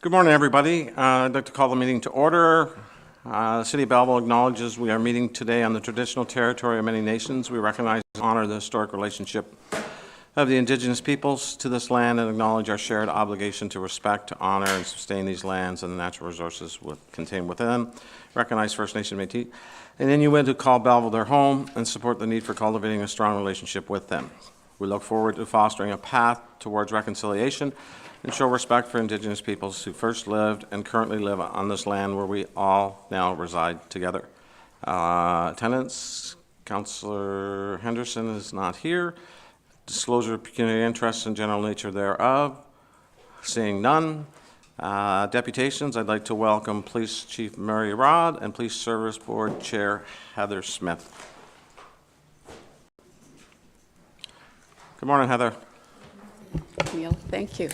Good morning, everybody. I'd like to call the meeting to order. The City of Belleville acknowledges we are meeting today on the traditional territory of many nations. We recognize and honor the historic relationship of the Indigenous peoples to this land and acknowledge our shared obligation to respect, to honor, and sustain these lands and the natural resources contained within. Recognize First Nation Métis and Inuit who call Belleville their home and support the need for cultivating a strong relationship with them. We look forward to fostering a path towards reconciliation and show respect for Indigenous peoples who first lived and currently live on this land where we all now reside together. Attendance, Councillor Henderson is not here. Disclosure of pecuniary interests and general nature thereof. Seeing none. Deputations, I'd like to welcome Police Chief Mary Rod and Police Service Board Chair Heather Smith. Good morning, Heather. Neil, thank you.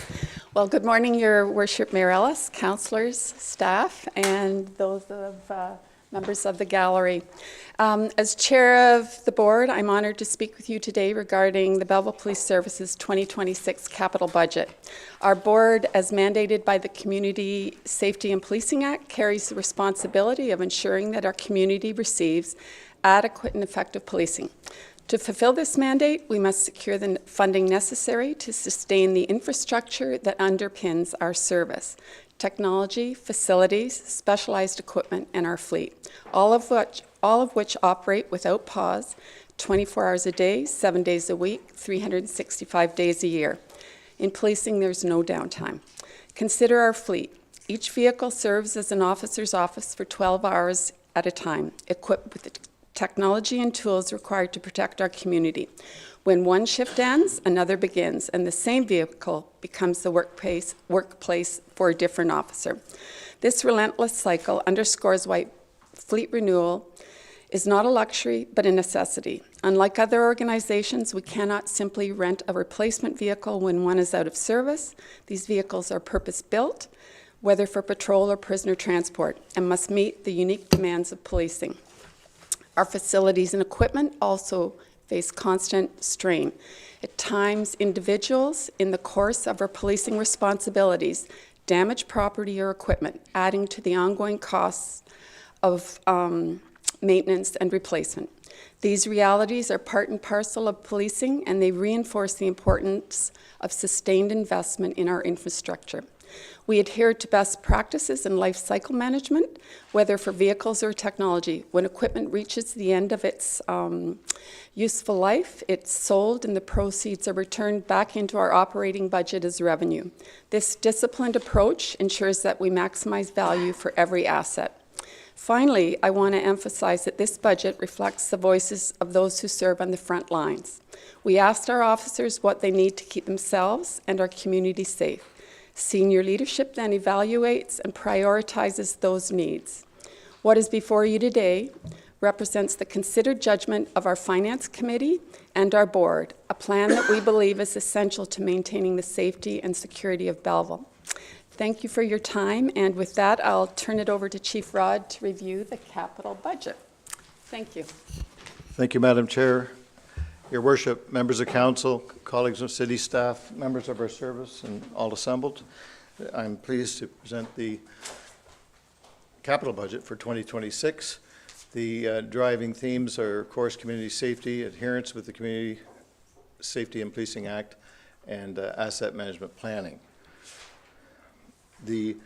Well, good morning, Your Worship, Mayor Ellis, councillors, staff, and those of members of the gallery. As chair of the board, I'm honored to speak with you today regarding the Belleville Police Service's 2026 capital budget. Our board, as mandated by the Community Safety and Policing Act, carries the responsibility of ensuring that our community receives adequate and effective policing. To fulfill this mandate, we must secure the funding necessary to sustain the infrastructure that underpins our service: technology, facilities, specialized equipment, and our fleet, all of which operate without pause, 24 hours a day, 7 days a week, 365 days a year. In policing, there's no downtime. Consider our fleet. Each vehicle serves as an officer's office for 12 hours at a time, equipped with the technology and tools required to protect our community. When one shift ends, another begins, and the same vehicle becomes the workplace for a different officer. This relentless cycle underscores why fleet renewal is not a luxury, but a necessity. Unlike other organizations, we cannot simply rent a replacement vehicle when one is out of service. These vehicles are purpose-built, whether for patrol or prisoner transport, and must meet the unique demands of policing. Our facilities and equipment also face constant strain. At times, individuals, in the course of our policing responsibilities, damage property or equipment, adding to the ongoing costs of maintenance and replacement. These realities are part and parcel of policing, and they reinforce the importance of sustained investment in our infrastructure. We adhere to best practices in life cycle management, whether for vehicles or technology. When equipment reaches the end of its useful life, it's sold and the proceeds are returned back into our operating budget as revenue. This disciplined approach ensures that we maximize value for every asset. Finally, I want to emphasize that this budget reflects the voices of those who serve on the front lines. We asked our officers what they need to keep themselves and our community safe. Senior leadership then evaluates and prioritizes those needs. What is before you today represents the considered judgment of our Finance Committee and our board, a plan that we believe is essential to maintaining the safety and security of Belleville. Thank you for your time, and with that, I'll turn it over to Chief Rod to review the capital budget. Thank you. Thank you, Madam Chair. Your Worship, members of council, colleagues of city staff, members of our service, and all assembled, I'm pleased to present the capital budget for 2026. The driving themes are, of course, community safety, adherence with the Community Safety and Policing Act, and asset management planning. The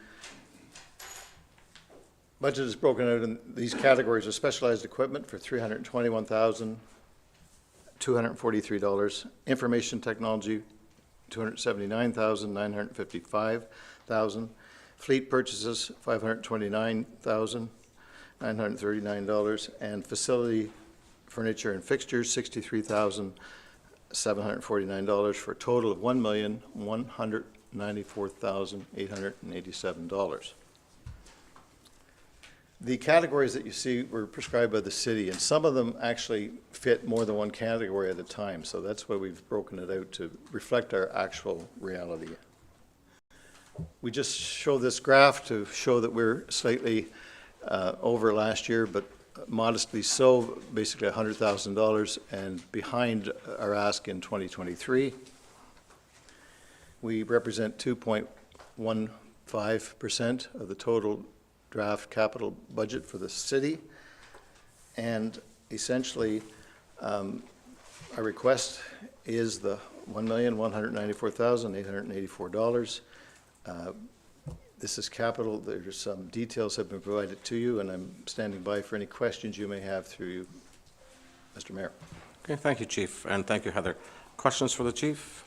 budget is broken out in these categories of specialized equipment for $321,243, information technology, $279,955, fleet purchases, $529,939, and facility furniture and fixtures, $63,749, for a total of $1,194,887. The categories that you see were prescribed by the city, and some of them actually fit more than one category at a time, so that's why we've broken it out to reflect our actual reality. We just show this graph to show that we're slightly over last year, but modestly so, basically $100,000, and behind our ask in 2023. We represent 2.1 5% of the total draft capital budget for the city. And essentially, our request is the $1,194,884. This is capital. There's some details have been provided to you, and I'm standing by for any questions you may have through you, Mr. Mayor. Okay, thank you, Chief, and thank you, Heather. Questions for the Chief?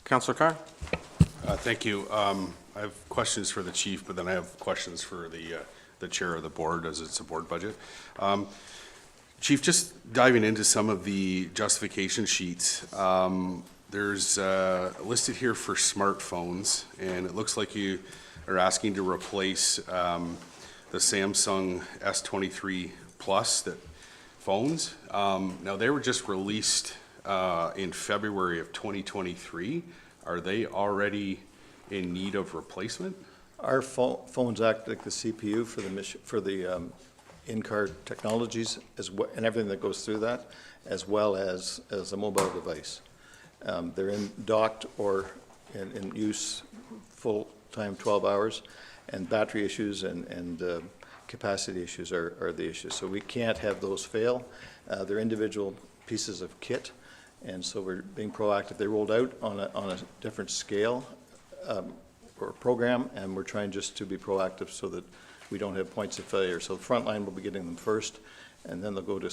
Councillor Carr? Thank you. I have questions for the chief, but then I have questions for the chair of the board, as it's a board budget. Chief, just diving into some of the justification sheets, there's listed here for smartphones, and it looks like you are asking to replace the Samsung S23 Plus phones. Now, they were just released in February of 2023. Are they already in need of replacement? Our phones act like the CPU for the in-car technologies and everything that goes through that, as well as a mobile device. They're docked or in use full-time 12 hours, and battery issues and capacity issues are the issues. So we can't have those fail. They're individual pieces of kit, and so we're being proactive. They rolled out on a different scale or program, and we're trying just to be proactive so that we don't have points of failure. So the front line will be getting them first, and then they'll go to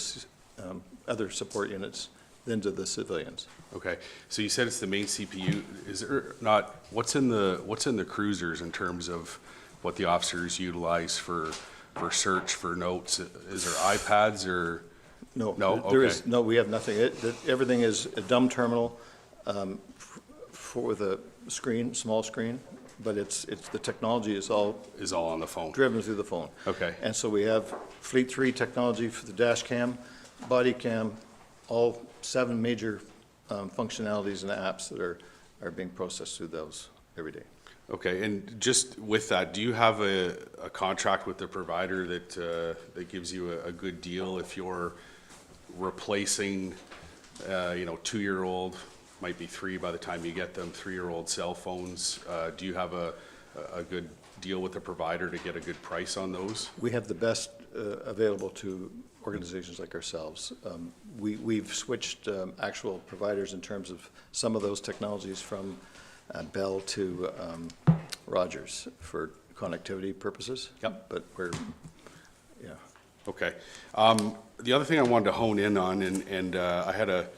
other support units, then to the civilians. Okay, so you said it's the main CPU. Is there not, what's in the cruisers in terms of what the officers utilize for search, for notes? Is there iPads or? No, No? there Okay. is, no, we have nothing. Everything is a dumb terminal for the screen, small screen, but it's the technology is all on the phone? driven through the phone. Okay. And so we have Fleet 3 technology for the dash cam, body cam, all 7 major functionalities and apps that are being processed through those every day. Okay, and just with that, do you have a contract with the provider that gives you a good deal if you're replacing, 2-year-old, might be 3 by the time you get them, 3-year-old cell phones? Do you have a good deal with the provider to get a good price on those? We have the best available to organizations like ourselves. We've switched actual providers in terms of some of those technologies from Bell to Rogers for connectivity purposes. Yep. But yeah. Okay. The other thing I wanted to hone in on, and I had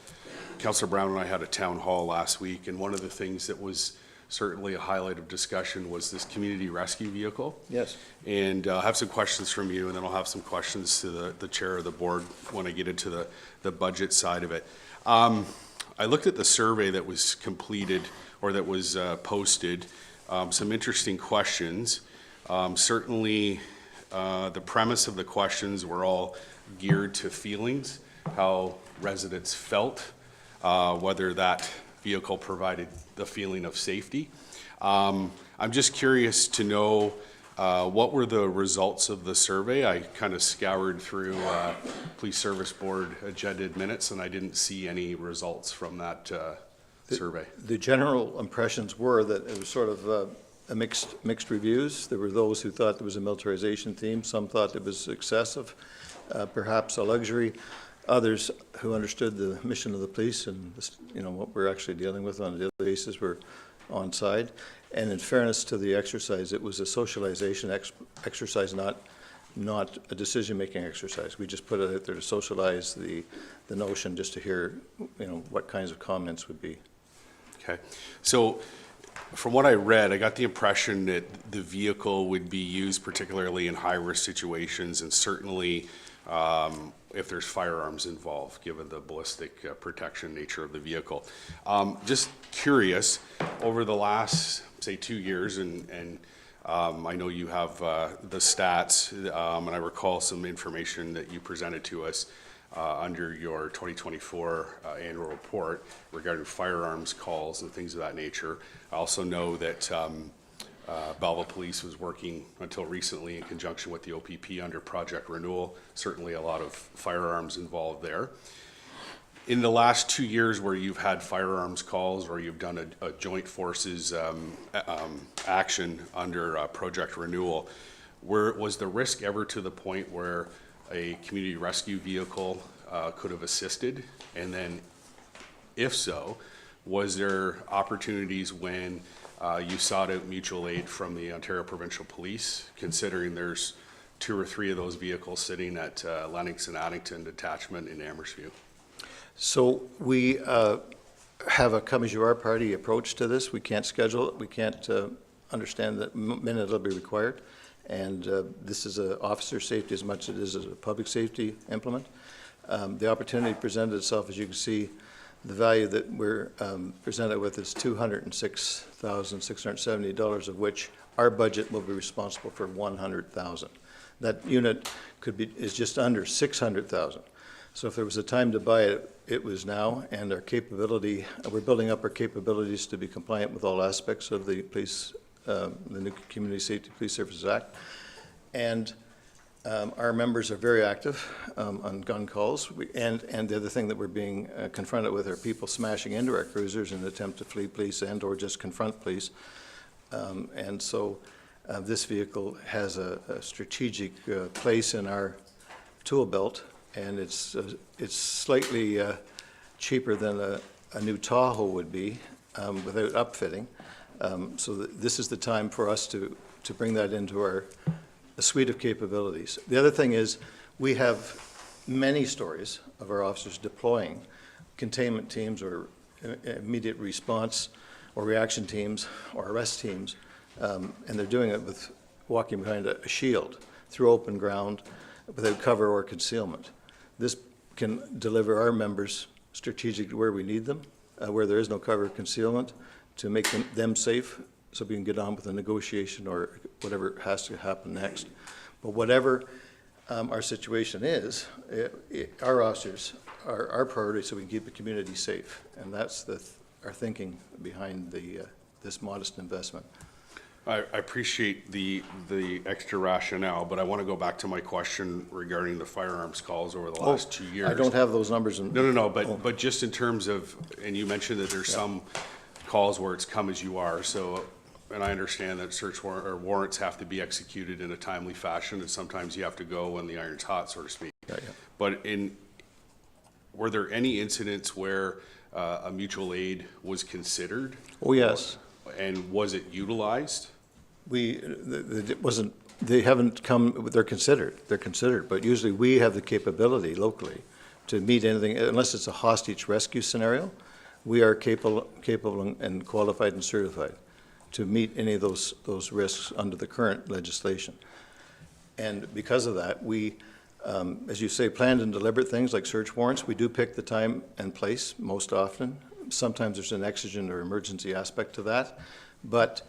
Councillor Brown and I had a town hall last week, and one of the things that was certainly a highlight of discussion was this community rescue vehicle. Yes. And I'll have some questions from you, and then I'll have some questions to the chair of the board when I get into the budget side of it. I looked at the survey that was completed, or that was posted, some interesting questions. Certainly, the premise of the questions were all geared to feelings, how residents felt, whether that vehicle provided the feeling of safety. I'm just curious to know what were the results of the survey. I kind of scoured through Police Service Board agenda minutes, and I didn't see any results from that survey. The general impressions were that it was sort of a mixed reviews. There were those who thought there was a militarization theme. Some thought it was excessive, perhaps a luxury. Others who understood the mission of the police and what we're actually dealing with on a daily basis were on side. And in fairness to the exercise, it was a socialization exercise, not a decision-making exercise. We just put it out there to socialize the notion, just to hear what kinds of comments would be. Okay, so from what I read, I got the impression that the vehicle would be used particularly in high-risk situations, and certainly if there's firearms involved, given the ballistic protection nature of the vehicle. Just curious, over the last, say, 2 years, and I know you have the stats, and I recall some information that you presented to us under your 2024 annual report regarding firearms calls and things of that nature. I also know that Belleville Police was working until recently in conjunction with the OPP under Project Renewal. Certainly a lot of firearms involved there. In the last 2 years where you've had firearms calls or you've done a joint forces action under Project Renewal, was the risk ever to the point where a community rescue vehicle could have assisted? And then if so, was there opportunities when you sought out mutual aid from the Ontario Provincial Police, considering there's 2 or 3 of those vehicles sitting at Lennox and Addington Detachment in Amherstview? So we have a come-as-you-are party approach to this. We can't schedule it. We can't understand the minute it'll be required. And this is an officer safety as much as it is a public safety implement. The opportunity presented itself, as you can see, the value that we're presented with is $206,670, of which our budget will be responsible for $100,000. That unit is just under $600,000. So if there was a time to buy it, it was now, and our capability, we're building up our capabilities to be compliant with all aspects of the police, the new Community Safety Police Services Act. And our members are very active on gun calls. And the other thing that we're being confronted with are people smashing into our cruisers in an attempt to flee police and or just confront police. And so this vehicle has a strategic place in our tool belt. And it's slightly cheaper than a new Tahoe would be without upfitting. So this is the time for us to bring that into our suite of capabilities. The other thing is we have many stories of our officers deploying containment teams or immediate response or reaction teams or arrest teams, and they're doing it with walking behind a shield through open ground without cover or concealment. This can deliver our members strategically where we need them, where there is no cover or concealment, to make them safe so we can get on with the negotiation or whatever has to happen next. But whatever our situation is, our officers are our priority so we can keep the community safe. And that's our thinking behind this modest investment. I appreciate the extra rationale, but I want to go back to my question regarding the firearms calls over the last 2 years. I don't have those numbers. No, but just in terms of, and you mentioned that there's some calls where it's come as you are, so, and I understand that search warrant or warrants have to be executed in a timely fashion, and sometimes you have to go when the iron's hot, so to speak. Yeah. But were there any incidents where a mutual aid was considered? Oh, yes. And was it utilized? It wasn't, they haven't come, they're considered, but usually we have the capability locally to meet anything, unless it's a hostage rescue scenario, we are capable and qualified and certified to meet any of those risks under the current legislation. And because of that, we, as you say, planned and deliberate things like search warrants, we do pick the time and place most often. Sometimes there's an exigent or emergency aspect to that, but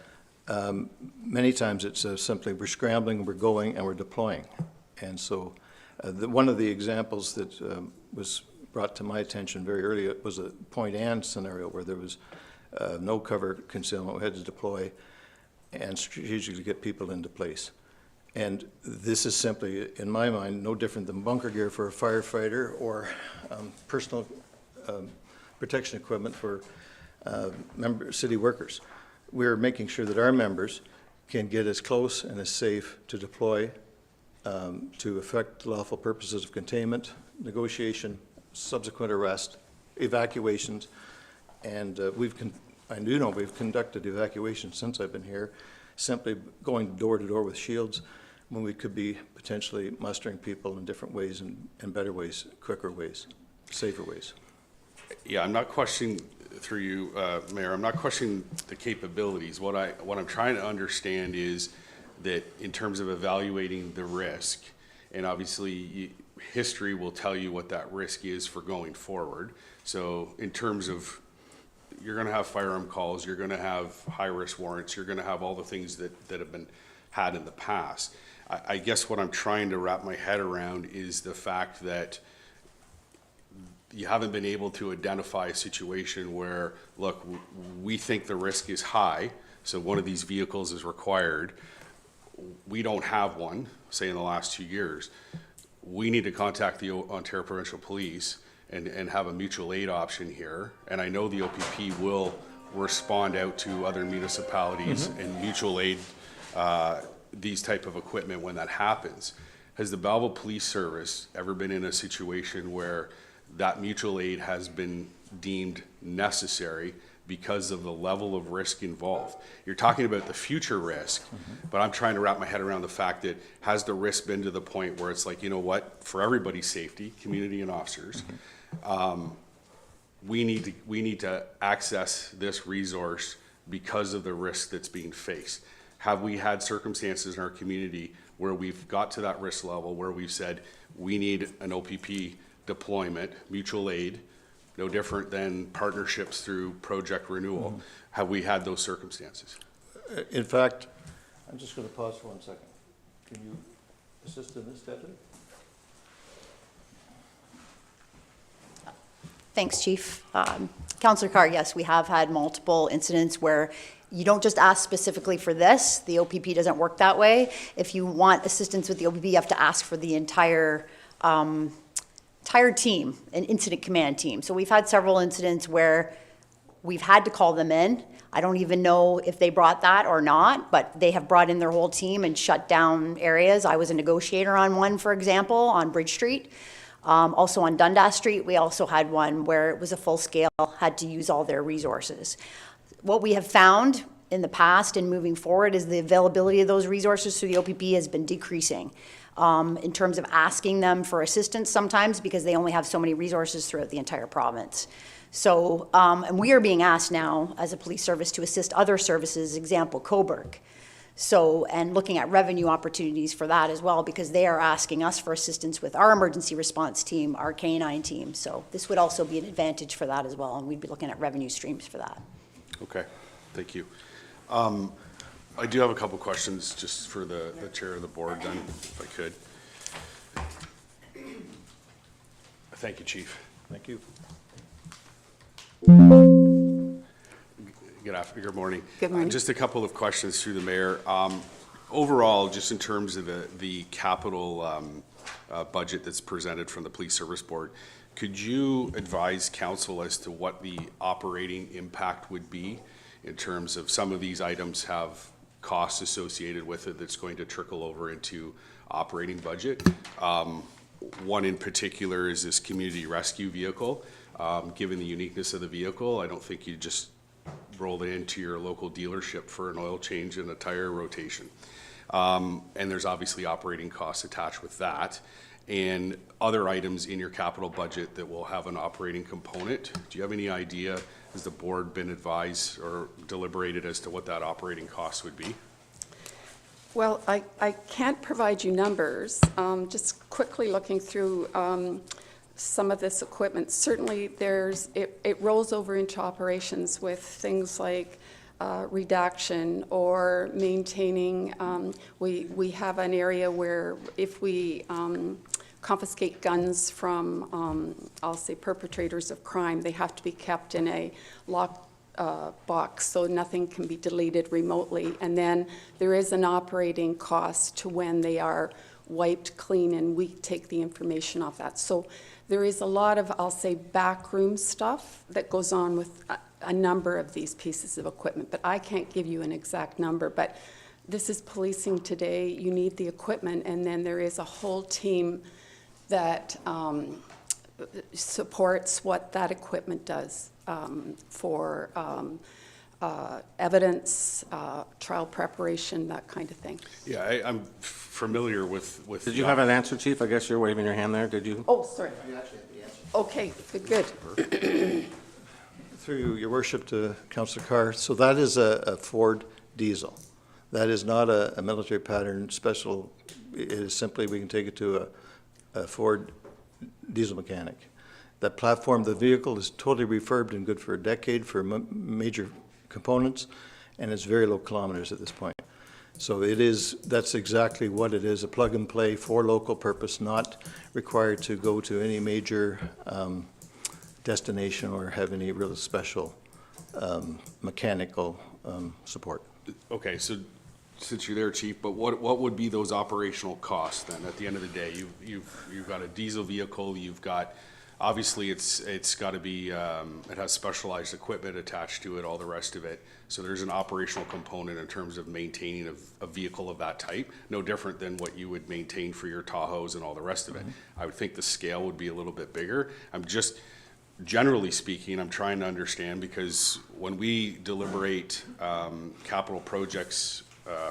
many times it's simply we're scrambling, we're going, and we're deploying. And so one of the examples that was brought to my attention very early was a Point Anne scenario where there was no cover concealment. We had to deploy and strategically get people into place. And this is simply, in my mind, no different than bunker gear for a firefighter or personal protection equipment for city workers. We're making sure that our members can get as close and as safe to deploy to effect lawful purposes of containment, negotiation, subsequent arrest, evacuations, and I do know we've conducted evacuations since I've been here, simply going door to door with shields when we could be potentially mustering people in different ways and better ways, quicker ways, safer ways. Yeah, I'm not questioning, through you, Mayor, I'm not questioning the capabilities. What I'm trying to understand is that in terms of evaluating the risk, and obviously history will tell you what that risk is for going forward. So in terms of, you're going to have firearm calls, you're going to have high-risk warrants, you're going to have all the things that have been had in the past. I guess what I'm trying to wrap my head around is the fact that you haven't been able to identify a situation where, look, we think the risk is high, so one of these vehicles is required. We don't have one, say in the last 2 years. We need to contact the Ontario Provincial Police and have a mutual aid option here. And I know the OPP will respond out to other municipalities and mutual aid these type of equipment when that happens. Has the Belleville Police Service ever been in a situation where that mutual aid has been deemed necessary because of the level of risk involved? You're talking about the future risk, but I'm trying to wrap my head around the fact that has the risk been to the point where it's like, you know what, for everybody's safety, community and officers, we need to access this resource because of the risk that's being faced. Have we had circumstances in our community where we've got to that risk level where we've said we need an OPP deployment, mutual aid, no different than partnerships through project renewal? Have we had those circumstances? In fact, I'm just going to pause for 1 second. Can you assist in this, Deputy? Thanks, Chief. Councillor Carr, yes, we have had multiple incidents where you don't just ask specifically for this. The OPP doesn't work that way. If you want assistance with the OPP, you have to ask for the entire team, an incident command team. So we've had several incidents where we've had to call them in. I don't even know if they brought that or not, but they have brought in their whole team and shut down areas. I was a negotiator on one, for example, on Bridge Street. Also on Dundas Street, we also had one where it was a full scale, had to use all their resources. What we have found in the past and moving forward is the availability of those resources through the OPP has been decreasing in terms of asking them for assistance sometimes because they only have so many resources throughout the entire province. So, and we are being asked now as a police service to assist other services, example, Coburg. So, and looking at revenue opportunities for that as well, because they are asking us for assistance with our emergency response team, our K-9 team. So this would also be an advantage for that as well, and we'd be looking at revenue streams for that. Okay, thank you. I do have a couple questions just for the chair of the board then, if I could. Thank you, Chief. Thank you. Good morning. Good morning. Just a couple of questions through the mayor. Overall, just in terms of the capital budget that's presented from the Police Service Board, could you advise council as to what the operating impact would be in terms of some of these items have costs associated with it that's going to trickle over into operating budget? One in particular is this community rescue vehicle. Given the uniqueness of the vehicle, I don't think you just roll it into your local dealership for an oil change and a tire rotation. And there's obviously operating costs attached with that. And other items in your capital budget that will have an operating component. Do you have any idea, has the board been advised or deliberated as to what that operating cost would be? Well, I can't provide you numbers. Just quickly looking through some of this equipment, certainly it rolls over into operations with things like redaction or maintaining. We have an area where if we confiscate guns from, I'll say, perpetrators of crime, they have to be kept in a locked box so nothing can be deleted remotely. And then there is an operating cost to when they are wiped clean and we take the information off that. So there is a lot of, I'll say, backroom stuff that goes on with a number of these pieces of equipment, but I can't give you an exact number. But this is policing today. You need the equipment, and then there is a whole team that supports what that equipment does for evidence, trial preparation, that kind of thing. Yeah, I'm familiar with. Did you have an answer, Chief? I guess you're waving your hand there, did you? Oh, sorry. You actually have the answer. Okay, good. Through your worship to Councillor Carr, so that is a Ford diesel. That is not a military pattern special. It is simply, we can take it to a Ford diesel mechanic. That platform, the vehicle is totally refurbed and good for a decade for major components, and it's very low kilometers at this point. So it is, that's exactly what it is, a plug and play for local purpose, not required to go to any major destination or have any real special mechanical support. Okay, so since you're there, Chief, but what would be those operational costs then at the end of the day? You've got a diesel vehicle, you've got Obviously, it's got to be, it has specialized equipment attached to it, all the rest of it. So there's an operational component in terms of maintaining a vehicle of that type, no different than what you would maintain for your Tahoes and all the rest of it. I would think the scale would be a little bit bigger. I'm just, generally speaking, I'm trying to understand, because when we deliberate capital projects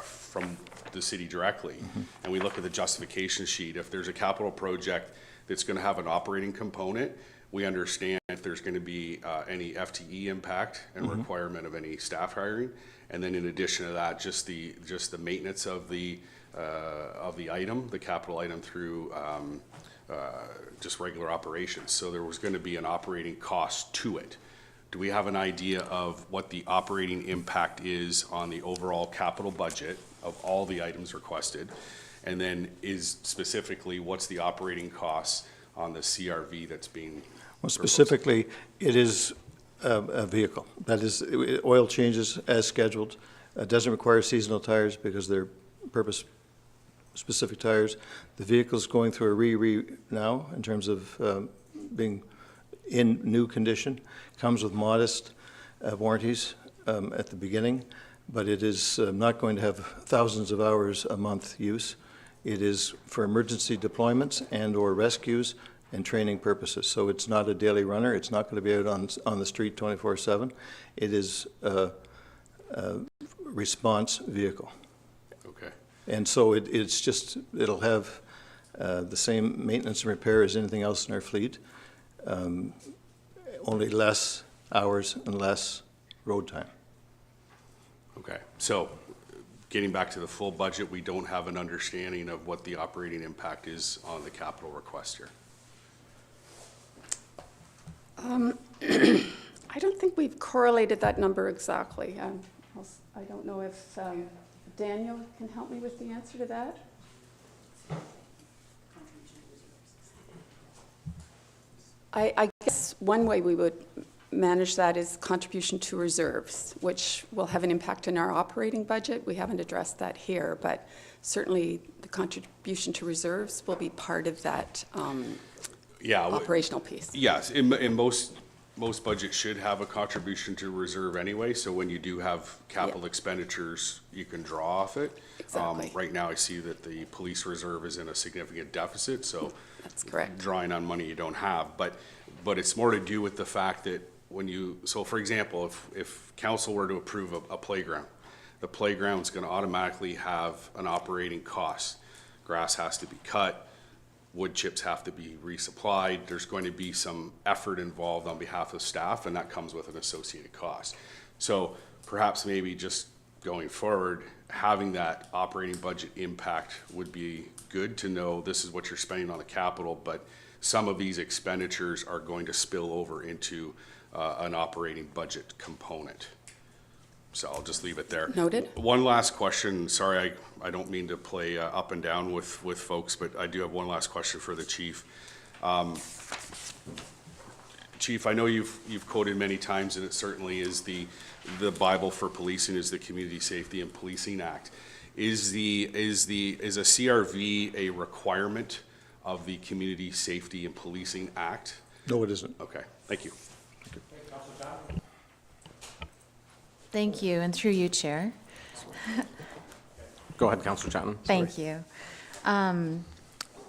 from the city directly, and we look at the justification sheet, if there's a capital project that's going to have an operating component, we understand if there's going to be any FTE impact and requirement of any staff hiring, and then in addition to that, just the maintenance of the item, the capital item, through just regular operations. So there was going to be an operating cost to it. Do we have an idea of what the operating impact is on the overall capital budget of all the items requested? And then is specifically, what's the operating costs on the CRV that's being? Well, specifically, it is a vehicle. That is, oil changes as scheduled. It doesn't require seasonal tires because they're purpose-specific tires. The vehicle's going through a re now in terms of being in new condition. Comes with modest warranties at the beginning, but it is not going to have thousands of hours a month use. It is for emergency deployments and or rescues and training purposes. So it's not a daily runner. It's not going to be out on the street 24/7. It is a response vehicle. Okay. And so it'll have the same maintenance and repair as anything else in our fleet, only less hours and less road time. Okay. So getting back to the full budget, we don't have an understanding of what the operating impact is on the capital request here. I don't think we've correlated that number exactly. I don't know if Daniel can help me with the answer to that. I guess one way we would manage that is contribution to reserves, which will have an impact on our operating budget. We haven't addressed that here, but certainly the contribution to reserves will be part of that operational piece. Yes, in most budgets should have a contribution to reserve anyway, so when you do have capital expenditures, you can draw off it. Exactly. Right now, I see that the police reserve is in a significant deficit, so That's correct. drawing on money you don't have, but it's more to do with the fact that so for example, if council were to approve a playground, the playground's gonna automatically have an operating cost. Grass has to be cut, wood chips have to be resupplied, there's going to be some effort involved on behalf of staff, and that comes with an associated cost. So perhaps maybe just going forward, having that operating budget impact would be good to know this is what you're spending on the capital, but some of these expenditures are going to spill over into an operating budget component. So I'll just leave it there. Noted. One last question. Sorry, I don't mean to play up and down with folks, but I do have one last question for the chief. Chief, I know you've quoted many times, and it certainly is the Bible for policing is the Community Safety and Policing Act. Is a CRV a requirement of the Community Safety and Policing Act? No, it isn't. Okay, thank you. Thank you, and through you, Chair. Go ahead, Councillor Chapman. Thank you.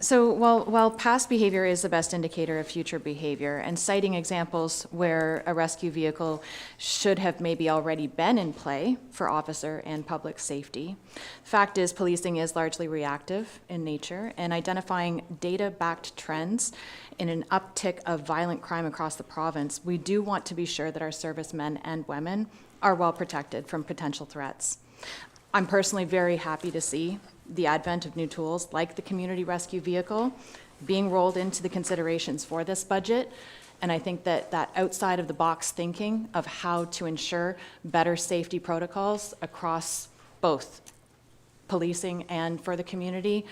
So while past behavior is the best indicator of future behavior, and citing examples where a rescue vehicle should have maybe already been in play for officer and public safety, fact is policing is largely reactive in nature, and identifying data-backed trends in an uptick of violent crime across the province, we do want to be sure that our servicemen and women are well protected from potential threats. I'm personally very happy to see the advent of new tools like the community rescue vehicle being rolled into the considerations for this budget. And I think that outside of the box thinking of how to ensure better safety protocols across both policing and for the community,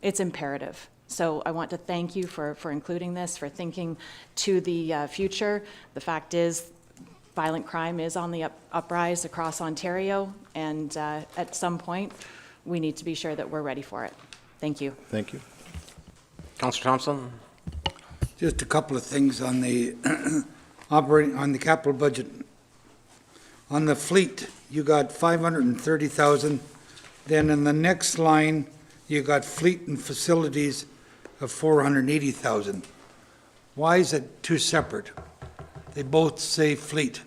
it's imperative. So I want to thank you for including this, for thinking to the future. The fact is, violent crime is on the uprise across Ontario, and at some point, we need to be sure that we're ready for it. Thank you. Thank you. Councillor Thompson? Just a couple of things on the on the capital budget. On the fleet, you got 530,000. Then in the next line, you got fleet and facilities of 480,000. Why is it two separate? They both say fleet.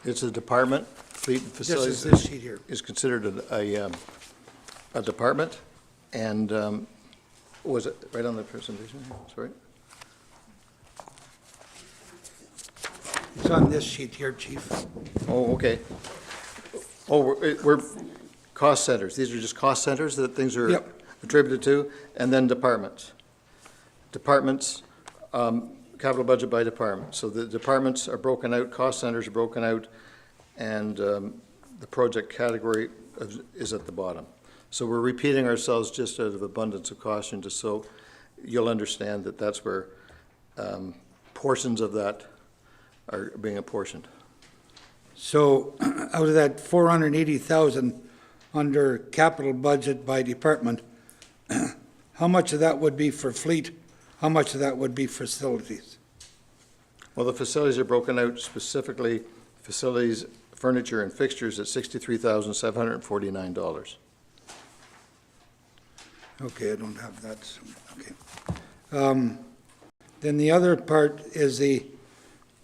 It's a department, fleet and Just facilities as this sheet here. is considered a department, and was it right on the presentation? Sorry. It's on this sheet here, Chief. Oh, okay. Oh, we're cost centers. These are just cost centers that things are Yep. attributed to, and then departments. Departments, capital budget by department. So the departments are broken out, cost centers are broken out, and the project category is at the bottom. So we're repeating ourselves just out of abundance of caution, just so you'll understand that that's where portions of that are being apportioned. So out of that 480,000 under capital budget by department, how much of that would be for fleet? How much of that would be facilities? Well, the facilities are broken out specifically, facilities, furniture, and fixtures at $63,749. Okay, I don't have that, so, okay. Then the other part is the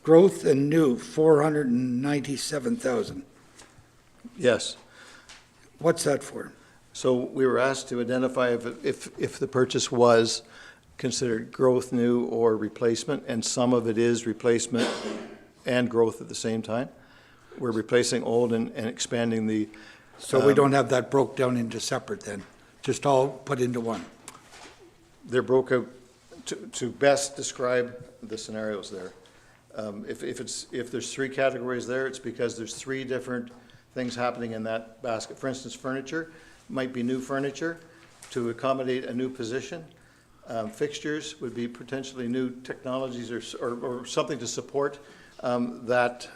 growth and new, 497,000. Yes. What's that for? So we were asked to identify if the purchase was considered growth, new, or replacement, and some of it is replacement and growth at the same time. We're replacing old and expanding the. So we don't have that broke down into separate then, just all put into one? They're broke out to best describe the scenarios there. If there's three categories there, it's because there's three different things happening in that basket. For instance, furniture might be new furniture to accommodate a new position. Fixtures would be potentially new technologies or something to support that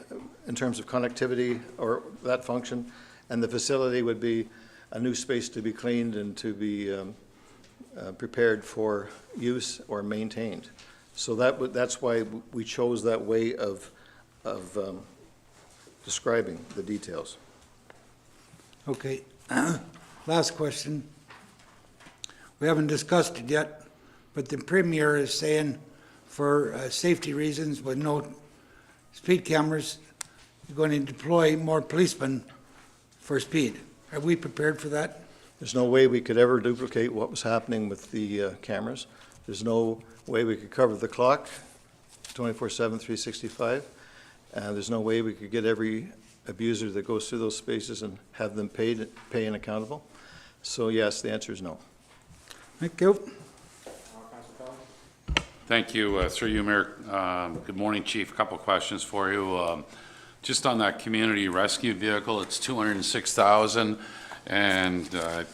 in terms of connectivity or that function. And the facility would be a new space to be cleaned and to be prepared for use or maintained. So that's why we chose that way of describing the details. Okay. Last question. We haven't discussed it yet, but the Premier is saying for safety reasons with no speed cameras, you're going to deploy more policemen for speed. Are we prepared for that? There's no way we could ever duplicate what was happening with the cameras. There's no way we could cover the clock 24/7, 365. There's no way we could get every abuser that goes through those spaces and have them pay and accountable. So yes, the answer is no. Thank you. Thank you. Through you, Mayor. Good morning, Chief. A couple of questions for you. Just on that community rescue vehicle, it's $206,000, and the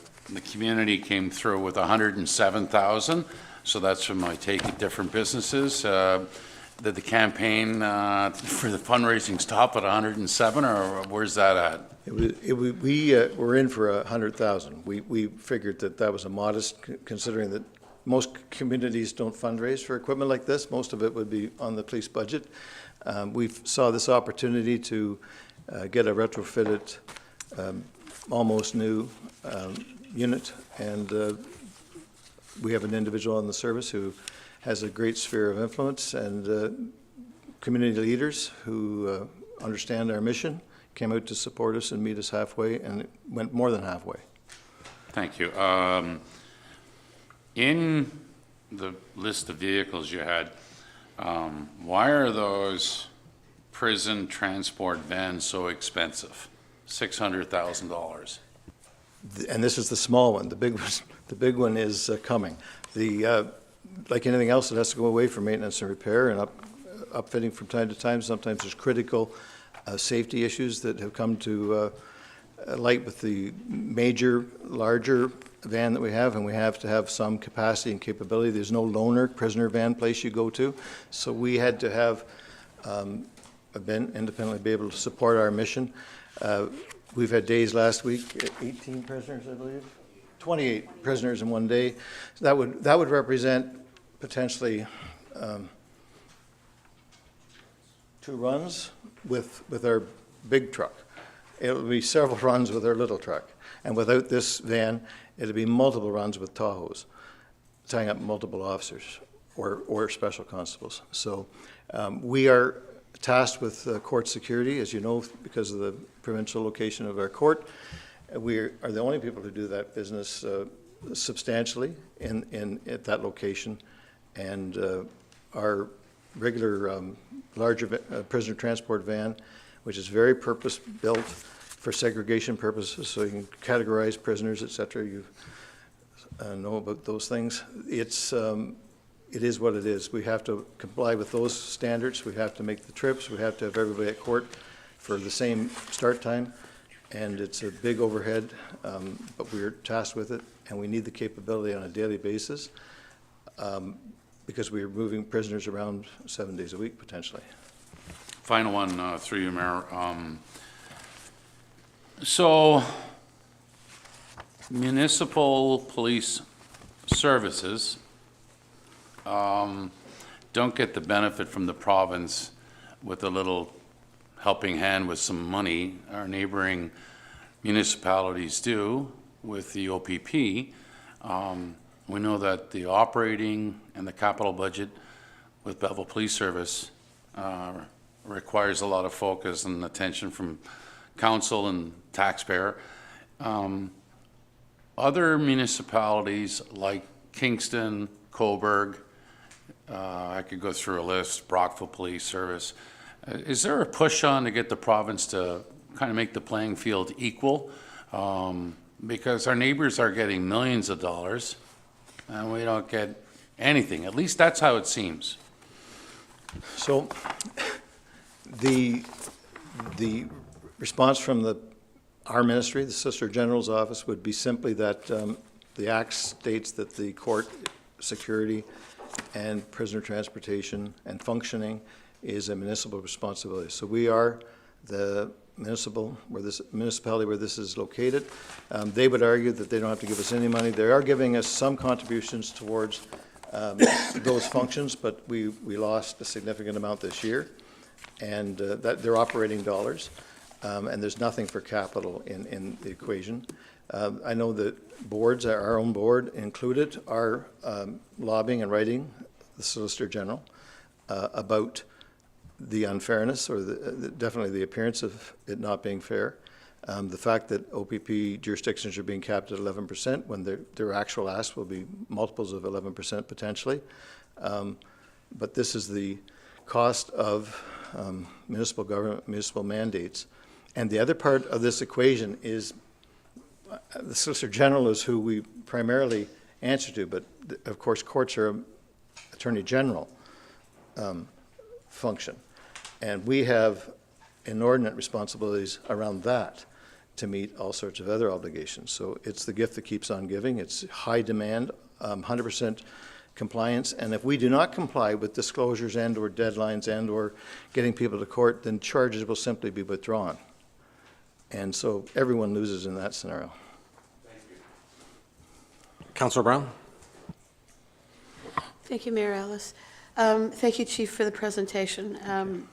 community came through with $107,000. So that's from, I take it, different businesses. Did the campaign for the fundraising stop at 107, or where's that at? We were in for 100,000. We figured that was a modest, considering that most communities don't fundraise for equipment like this. Most of it would be on the police budget. We saw this opportunity to get a retrofitted, almost new unit, and we have an individual in the service who has a great sphere of influence, and community leaders who understand our mission came out to support us and meet us halfway, and it went more than halfway. Thank you. In the list of vehicles you had, why are those prison transport vans so expensive? $600,000. And this is the small one. The big one is coming. Like anything else, it has to go away for maintenance and repair and upfitting from time to time. Sometimes there's critical safety issues that have come to light with the major, larger van that we have, and we have to have some capacity and capability. There's no loaner prisoner van place you go to, so we had to have independently be able to support our mission. We've had days last week, 18 prisoners, I believe, 28 prisoners in one day. So that would represent potentially 2 runs with our big truck. It'll be several runs with our little truck. And without this van, it'll be multiple runs with Tahoes, tying up multiple officers or special constables. So we are tasked with court security, as you know, because of the provincial location of our court. We are the only people who do that business substantially at that location. And our regular larger prisoner transport van, which is very purpose-built for segregation purposes, so you can categorize prisoners, et cetera. You know about those things. It is what it is. We have to comply with those standards. We have to make the trips. We have to have everybody at court for the same start time. And it's a big overhead, but we're tasked with it, and we need the capability on a daily basis because we're moving prisoners around 7 days a week, potentially. Final one through you, Mayor. So municipal police services don't get the benefit from the province with a little helping hand with some money. Our neighboring municipalities do with the OPP. We know that the operating and the capital budget with Belleville Police Service requires a lot of focus and attention from council and taxpayer. Other municipalities like Kingston, Cobourg, I could go through a list, Brockville Police Service. Is there a push on to get the province to kind of make the playing field equal? Because our neighbors are getting millions of dollars and we don't get anything. At least that's how it seems. So the response from our ministry, the Solicitor General's office, would be simply that the Act states that the court security and prisoner transportation and functioning is a municipal responsibility. So we are the municipality where this is located. They would argue that they don't have to give us any money. They are giving us some contributions towards those functions, but we lost a significant amount this year, and that they're operating dollars, and there's nothing for capital in the equation. I know that boards, our own board included, are lobbying and writing the Solicitor General about the unfairness, or definitely the appearance of it not being fair. The fact that OPP jurisdictions are being capped at 11% when their actual ask will be multiples of 11% potentially. But this is the cost of municipal government, municipal mandates. And the other part of this equation is the Solicitor General is who we primarily answer to, but of course courts are Attorney General function. And we have inordinate responsibilities around that to meet all sorts of other obligations. So it's the gift that keeps on giving. It's high demand, 100% compliance. And if we do not comply with disclosures and or deadlines and or getting people to court, then charges will simply be withdrawn. And so everyone loses in that scenario. Councillor Brown? Thank you, Mayor Ellis. Thank you, Chief, for the presentation.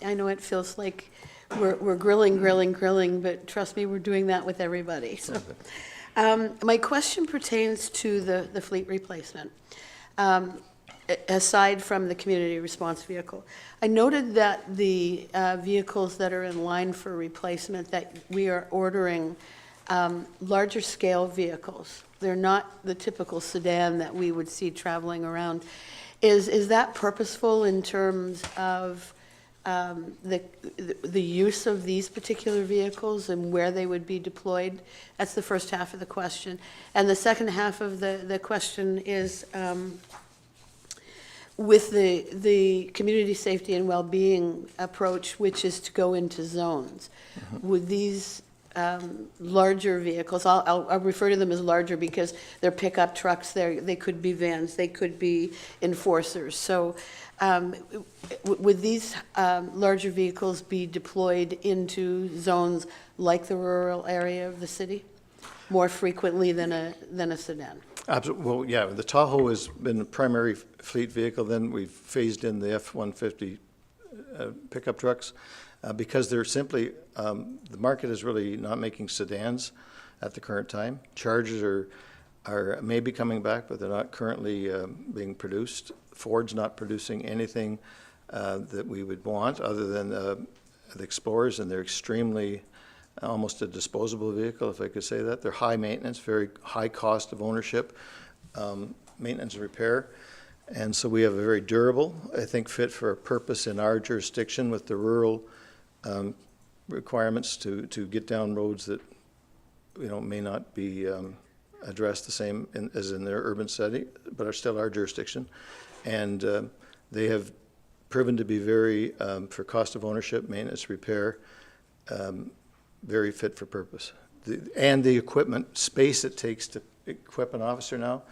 I know it feels like we're grilling, but trust me, we're doing that with everybody. So, my question pertains to the fleet replacement. Aside from the community response vehicle, I noted that the vehicles that are in line for replacement, that we are ordering larger scale vehicles. They're not the typical sedan that we would see traveling around. Is that purposeful in terms of the use of these particular vehicles and where they would be deployed? That's the first half of the question. And the second half of the question is, with the community safety and well-being approach, which is to go into zones, would these larger vehicles, I'll refer to them as larger because they're pickup trucks, they could be vans, they could be enforcers. So would these larger vehicles be deployed into zones like the rural area of the city more frequently than a sedan? Absolutely. Well, yeah, the Tahoe has been the primary fleet vehicle. Then we've phased in the F-150 pickup trucks because they're simply, the market is really not making sedans at the current time. Chargers are maybe coming back, but they're not currently being produced. Ford's not producing anything that we would want other than the Explorers, and they're extremely almost a disposable vehicle, if I could say that. They're high maintenance, very high cost of ownership, maintenance and repair. And so we have a very durable, I think, fit for a purpose in our jurisdiction with the rural requirements to get down roads that, may not be addressed the same as in their urban setting, but are still our jurisdiction. And they have proven to be very, for cost of ownership, maintenance, repair, very fit for purpose. And the equipment space it takes to equip an officer now,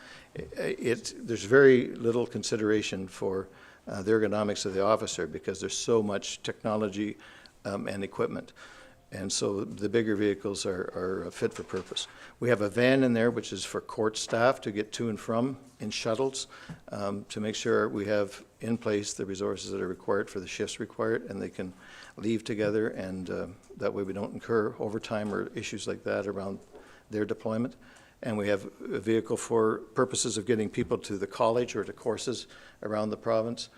there's very little consideration for the ergonomics of the officer because there's so much technology and equipment. And so the bigger vehicles are fit for purpose. We have a van in there which is for court staff to get to and from in shuttles to make sure we have in place the resources that are required for the shifts required, and they can leave together, and that way we don't incur overtime or issues like that around their deployment. And we have a vehicle for purposes of getting people to the college or to courses around the province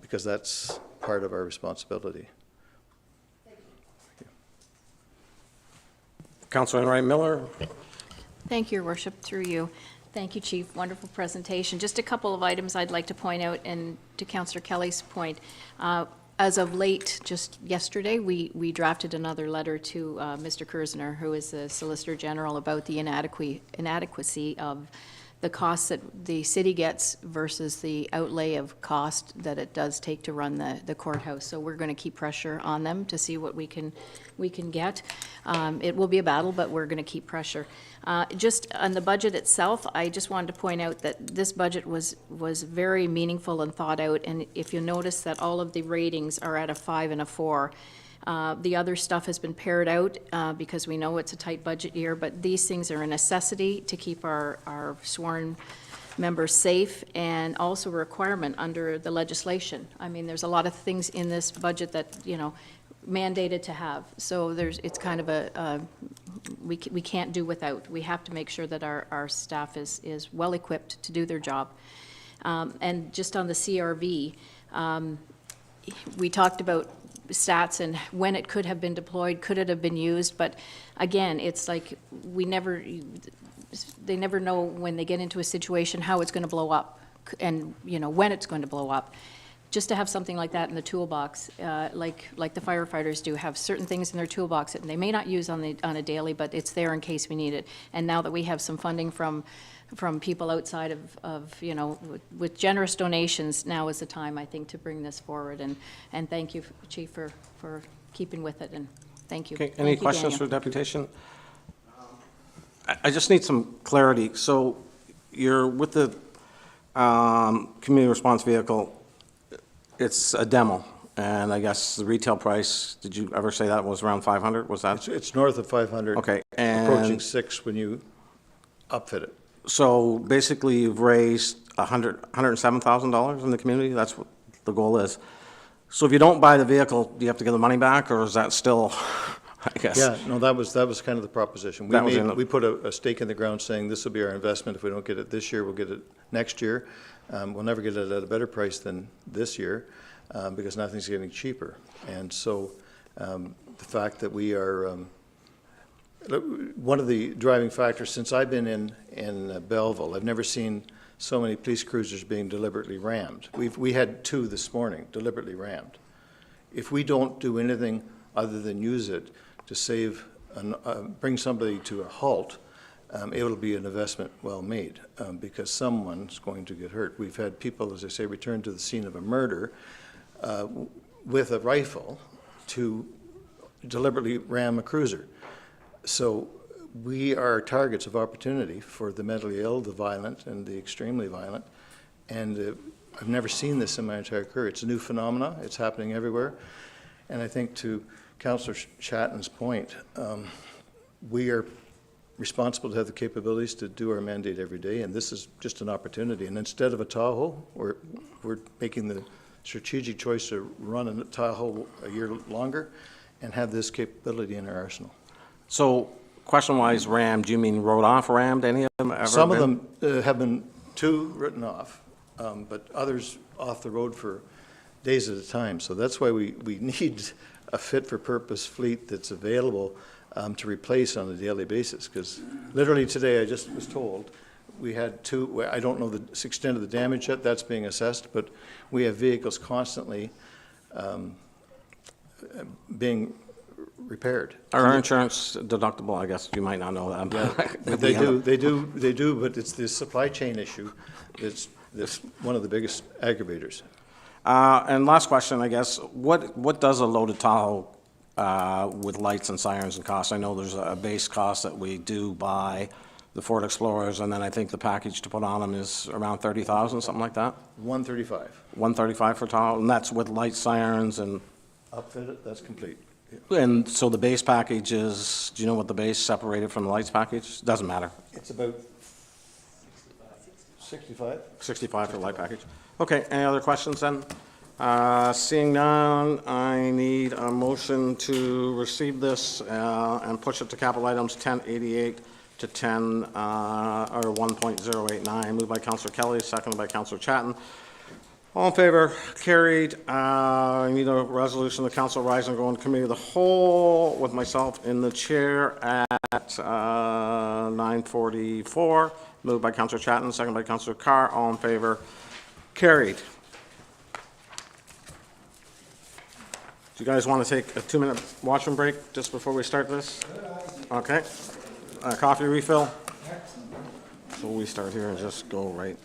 because that's part of our responsibility. Councilor Enright Miller. Thank you, Your Worship, through you. Thank you, Chief. Wonderful presentation. Just a couple of items I'd like to point out, and to Councillor Kelly's point, as of late, just yesterday, we drafted another letter to Mr. Kersner, who is the Solicitor General, about the inadequacy of the costs that the city gets versus the outlay of cost that it does take to run the courthouse. So we're going to keep pressure on them to see what we can get. It will be a battle, but we're going to keep pressure. Just on the budget itself, I just wanted to point out that this budget was very meaningful and thought out. And if you notice that all of the ratings are at a 5 and a 4. The other stuff has been pared out because we know it's a tight budget year, but these things are a necessity to keep our sworn members safe, and also a requirement under the legislation. I mean, there's a lot of things in this budget that, mandated to have. So it's kind of we can't do without. We have to make sure that our staff is well equipped to do their job. And just on the CRV, we talked about stats and when it could have been deployed, could it have been used, but again, it's like they never know when they get into a situation how it's going to blow up and when it's going to blow up. Just to have something like that in the toolbox, like the firefighters do, have certain things in their toolbox that they may not use on a daily, but it's there in case we need it. And now that we have some funding from people outside of with generous donations, now is the time, I think, to bring this forward. And thank you, Chief, for keeping with it, and thank you. Okay, any questions for deputation? I just need some clarity. So you're with the community response vehicle. It's a demo, and I guess the retail price, did you ever say that was around 500? Was that? It's north of 500. Okay, Approaching and 6 when you upfit it. so basically you've raised $107,000 in the community? That's what the goal is. So if you don't buy the vehicle, do you have to give the money back, or is that still, I guess? Yeah, no, that was kind of the proposition. We put a stake in the ground saying this will be our investment. If we don't get it this year, we'll get it next year. We'll never get it at a better price than this year because nothing's getting cheaper. And so the fact that we are, one of the driving factors since I've been in Belleville, I've never seen so many police cruisers being deliberately rammed. We had 2 this morning, deliberately rammed. If we don't do anything other than use it to save, bring somebody to a halt, it'll be an investment well made because someone's going to get hurt. We've had people, as I say, return to the scene of a murder with a rifle to deliberately ram a cruiser. So we are targets of opportunity for the mentally ill, the violent, and the extremely violent. And I've never seen this in my entire career. It's a new phenomenon. It's happening everywhere. And I think to Councillor Chatton's point, we are responsible to have the capabilities to do our mandate every day, and this is just an opportunity. And instead of a Tahoe, we're making the strategic choice to run a Tahoe a year longer and have this capability in our arsenal. So, question-wise, rammed, do you mean wrote off rammed? Any of them ever Some of been? them have been written off, but others off the road for days at a time. So that's why we need a fit-for-purpose fleet that's available to replace on a daily basis. Because literally today, I just was told, we had two, I don't know the extent of the damage yet, that's being assessed, but we have vehicles constantly being repaired. Are our insurance deductible? I guess you might not know that. But they do, but it's the supply chain issue that's one of the biggest aggravators. And last question, I guess, what does a loaded Tahoe with lights and sirens and cost? I know there's a base cost that we do buy the Ford Explorers, and then I think the package to put on them is around 30,000, something like that? 135. 135 for Tahoe, and that's with lights, sirens, and Outfitted, that's complete. so the base package is, do you know what the base separated from the lights package? Doesn't matter. It's about 65. 65 for light package. Okay, any other questions then? Seeing none, I need a motion to receive this and push it to capital items 1088 to 10, or 1.089. Moved by Councillor Kelly, seconded by Councillor Chatton. All in favor? Carried. I need a resolution, the council rise and go in committee of the whole with myself in the chair at 9:44. Moved by Councillor Chatton, seconded by Councillor Carr. All in favor? Carried. Do you guys want to take a 2-minute washroom break just before we start this? Okay. Coffee refill? So we start here and just go right.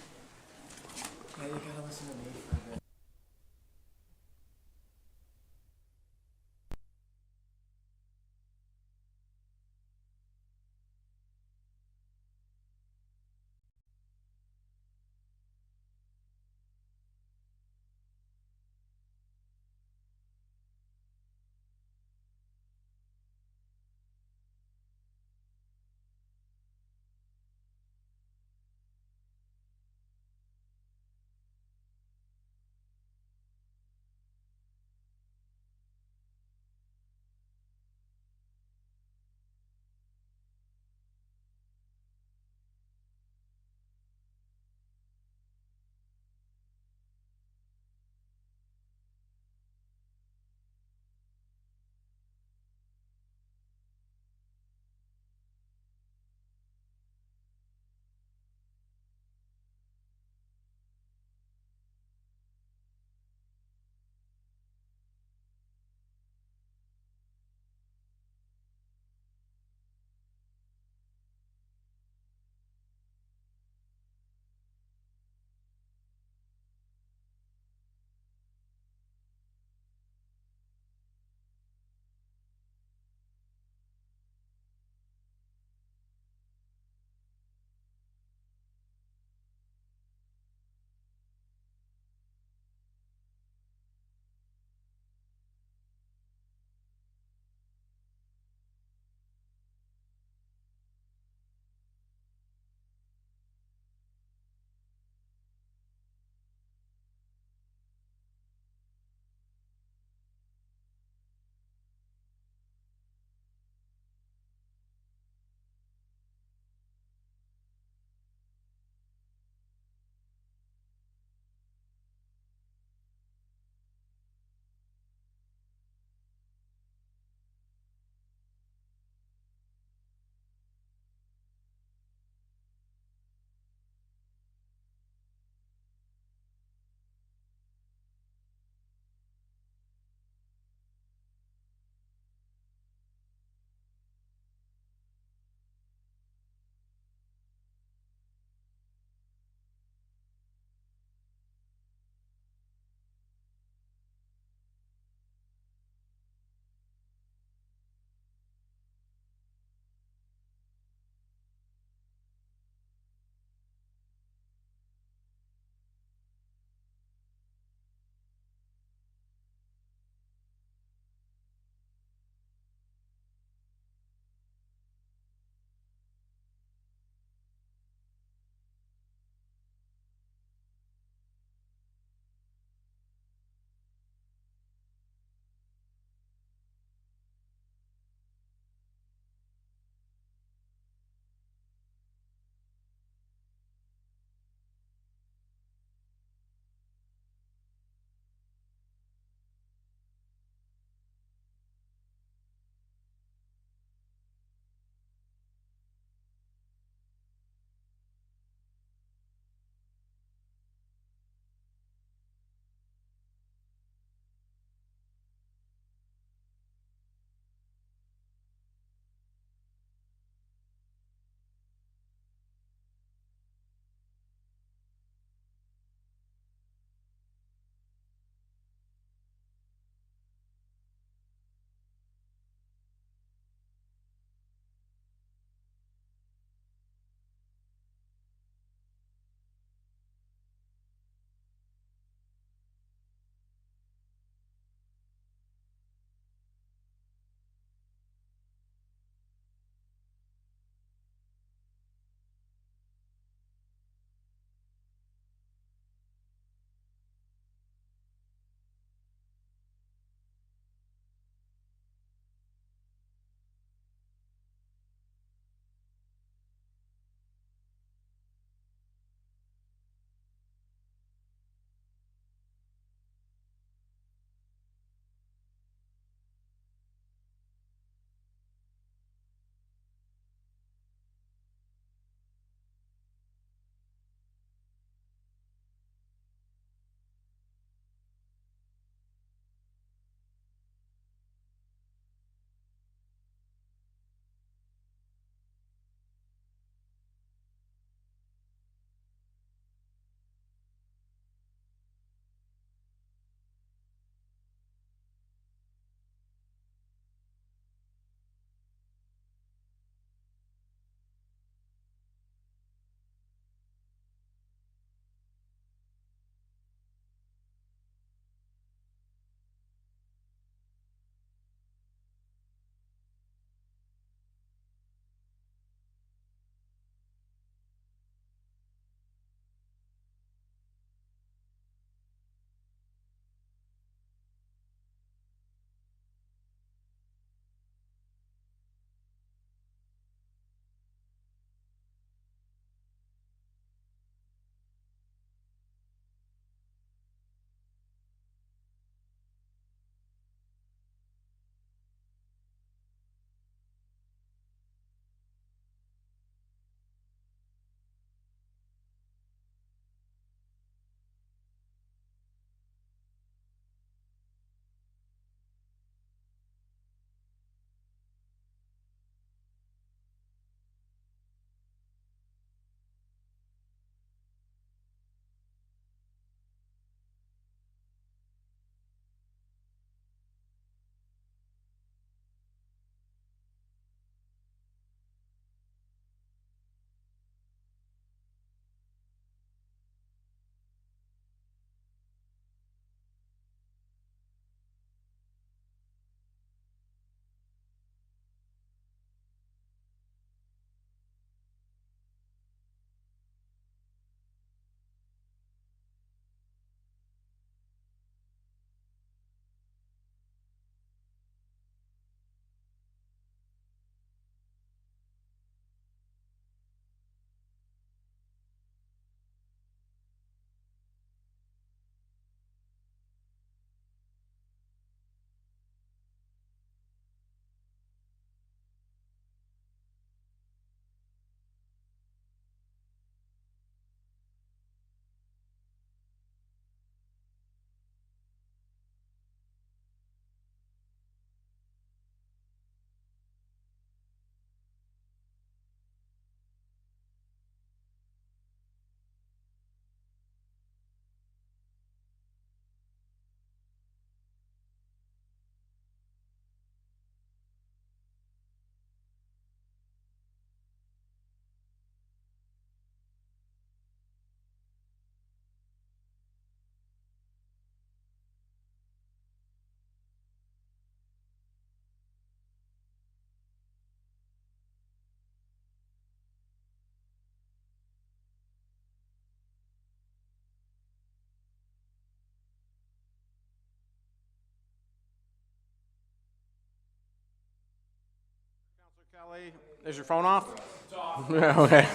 Kelly, is your phone off? It's off. Okay.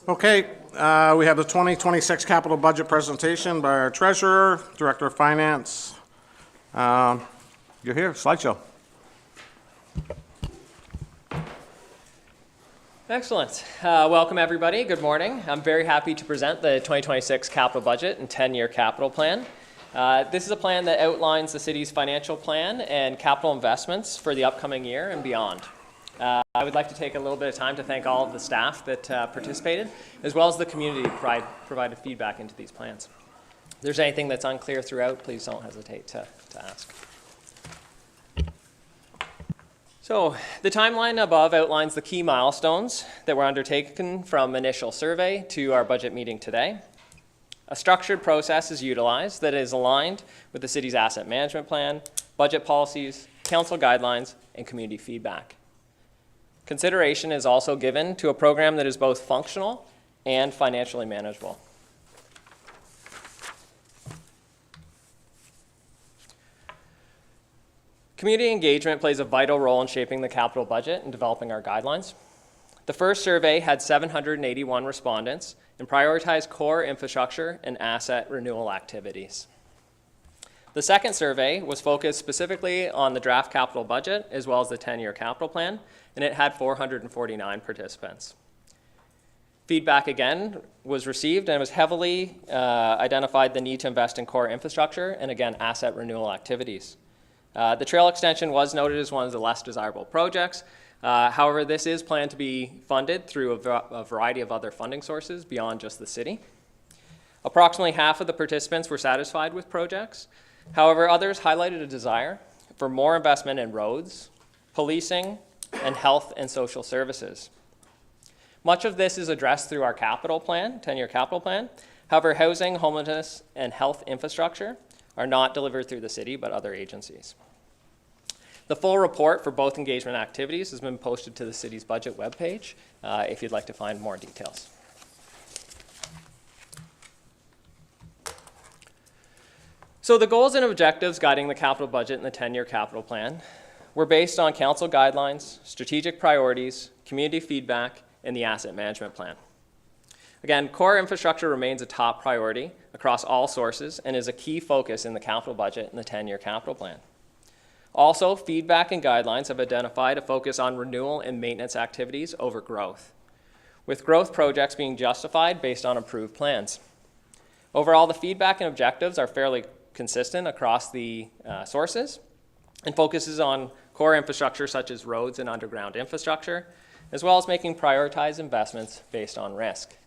Okay, we have the 2026 capital budget presentation by our treasurer, director of finance. You're here, slideshow. Excellent. Welcome, everybody. Good morning. I'm very happy to present the 2026 capital budget and 10-year capital plan. This is a plan that outlines the city's financial plan and capital investments for the upcoming year and beyond. I would like to take a little bit of time to thank all of the staff that participated, as well as the community that provided feedback into these plans. If there's anything that's unclear throughout, please don't hesitate to ask. So the timeline above outlines the key milestones that were undertaken from initial survey to our budget meeting today. A structured process is utilized that is aligned with the city's asset management plan, budget policies, council guidelines, and community feedback. Consideration is also given to a program that is both functional and financially manageable. Community engagement plays a vital role in shaping the capital budget and developing our guidelines. The first survey had 781 respondents and prioritized core infrastructure and asset renewal activities. The second survey was focused specifically on the draft capital budget as well as the 10-year capital plan, and it had 449 participants. Feedback again was received and it was heavily identified the need to invest in core infrastructure and again asset renewal activities. The trail extension was noted as one of the less desirable projects. However, this is planned to be funded through a variety of other funding sources beyond just the city. Approximately half of the participants were satisfied with projects. However, others highlighted a desire for more investment in roads, policing, and health and social services. Much of this is addressed through our capital plan, 10-year capital plan. However, housing, homelessness, and health infrastructure are not delivered through the city, but other agencies. The full report for both engagement activities has been posted to the city's budget webpage if you'd like to find more details. So the goals and objectives guiding the capital budget and the 10-year capital plan were based on council guidelines, strategic priorities, community feedback, and the asset management plan. Again, core infrastructure remains a top priority across all sources and is a key focus in the capital budget and the 10-year capital plan. Also, feedback and guidelines have identified a focus on renewal and maintenance activities over growth, with growth projects being justified based on approved plans. Overall, the feedback and objectives are fairly consistent across the sources and focuses on core infrastructure such as roads and underground infrastructure, as well as making prioritized investments based on risk.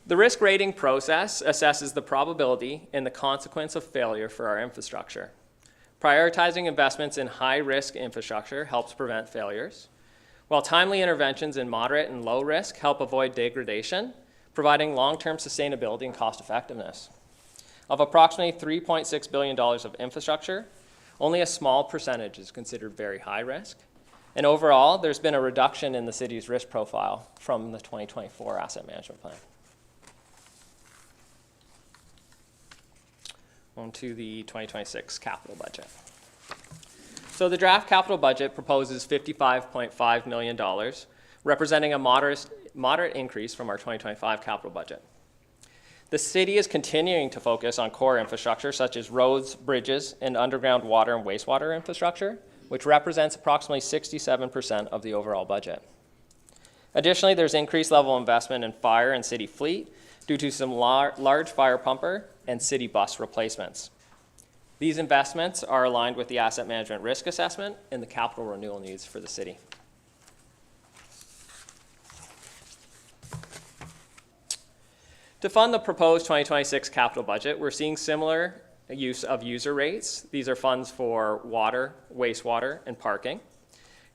The risk rating process assesses the probability and the consequence of failure for our infrastructure. Prioritizing investments in high-risk infrastructure helps prevent failures, while timely interventions in moderate and low risk help avoid degradation, providing long-term sustainability and cost-effectiveness. Of approximately $3.6 billion of infrastructure, only a small percentage is considered very high risk, and overall, there's been a reduction in the city's risk profile from the 2024 asset management plan. On to the 2026 capital budget. So the draft capital budget proposes $55.5 million, representing a moderate increase from our 2025 capital budget. The city is continuing to focus on core infrastructure such as roads, bridges, and underground water and wastewater infrastructure, which represents approximately 67% of the overall budget. Additionally, there's increased level investment in fire and city fleet due to some large fire pumper and city bus replacements. These investments are aligned with the asset management risk assessment and the capital renewal needs for the city. To fund the proposed 2026 capital budget, we're seeing similar use of user rates. These are funds for water, wastewater, and parking.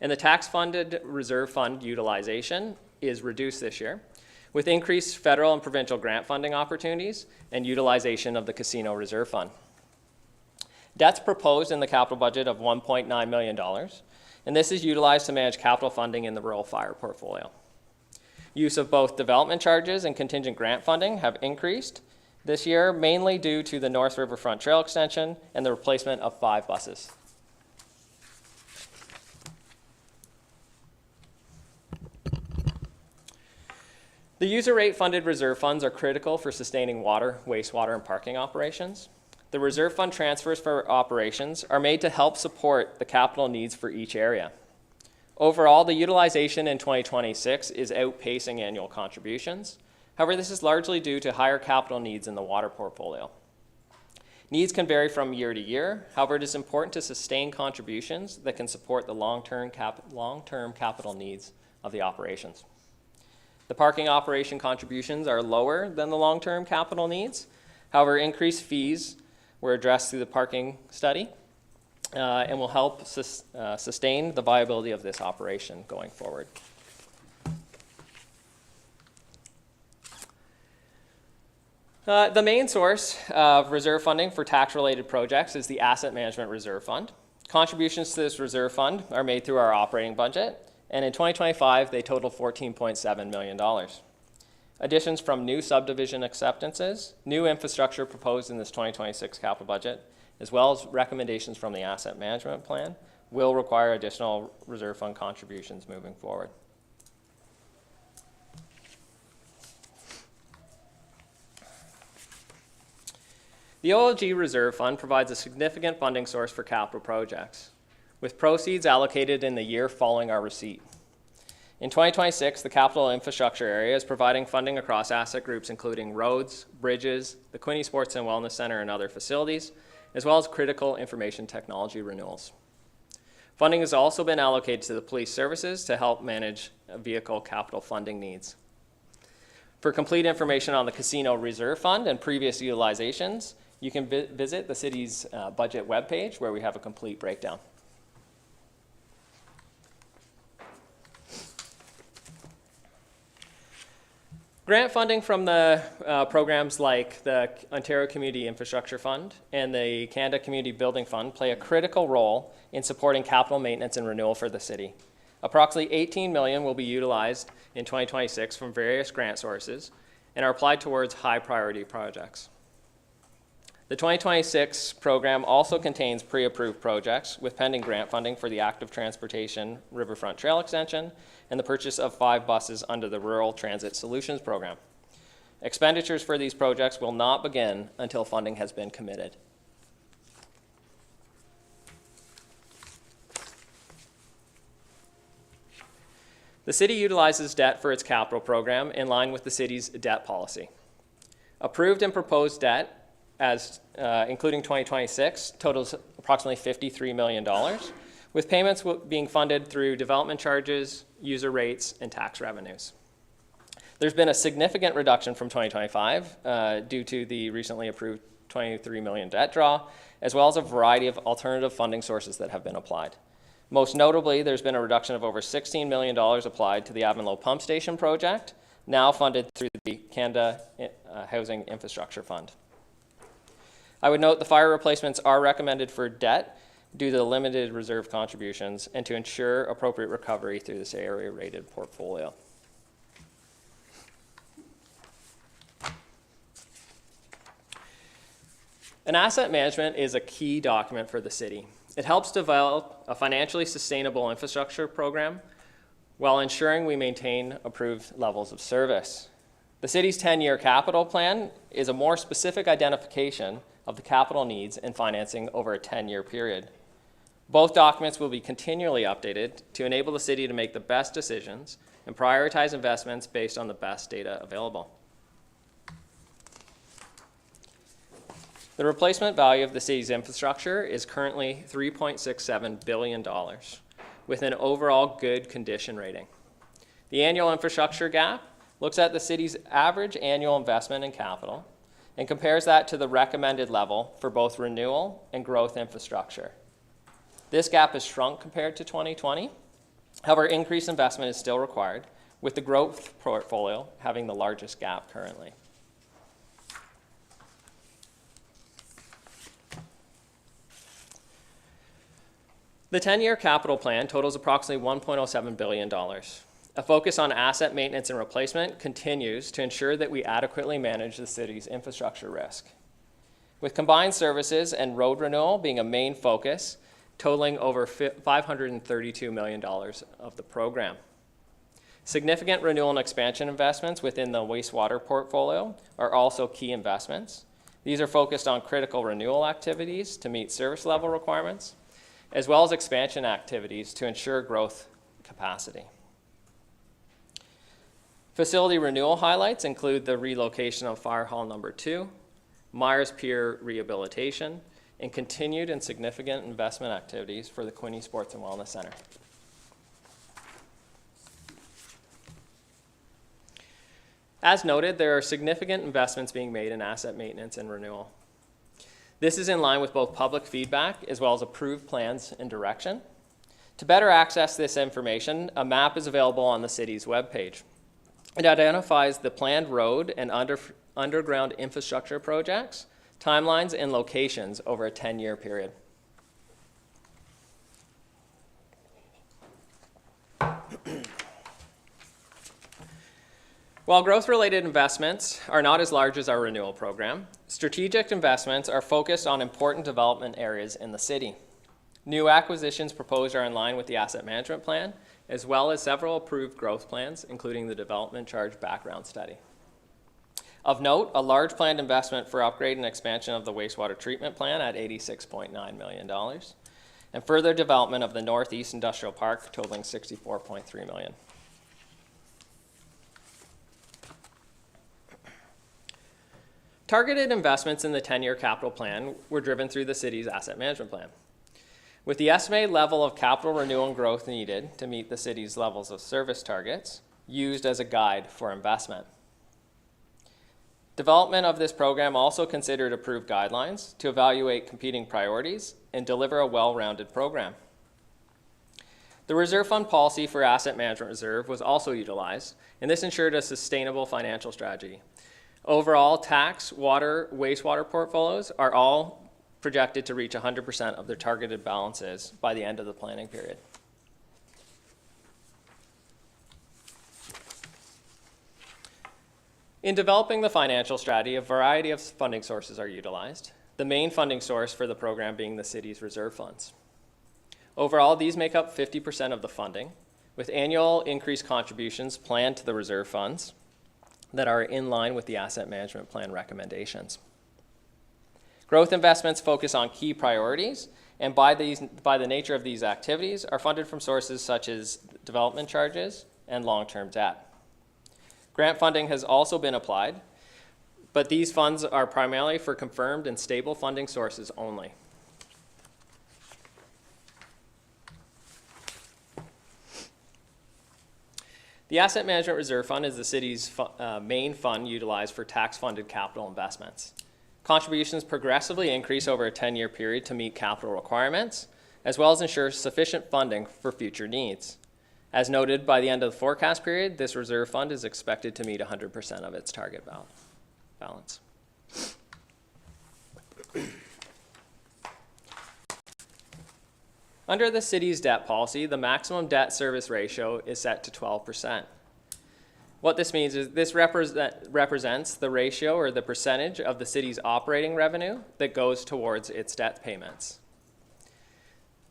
And the tax-funded reserve fund utilization is reduced this year, with increased federal and provincial grant funding opportunities and utilization of the casino reserve fund. Debt's proposed in the capital budget of $1.9 million, and this is utilized to manage capital funding in the rural fire portfolio. Use of both development charges and contingent grant funding have increased this year, mainly due to the North Riverfront Trail extension and the replacement of 5 buses. The user rate funded reserve funds are critical for sustaining water, wastewater, and parking operations. The reserve fund transfers for operations are made to help support the capital needs for each area. Overall, the utilization in 2026 is outpacing annual contributions. However, this is largely due to higher capital needs in the water portfolio. Needs can vary from year to year. However, it is important to sustain contributions that can support the long-term capital needs of the operations. The parking operation contributions are lower than the long-term capital needs. However, increased fees were addressed through the parking study and will help sustain the viability of this operation going forward. The main source of reserve funding for tax-related projects is the Asset Management Reserve Fund. Contributions to this reserve fund are made through our operating budget, and in 2025, they total $14.7 million. Additions from new subdivision acceptances, new infrastructure proposed in this 2026 capital budget, as well as recommendations from the asset management plan, will require additional reserve fund contributions moving forward. The OLG Reserve Fund provides a significant funding source for capital projects, with proceeds allocated in the year following our receipt. In 2026, the capital infrastructure area is providing funding across asset groups including roads, bridges, the Quinte Sports and Wellness Center and other facilities, as well as critical information technology renewals. Funding has also been allocated to the police services to help manage vehicle capital funding needs. For complete information on the Casino Reserve Fund and previous utilizations, you can visit the city's budget webpage where we have a complete breakdown. Grant funding from the programs like the Ontario Community Infrastructure Fund and the Canada Community Building Fund play a critical role in supporting capital maintenance and renewal for the city. Approximately $18 million will be utilized in 2026 from various grant sources and are applied towards high priority projects. The 2026 program also contains pre-approved projects with pending grant funding for the active transportation Riverfront Trail extension and the purchase of 5 buses under the Rural Transit Solutions program. Expenditures for these projects will not begin until funding has been committed. The city utilizes debt for its capital program in line with the city's debt policy. Approved and proposed debt, as including 2026, totals approximately $53 million, with payments being funded through development charges, user rates, and tax revenues. There's been a significant reduction from 2025 due to the recently approved $23 million debt draw, as well as a variety of alternative funding sources that have been applied. Most notably, there's been a reduction of over $16 million applied to the Avonlow Pump Station project, now funded through the Canada Housing Infrastructure Fund. I would note the fire replacements are recommended for debt due to the limited reserve contributions and to ensure appropriate recovery through this area-rated portfolio. An asset management is a key document for the city. It helps develop a financially sustainable infrastructure program while ensuring we maintain approved levels of service. The city's 10-year capital plan is a more specific identification of the capital needs and financing over a 10-year period. Both documents will be continually updated to enable the city to make the best decisions and prioritize investments based on the best data available. The replacement value of the city's infrastructure is currently $3.67 billion, with an overall good condition rating. The annual infrastructure gap looks at the city's average annual investment in capital and compares that to the recommended level for both renewal and growth infrastructure. This gap has shrunk compared to 2020. However, increased investment is still required, with the growth portfolio having the largest gap currently. The 10-year capital plan totals approximately $1.07 billion. A focus on asset maintenance and replacement continues to ensure that we adequately manage the city's infrastructure risk. With combined services and road renewal being a main focus, totaling over $532 million of the program. Significant renewal and expansion investments within the wastewater portfolio are also key investments. These are focused on critical renewal activities to meet service level requirements, as well as expansion activities to ensure growth capacity. Facility renewal highlights include the relocation of Fire Hall Number 2, Myers Pier rehabilitation, and continued and significant investment activities for the Quinte Sports and Wellness Center. As noted, there are significant investments being made in asset maintenance and renewal. This is in line with both public feedback as well as approved plans and direction. To better access this information, a map is available on the city's webpage. It identifies the planned road and underground infrastructure projects, timelines, and locations over a 10-year period. While growth-related investments are not as large as our renewal program, strategic investments are focused on important development areas in the city. New acquisitions proposed are in line with the asset management plan, as well as several approved growth plans, including the development charge background study. Of note, a large planned investment for upgrade and expansion of the wastewater treatment plant at $86.9 million, and further development of the Northeast Industrial Park totaling $64.3 million. Targeted investments in the 10-year capital plan were driven through the city's asset management plan. With the estimated level of capital renewal and growth needed to meet the city's levels of service targets used as a guide for investment. Development of this program also considered approved guidelines to evaluate competing priorities and deliver a well-rounded program. The reserve fund policy for asset management reserve was also utilized, and this ensured a sustainable financial strategy. Overall, tax, water, wastewater portfolios are all projected to reach 100% of their targeted balances by the end of the planning period. In developing the financial strategy, a variety of funding sources are utilized, the main funding source for the program being the city's reserve funds. Overall, these make up 50% of the funding, with annual increased contributions planned to the reserve funds that are in line with the asset management plan recommendations. Growth investments focus on key priorities, and by the nature of these activities, are funded from sources such as development charges and long-term debt. Grant funding has also been applied, but these funds are primarily for confirmed and stable funding sources only. The Asset Management Reserve Fund is the city's main fund utilized for tax-funded capital investments. Contributions progressively increase over a 10-year period to meet capital requirements, as well as ensure sufficient funding for future needs. As noted, by the end of the forecast period, this reserve fund is expected to meet 100% of its target balance. Under the city's debt policy, the maximum debt service ratio is set to 12%. What this means is this represents the ratio or the percentage of the city's operating revenue that goes towards its debt payments.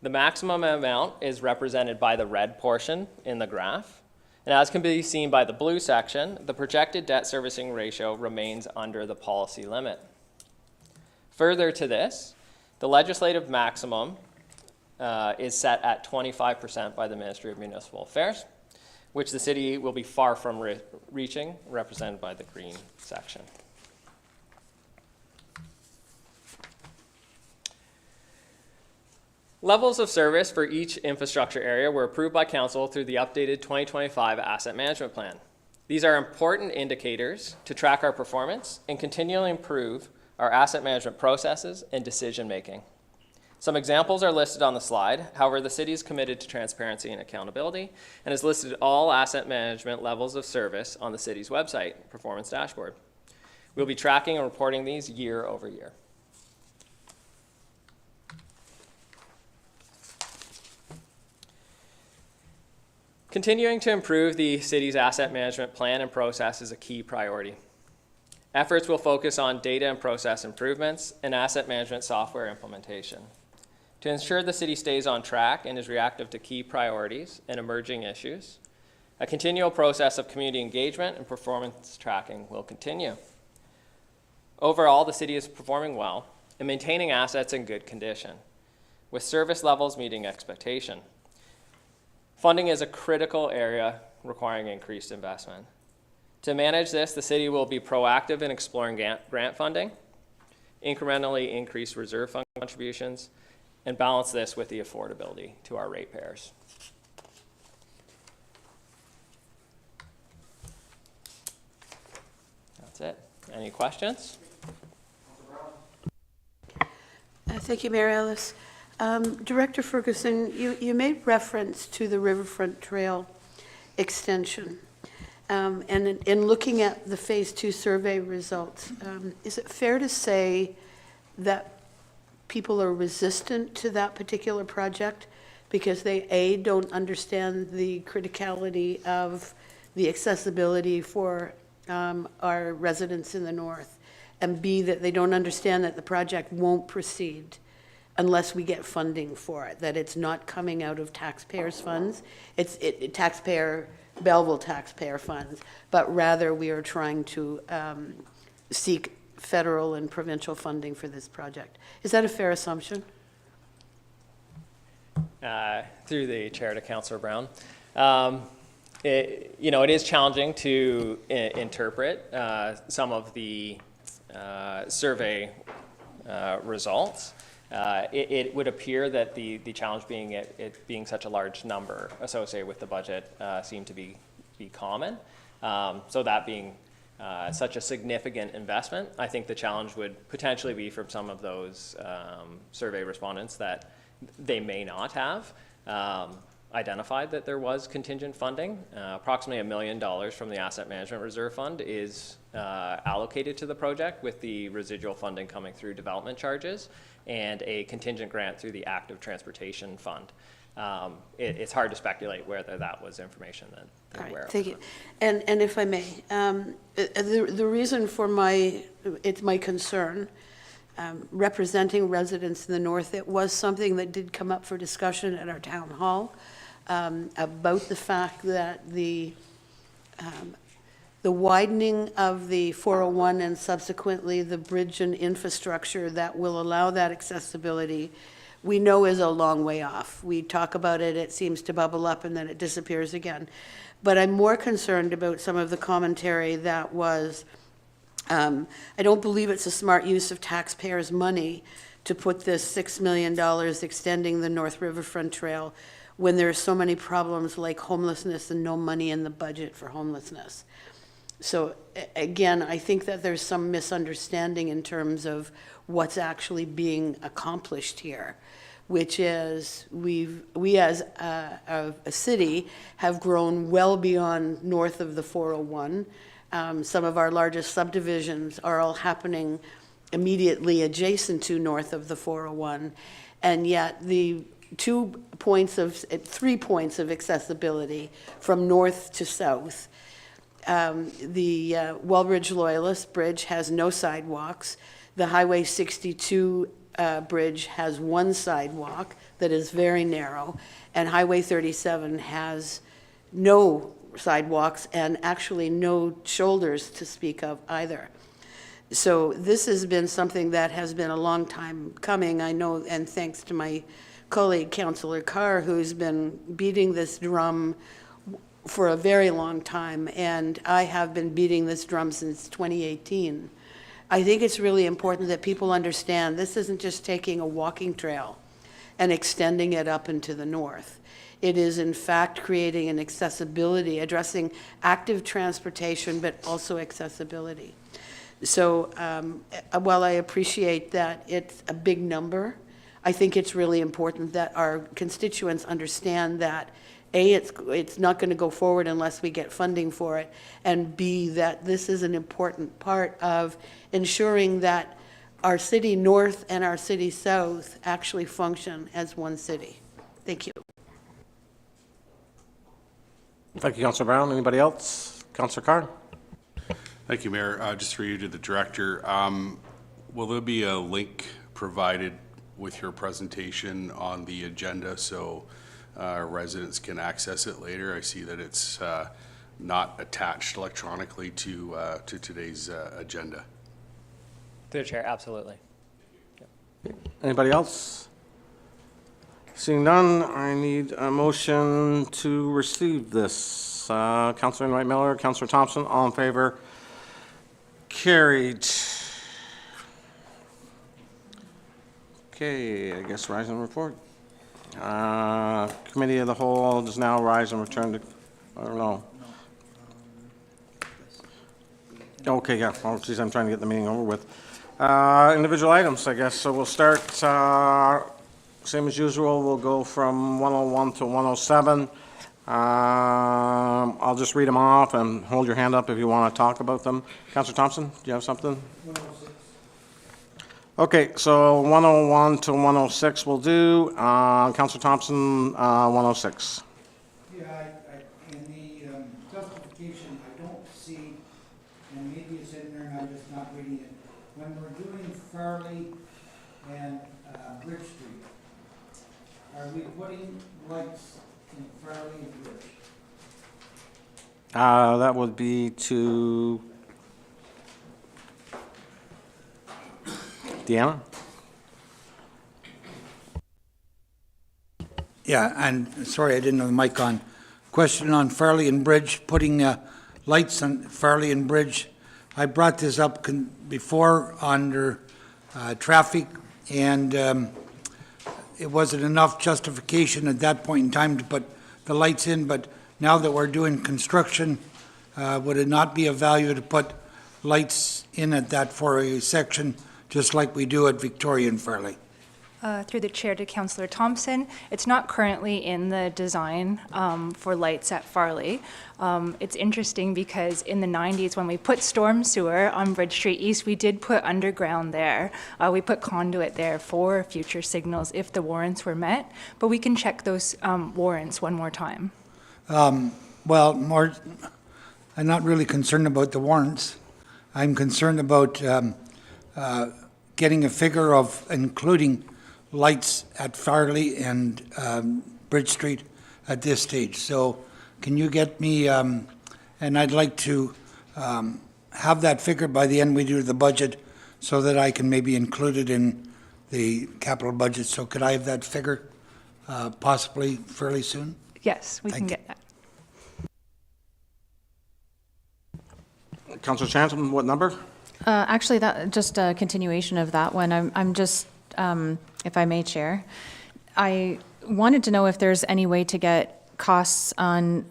The maximum amount is represented by the red portion in the graph, and as can be seen by the blue section, the projected debt servicing ratio remains under the policy limit. Further to this, the legislative maximum is set at 25% by the Ministry of Municipal Affairs, which the city will be far from reaching, represented by the green section. Levels of service for each infrastructure area were approved by Council through the updated 2025 Asset Management Plan. These are important indicators to track our performance and continually improve our asset management processes and decision-making. Some examples are listed on the slide. However, the city is committed to transparency and accountability and has listed all asset management levels of service on the city's website, Performance Dashboard. We'll be tracking and reporting these year over year. Continuing to improve the city's asset management plan and process is a key priority. Efforts will focus on data and process improvements and asset management software implementation. To ensure the city stays on track and is reactive to key priorities and emerging issues, a continual process of community engagement and performance tracking will continue. Overall, the city is performing well and maintaining assets in good condition, with service levels meeting expectation. Funding is a critical area requiring increased investment. To manage this, the city will be proactive in exploring grant funding, incrementally increase reserve fund contributions, and balance this with the affordability to our ratepayers. That's it. Any questions? Thank you, Mayor Ellis. Director Ferguson, you made reference to the Riverfront Trail extension. And in looking at the Phase 2 survey results, is it fair to say that people are resistant to that particular project because they, A, don't understand the criticality of the accessibility for our residents in the north, and B, that they don't understand that the project won't proceed unless we get funding for it, that it's not coming out of taxpayers' funds, Belleville taxpayer funds, but rather we are trying to seek federal and provincial funding for this project. Is that a fair assumption? Through the chair to Councillor Brown. It is challenging to interpret some of the survey results. It would appear that the challenge being it being such a large number associated with the budget seemed to be common. So that being such a significant investment, I think the challenge would potentially be from some of those survey respondents that they may not have identified that there was contingent funding. Approximately $1 million from the Asset Management Reserve Fund is allocated to the project, with the residual funding coming through development charges and a contingent grant through the Active Transportation Fund. It's hard to speculate whether that was information that they're aware of. Thank you. And if I may, the reason for my concern, representing residents in the north, it was something that did come up for discussion at our town hall about the fact that the widening of the 401 and subsequently the bridge and infrastructure that will allow that accessibility, we know is a long way off. We talk about it, it seems to bubble up and then it disappears again. But I'm more concerned about some of the commentary that was, I don't believe it's a smart use of taxpayers' money to put this $6 million extending the North Riverfront Trail when there are so many problems like homelessness and no money in the budget for homelessness. So again, I think that there's some misunderstanding in terms of what's actually being accomplished here, which is we as a city have grown well beyond north of the 401. Some of our largest subdivisions are all happening immediately adjacent to north of the 401, and yet the 3 points of accessibility from north to south. The Wellbridge Loyalist Bridge has no sidewalks. The Highway 62 bridge has one sidewalk that is very narrow, and Highway 37 has no sidewalks and actually no shoulders to speak of either. So this has been something that has been a long time coming, I know, and thanks to my colleague, Councillor Carr, who's been beating this drum for a very long time, and I have been beating this drum since 2018. I think it's really important that people understand this isn't just taking a walking trail and extending it up into the north. It is, in fact, creating an accessibility, addressing active transportation, but also accessibility. So while I appreciate that it's a big number, I think it's really important that our constituents understand that A, it's not going to go forward unless we get funding for it, and B, that this is an important part of ensuring that our city north and our city south actually function as one city. Thank you. Thank you, Councillor Brown. Anybody else? Councillor Carr? Thank you, Mayor. Just for you to the director, will there be a link provided with your presentation on the agenda so residents can access it later? I see that it's not attached electronically to today's agenda. Through the chair, absolutely. Anybody else? Seeing none, I need a motion to receive this. Councillor Wright Miller, Councillor Thompson, all in favor? Carried. Okay, I guess rise and report. Committee of the whole does now rise and return to, I don't know. Okay, yeah, oh geez, I'm trying to get the meeting over with. Individual items, I guess, so we'll start, same as usual, we'll go from 101 to 107. I'll just read them off and hold your hand up if you want to talk about them. Councillor Thompson, do you have something? 106. Okay, so 101 to 106 we'll do. Councillor Thompson, 106. Yeah, in the justification, I don't see, and maybe it's in there and I'm just not reading it. When we're doing Farley and Bridge Street, are we putting lights in Farley and Bridge? That would be to Deanna? Yeah, and sorry, I didn't have the mic on. Question on Farley and Bridge, putting lights on Farley and Bridge. I brought this up before under traffic, and it wasn't enough justification at that point in time to put the lights in, but now that we're doing construction, would it not be of value to put lights in at that 4A section, just like we do at Victoria and Farley? Through the chair to Councillor Thompson, it's not currently in the design for lights at Farley. It's interesting because in the 90s, when we put storm sewer on Bridge Street East, we did put underground there. We put conduit there for future signals if the warrants were met, but we can check those warrants one more time. Well, more, I'm not really concerned about the warrants. I'm concerned about getting a figure of including lights at Farley and Bridge Street at this stage. So can you get me, and I'd like to have that figure by the end we do the budget so that I can maybe include it in the capital budget. So could I have that figure possibly fairly soon? Yes, we can get that. Councillor Chanton, what number? Actually, that just a continuation of that one. I'm just, if I may, Chair, I wanted to know if there's any way to get costs on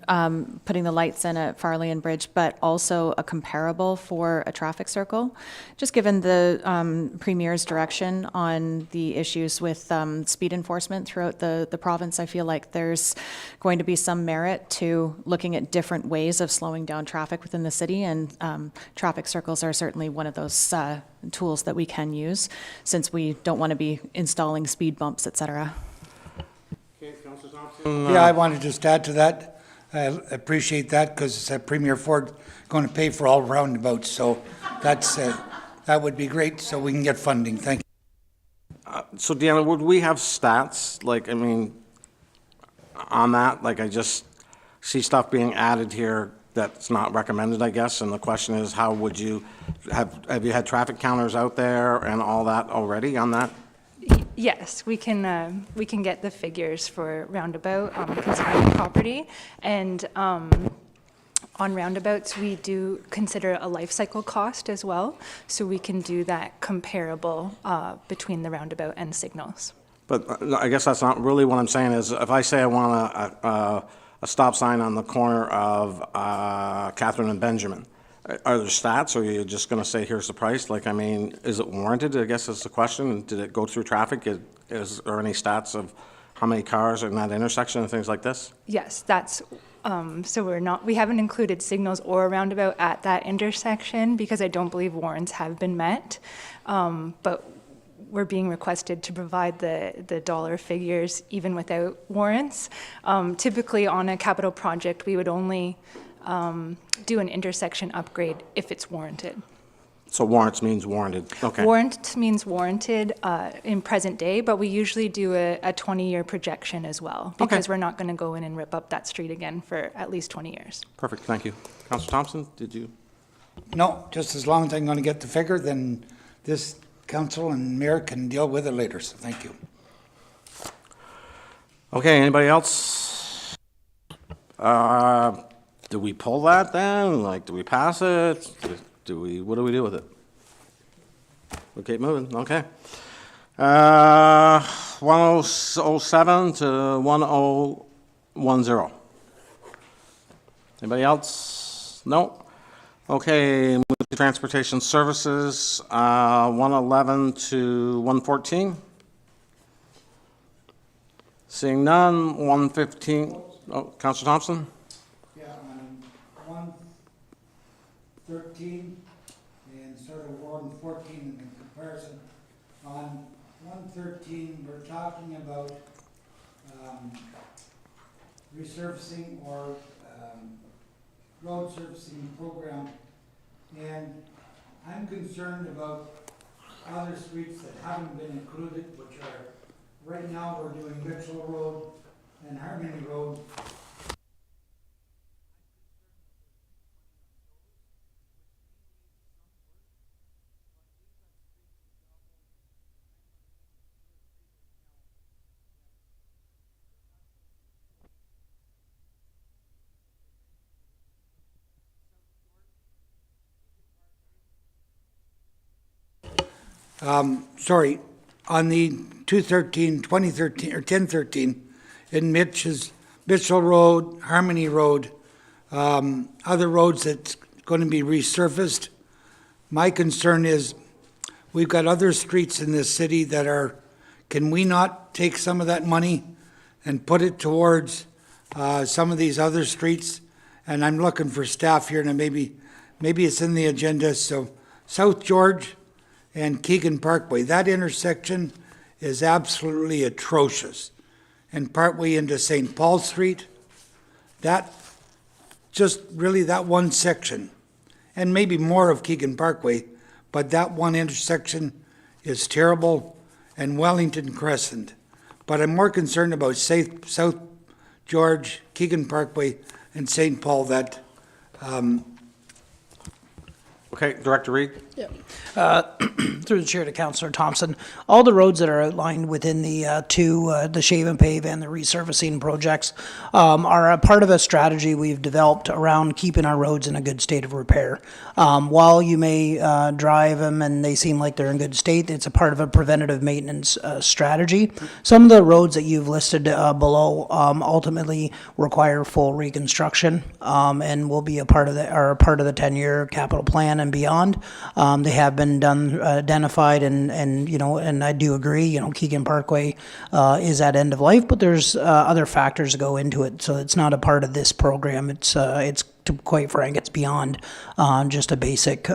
putting the lights in at Farley and Bridge, but also a comparable for a traffic circle. Just given the Premier's direction on the issues with speed enforcement throughout the province, I feel like there's going to be some merit to looking at different ways of slowing down traffic within the city, and traffic circles are certainly one of those tools that we can use, since we don't want to be installing speed bumps, et cetera. Yeah, I want to just add to that. I appreciate that because Premier Ford going to pay for all roundabouts. So that's that would be great so we can get funding. Thank you. So Deanna, would we have stats, like, I mean, on that? Like, I just see stuff being added here that's not recommended, I guess, and the question is, how would you, have you had traffic counters out there and all that already on that? Yes, we can get the figures for roundabout concerning property, and on roundabouts we do consider a life cycle cost as well, so we can do that comparable between the roundabout and signals. But I guess that's not really what I'm saying. Is if I say I want a stop sign on the corner of Catherine and Benjamin, are there stats, or are you just going to say, here's the price? Like, I mean, is it warranted, I guess is the question. Did it go through traffic? Is there any stats of how many cars are in that intersection and things like this? Yes, that's, so we haven't included signals or a roundabout at that intersection because I don't believe warrants have been met. But we're being requested to provide the dollar figures even without warrants. Typically, on a capital project, we would only do an intersection upgrade if it's warranted. So warrants means warranted, okay. Warrant means warranted in present day, but we usually do a 20-year projection as well, because we're not going to go in and rip up that street again for at least 20 years. Perfect, thank you. Councillor Thompson, did you? No, just as long as I'm going to get the figure, then this council and mayor can deal with it later, so thank you. Okay, anybody else? Do we pull that then? Like, do we pass it? What do we do with it? We keep moving, okay. 1007 to 1010. Anybody else? No? Okay, move to transportation services, 111 to 114. Seeing none, 115. Oh, Councillor Thompson? Yeah, on 113 and sort of 114 in comparison. On 113, we're talking about resurfacing or road surfacing program, and I'm concerned about other streets that haven't been included, which are, right now, we're doing Mitchell Road and Harmony Road. Sorry, on the 2013, or 1013, in Mitchell Road, Harmony Road, other roads that's going to be resurfaced. My concern is, we've got other streets in this city that are, can we not take some of that money and put it towards some of these other streets? And I'm looking for staff here, and maybe it's in the agenda. So South George and Keegan Parkway, that intersection is absolutely atrocious. And partway into St. Paul Street, that, just really that one section, and maybe more of Keegan Parkway, but that one intersection is terrible, and Wellington Crescent. But I'm more concerned about South George, Keegan Parkway, and St. Paul, that Okay, Director Reed? Through the chair to Councillor Thompson, all the roads that are outlined within the the shave and pave and the resurfacing projects are a part of a strategy we've developed around keeping our roads in a good state of repair. While you may drive them and they seem like they're in good state, it's a part of a preventative maintenance strategy. Some of the roads that you've listed below ultimately require full reconstruction and will be a part of the 10-year capital plan and beyond. They have been done, identified, and you know, and I do agree, you know, Keegan Parkway is at end of life, but there's other factors that go into it, so it's not a part of this program. It's to quite frank, it's beyond just a basic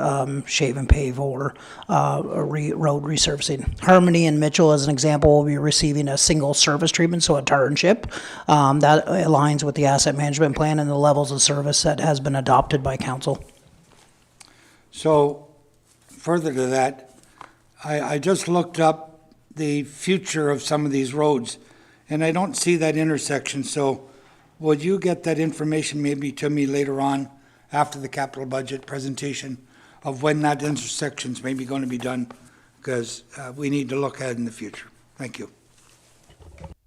shave and pave or road resurfacing. Harmony and Mitchell, as an example, will be receiving a single service treatment, so a tar and chip. That aligns with the asset management plan and the levels of service that has been adopted by council. So, further to that, I just looked up the future of some of these roads, and I don't see that intersection. So would you get that information maybe to me later on after the capital budget presentation of when that intersection's maybe going to be done? Because we need to look ahead in the future. Thank you.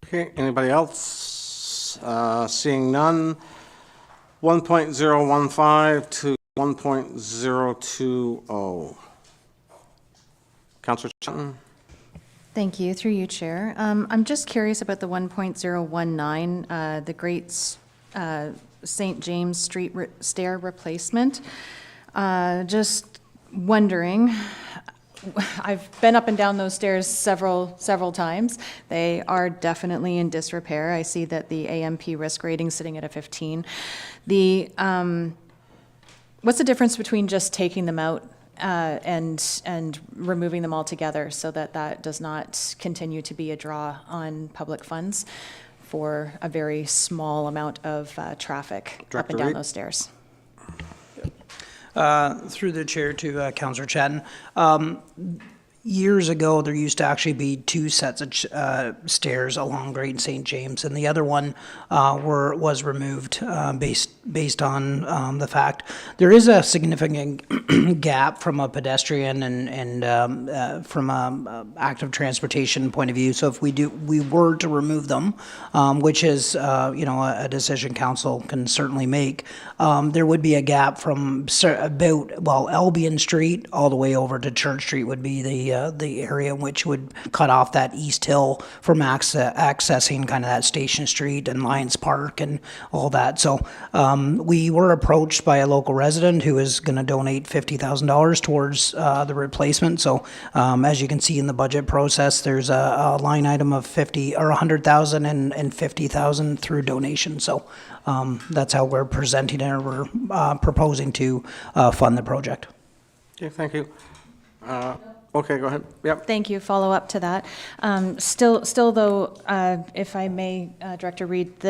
Okay, anybody else? Seeing none, 1.015 to 1.020. Councillor Chatton? Thank you, through you, Chair. I'm just curious about the 1.019, the Great St. James Street stair replacement. Just wondering, I've been up and down those stairs several times. They are definitely in disrepair. I see that the AMP risk rating is sitting at a 15. What's the difference between just taking them out and removing them altogether so that that does not continue to be a draw on public funds for a very small amount of traffic up Director and down Reed? those stairs. Through the chair to Councillor Chatton. Years ago, there used to actually be two sets of stairs along Great St. James, and the other one was removed based on the fact there is a significant gap from a pedestrian and from a active transportation point of view. So if we were to remove them, which is a decision council can certainly make, there would be a gap from about Albion Street all the way over to Church Street would be the area which would cut off that East Hill from accessing kind of that Station Street and Lions Park and all that. So we were approached by a local resident who is going to donate $50,000 towards the replacement. So as you can see in the budget process, there's a line item of 50 or 100,000 and 50,000 through donation. So that's how we're presenting it, or we're proposing to fund the project. Okay, thank you. Okay, go ahead. Yep. Thank you. Follow up to that. Still though, if I may, Director Reed,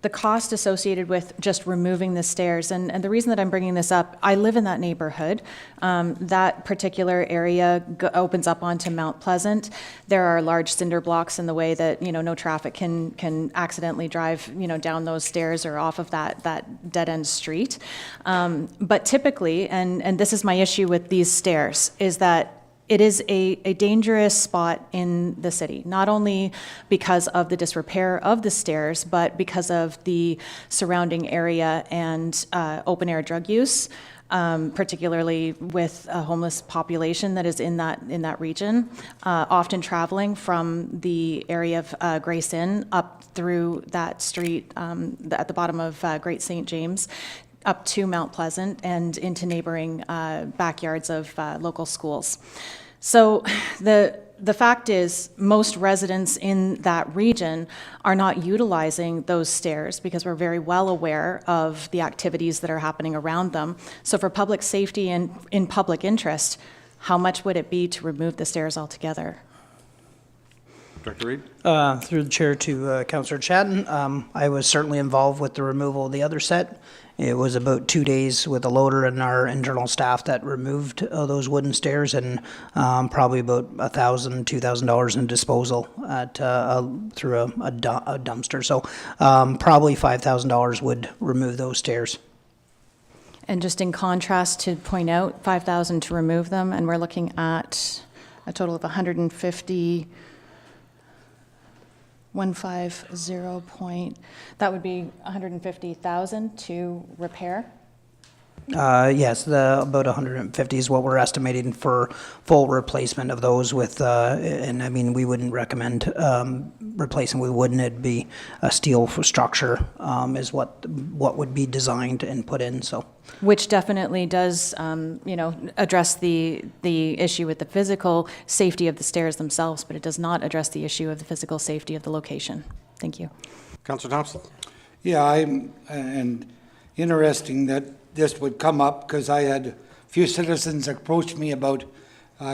the cost associated with just removing the stairs, and the reason that I'm bringing this up, I live in that neighborhood. That particular area opens up onto Mount Pleasant. There are large cinder blocks in the way that, no traffic can accidentally drive, down those stairs or off of that dead-end street. But typically, and this is my issue with these stairs, is that it is a dangerous spot in the city, not only because of the disrepair of the stairs, but because of the surrounding area and open-air drug use, particularly with a homeless population that is in that region, often traveling from the area of Grace Inn up through that street at the bottom of Great St. James, up to Mount Pleasant and into neighboring backyards of local schools. So the fact is, most residents in that region are not utilizing those stairs because we're very well aware of the activities that are happening around them. So for public safety and in public interest, how much would it be to remove the stairs altogether? Director Reed? Through the chair to Councillor Chatton, I was certainly involved with the removal of the other set. It was about 2 days with a loader and our internal staff that removed those wooden stairs, and probably about $1,000, $2,000 in disposal at through a dumpster. So probably $5,000 would remove those stairs. And just in contrast, to point out, $5,000 to remove them, and we're looking at a total of 150. 150 point, that would be 150,000 to repair? Yes, about 150 is what we're estimating for full replacement of those with, and I mean, we wouldn't recommend replacing with wooden. It'd be a steel structure is what would be designed and put in, so. Which definitely does, address the issue with the physical safety of the stairs themselves, but it does not address the issue of the physical safety of the location. Thank you. Councillor Thompson? Yeah, and interesting that this would come up, because I had a few citizens approach me about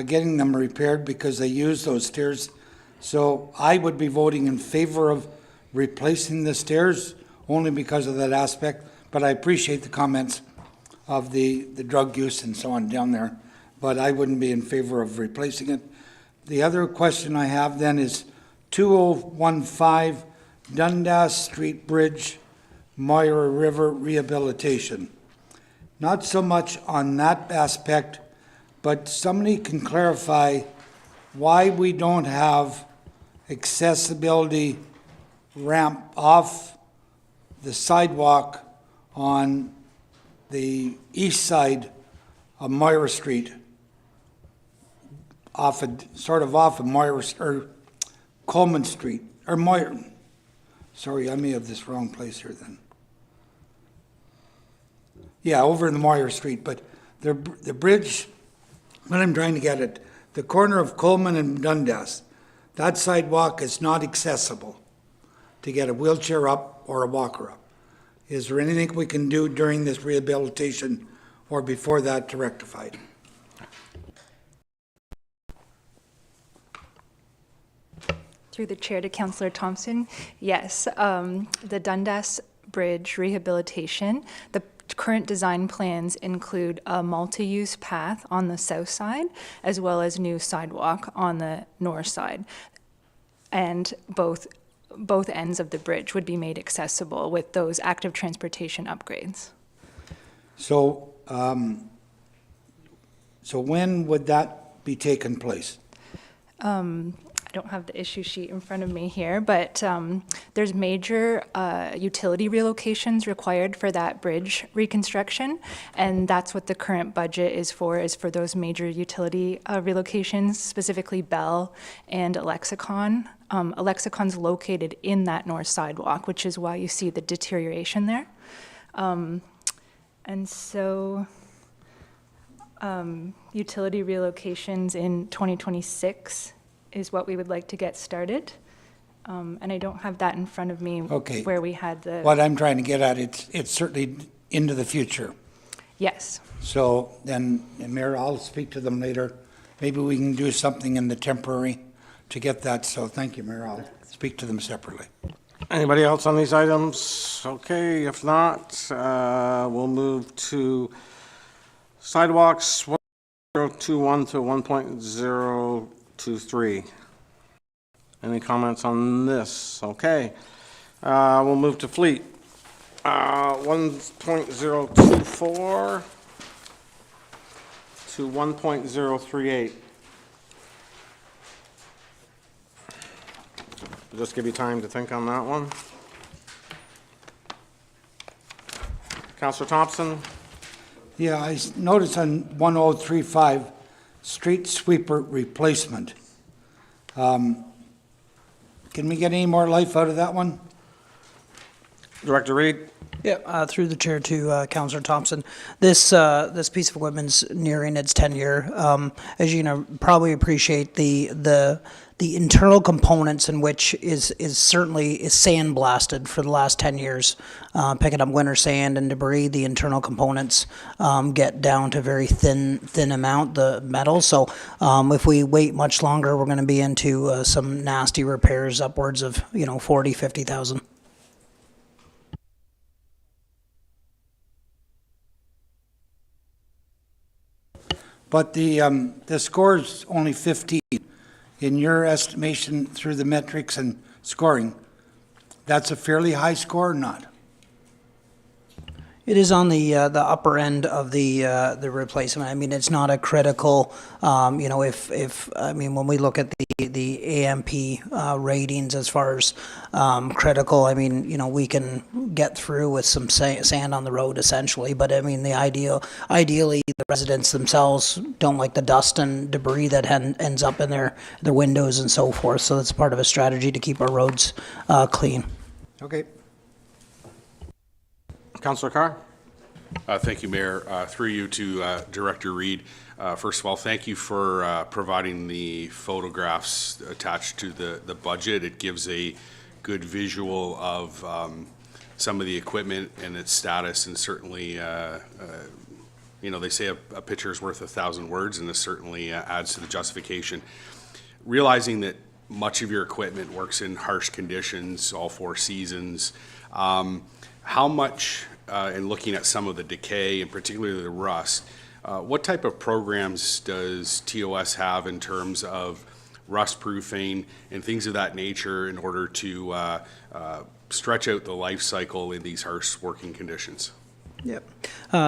getting them repaired because they use those stairs. So I would be voting in favor of replacing the stairs only because of that aspect, but I appreciate the comments of the drug use and so on down there, but I wouldn't be in favor of replacing it. The other question I have then is 2015 Dundas Street Bridge, Moira River Rehabilitation. Not so much on that aspect, but somebody can clarify why we don't have accessibility ramp off the sidewalk on the east side of Moira Street, off of Moira, or Coleman Street, or Moira. Sorry, I may have this wrong place here then. Yeah, over in the Moira Street, but the bridge, what I'm trying to get at, the corner of Coleman and Dundas, that sidewalk is not accessible to get a wheelchair up or a walker up. Is there anything we can do during this rehabilitation or before that to rectify it? Through the chair to Councillor Thompson, yes, the Dundas Bridge rehabilitation, the current design plans include a multi-use path on the south side as well as new sidewalk on the north side. And both ends of the bridge would be made accessible with those active transportation upgrades. So, so when would that be taking place? I don't have the issue sheet in front of me here, but there's major utility relocations required for that bridge reconstruction, and that's what the current budget is for those major utility relocations, specifically Bell and Alexicon. Alexicon's located in that north sidewalk, which is why you see the deterioration there. And so utility relocations in 2026 is what we would like to get started. And I don't have that in front of me. Okay. Where we had the. What I'm trying to get at, it's certainly into the future. Yes. So then, and Mayor, I'll speak to them later. Maybe we can do something in the temporary to get that. So thank you, Mayor. I'll speak to them separately. Anybody else on these items? Okay, if not, we'll move to sidewalks 1021 to 1.023. Any comments on this? Okay. We'll move to fleet. 1.024 to 1.038. Just give you time to think on that one. Councillor Thompson? Yeah, I noticed on 1035, street sweeper replacement. Can we get any more life out of that one? Director Reed? Yeah, through the chair to Councillor Thompson. This piece of equipment's nearing its 10-year. As you know, probably appreciate the internal components in which is certainly sandblasted for the last 10 years, picking up winter sand and debris. The internal components get down to very thin amount, the metal. So if we wait much longer, we're going to be into some nasty repairs upwards of 40, 50,000. But the score is only 15. In your estimation through the metrics and scoring, that's a fairly high score or not? It is on the upper end of the replacement. I mean, it's not a critical. When we look at the AMP ratings as far as critical, I mean, we can get through with some sand on the road essentially. But I mean, ideally, the residents themselves don't like the dust and debris that ends up in their windows and so forth. So that's part of a strategy to keep our roads clean. Okay. Councillor Carr? Thank you, Mayor. Through you to Director Reed. First of all, thank you for providing the photographs attached to the budget. It gives a good visual of some of the equipment and its status, and certainly, they say a picture is worth 1,000 words, and this certainly adds to the justification. Realizing that much of your equipment works in harsh conditions, all 4 seasons, how much, in looking at some of the decay and particularly the rust, what type of programs does TOS have in terms of rust proofing and things of that nature in order to stretch out the life cycle in these harsh working conditions? Yep.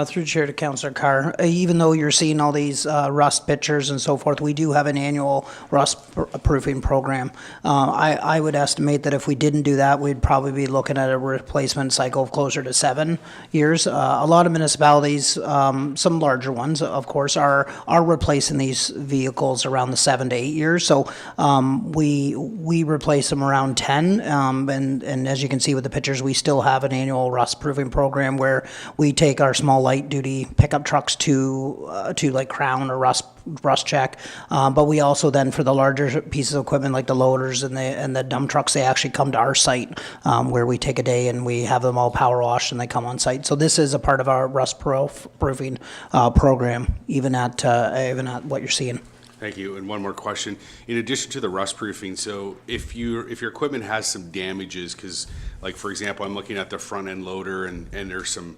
Through the chair to Councillor Carr, even though you're seeing all these rust pictures and so forth, we do have an annual rust proofing program. I would estimate that if we didn't do that, we'd probably be looking at a replacement cycle of closer to 7 years. A lot of municipalities, some larger ones, of course, are replacing these vehicles around the 7 to 8 years. So we replace them around 10, and as you can see with the pictures, we still have an annual rust proofing program where we take our small small light duty pickup trucks to like Crown or Rust Check. But we also then, for the larger pieces of equipment like the loaders and the dump trucks, they actually come to our site where we take a day and we have them all power washed and they come on site. So this is a part of our rust proofing program, even at what you're seeing. Thank you. And one more question. In addition to the rust proofing, so if your equipment has some damages, because like, for example, I'm looking at the front end loader and there's some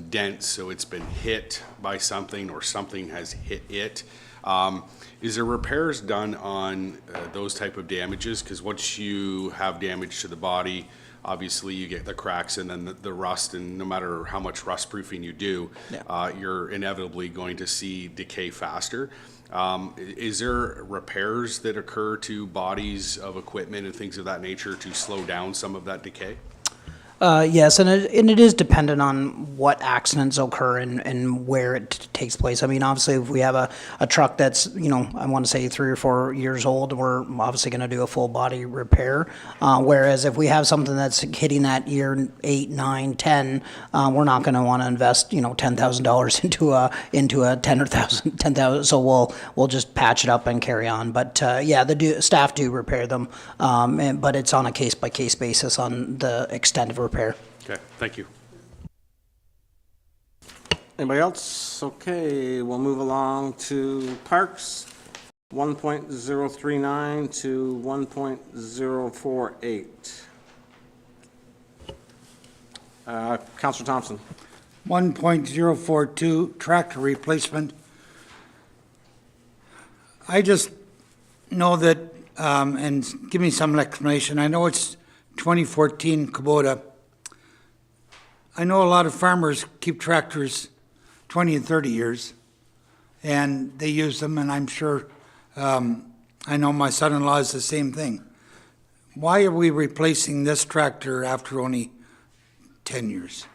dents, so it's been hit by something or something has hit it. Is there repairs done on those type of damages? Because once you have damage to the body, obviously you get the cracks and then the rust, and no matter how much rust proofing you do, you're inevitably going to see decay faster. Is there repairs that occur to bodies of equipment and things of that nature to slow down some of that decay? Yes, and it is dependent on what accidents occur and where it takes place. I mean, obviously, if we have a truck that's, I want to say 3 or 4 years old, we're obviously going to do a full body repair. Whereas if we have something that's hitting that year 8, 9, 10, we're not going to want to invest, $10,000 into a 10,000. So we'll just patch it up and carry on. But the staff do repair them, but it's on a case by case basis on the extent of repair. Okay, thank you. Anybody else? Okay, we'll move along to Parks, 1.039 to 1.048. Councilor Thompson. 1.042, tractor replacement. I just know that, and give me some explanation, I know it's 2014 Kubota. I know a lot of farmers keep tractors 20 and 30 years, and they use them, and I'm sure, I know my son-in-law is the same thing. Why are we replacing this tractor after only 10 years?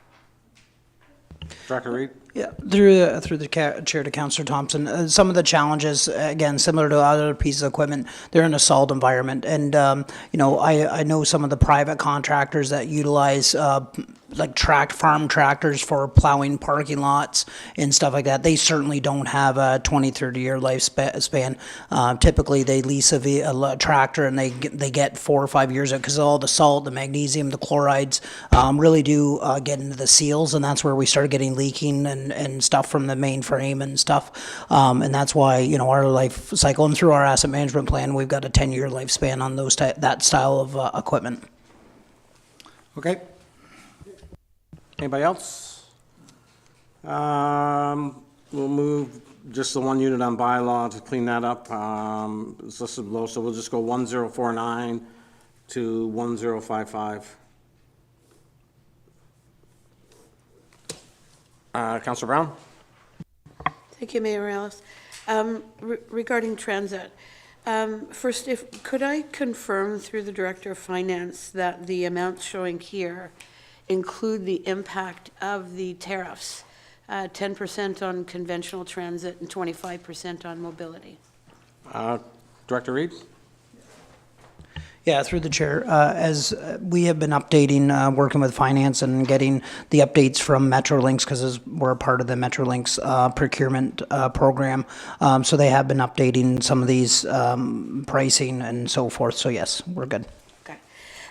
Director Reed. Yeah, through the chair to Councillor Thompson, some of the challenges, again, similar to other pieces of equipment, they're in a salt environment. And, I know some of the private contractors that utilize like farm tractors for plowing parking lots and stuff like that. They certainly don't have a 20, 30-year lifespan. Typically, they lease a tractor and they get 4 or 5 years because all the salt, the magnesium, the chlorides really do get into the seals, and that's where we start getting leaking and stuff from the main frame and stuff. And that's why, our life cycle and through our asset management plan, we've got a 10-year lifespan on that style of equipment. Okay. Anybody else? We'll move just the one unit on bylaw to clean that up. It's listed below, so we'll just go 1049 to 1055. Councilor Brown? Thank you, Mayor Ellis. Regarding transit, first, could I confirm through the Director of Finance that the amounts showing here include the impact of the tariffs, 10% on conventional transit and 25% on mobility? Director Reed? Yeah, through the chair, as we have been updating, working with finance and getting the updates from Metrolinx, because we're a part of the Metrolinx procurement program. So they have been updating some of these pricing and so forth. So yes, we're good. Okay.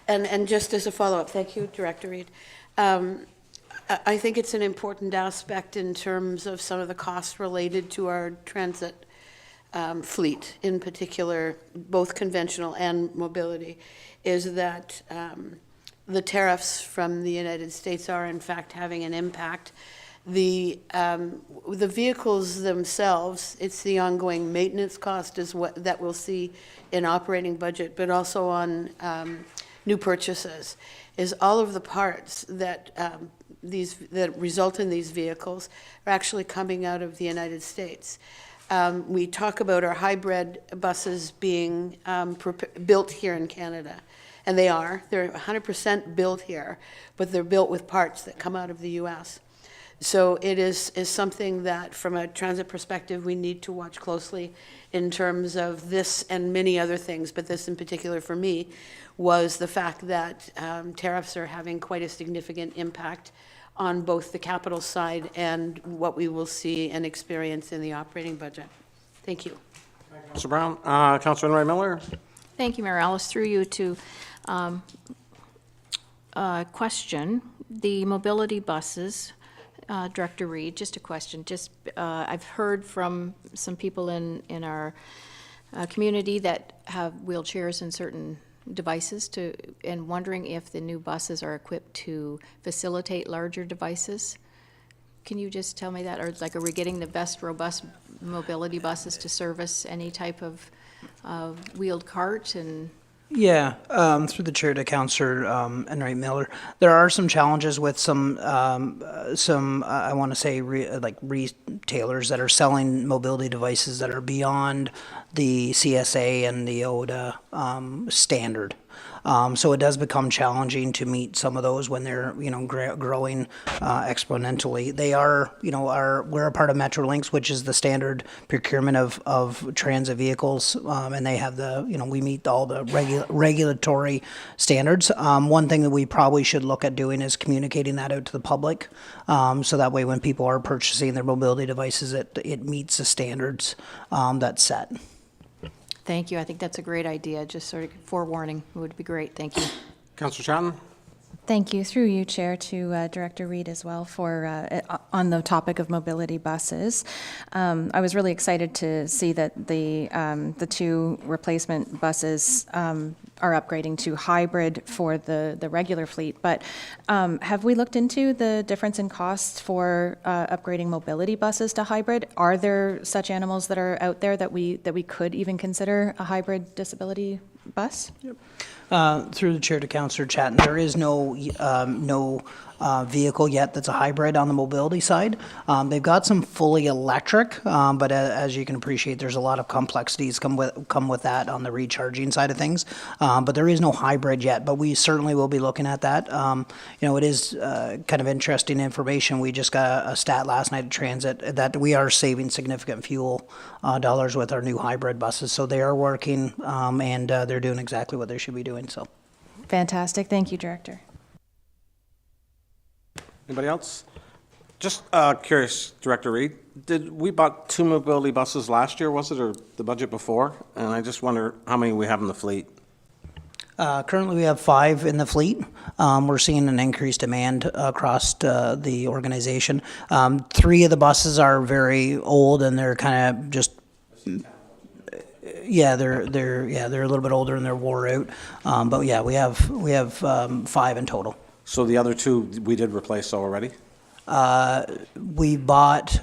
And just as a follow-up, thank you, Director Reed. I think it's an important aspect in terms of some of the costs related to our transit fleet, in particular, both conventional and mobility, is that the tariffs from the United States are in fact having an impact. The vehicles themselves, it's the ongoing maintenance cost is what that we'll see in operating budget, but also on new purchases, is all of the parts that that result in these vehicles are actually coming out of the United States. We talk about our hybrid buses being built here in Canada, and they are. They're 100% built here, but they're built with parts that come out of the U.S. So it is something that, from a transit perspective, we need to watch closely in terms of this and many other things, but this in particular for me was the fact that tariffs are having quite a significant impact on both the capital side and what we will see and experience in the operating budget. Thank you. Councilor Brown. Councilor Enright Miller. Thank you, Mayor Alice. Through you to question the mobility buses. Director Reed, just a question. I've heard from some people in our community that have wheelchairs and certain devices and wondering if the new buses are equipped to facilitate larger devices. Can you just tell me that? Or are we getting the best robust mobility buses to service any type of wheeled cart? And Yeah, through the chair to Councillor Enright Miller, there are some challenges with some I want to say retailers that are selling mobility devices that are beyond the CSA and the ODA standard. So it does become challenging to meet some of those when they're, growing exponentially. They are, we're a part of Metrolinx, which is the standard procurement of transit vehicles, and they have we meet all the regulatory standards. One thing that we probably should look at doing is communicating that out to the public, so that way when people are purchasing their mobility devices, it meets the standards that's set. thank you. I think that's a great idea. Just sort of forewarning would be great. Thank you. Councilor Chatton. Thank you, through you, Chair, to Director Reed as well for on the topic of mobility buses. I was really excited to see that the two replacement buses are upgrading to hybrid for the regular fleet. But have we looked into the difference in costs for upgrading mobility buses to hybrid? Are there such animals that are out there that we could even consider a hybrid disability bus? Yep. Through the chair to Councillor Chatton, there is no vehicle yet that's a hybrid on the mobility side. They've got some fully electric, but as you can appreciate, there's a lot of complexities come with that on the recharging side of things. But there is no hybrid yet, but we certainly will be looking at that. It is kind of interesting information. We just got a stat last night at Transit that we are saving significant fuel dollars with our new hybrid buses. So they are working, and they're doing exactly what they should be doing. So, Fantastic. Thank you, Director. Anybody else? Just curious, Director Reed, we bought 2 mobility buses last year, was it, or the budget before? And I just wonder how many we have in the fleet. Currently, we have 5 in the fleet. We're seeing an increased demand across the organization. 3 of the buses are very old, and they're kind of just. Yeah, they're a little bit older and they're wore out. But yeah, we have 5 in total. So the other 2 we did replace already? We bought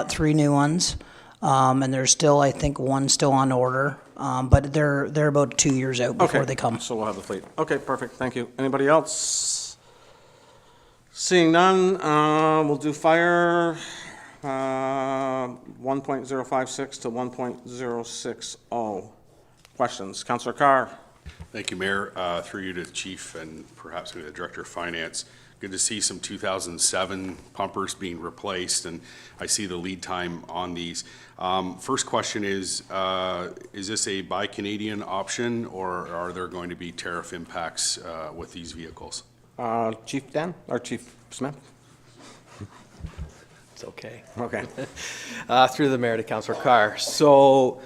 3 new ones, and there's still, I think, 1 still on order. But they're about 2 years out before they come. So we'll have the fleet. Okay, perfect. Thank you. Anybody else? Seeing none, we'll do fire 1.056 to 1.060. Questions? Councillor Carr. Thank you, Mayor. Through you to the Chief and perhaps maybe the Director of Finance. Good to see some 2007 pumpers being replaced, and I see the lead time on these. First question is this a Buy Canadian option, or are there going to be tariff impacts with these vehicles? Chief Dan or Chief Smith? It's okay. Okay. Through the Mayor to Councillor Carr. So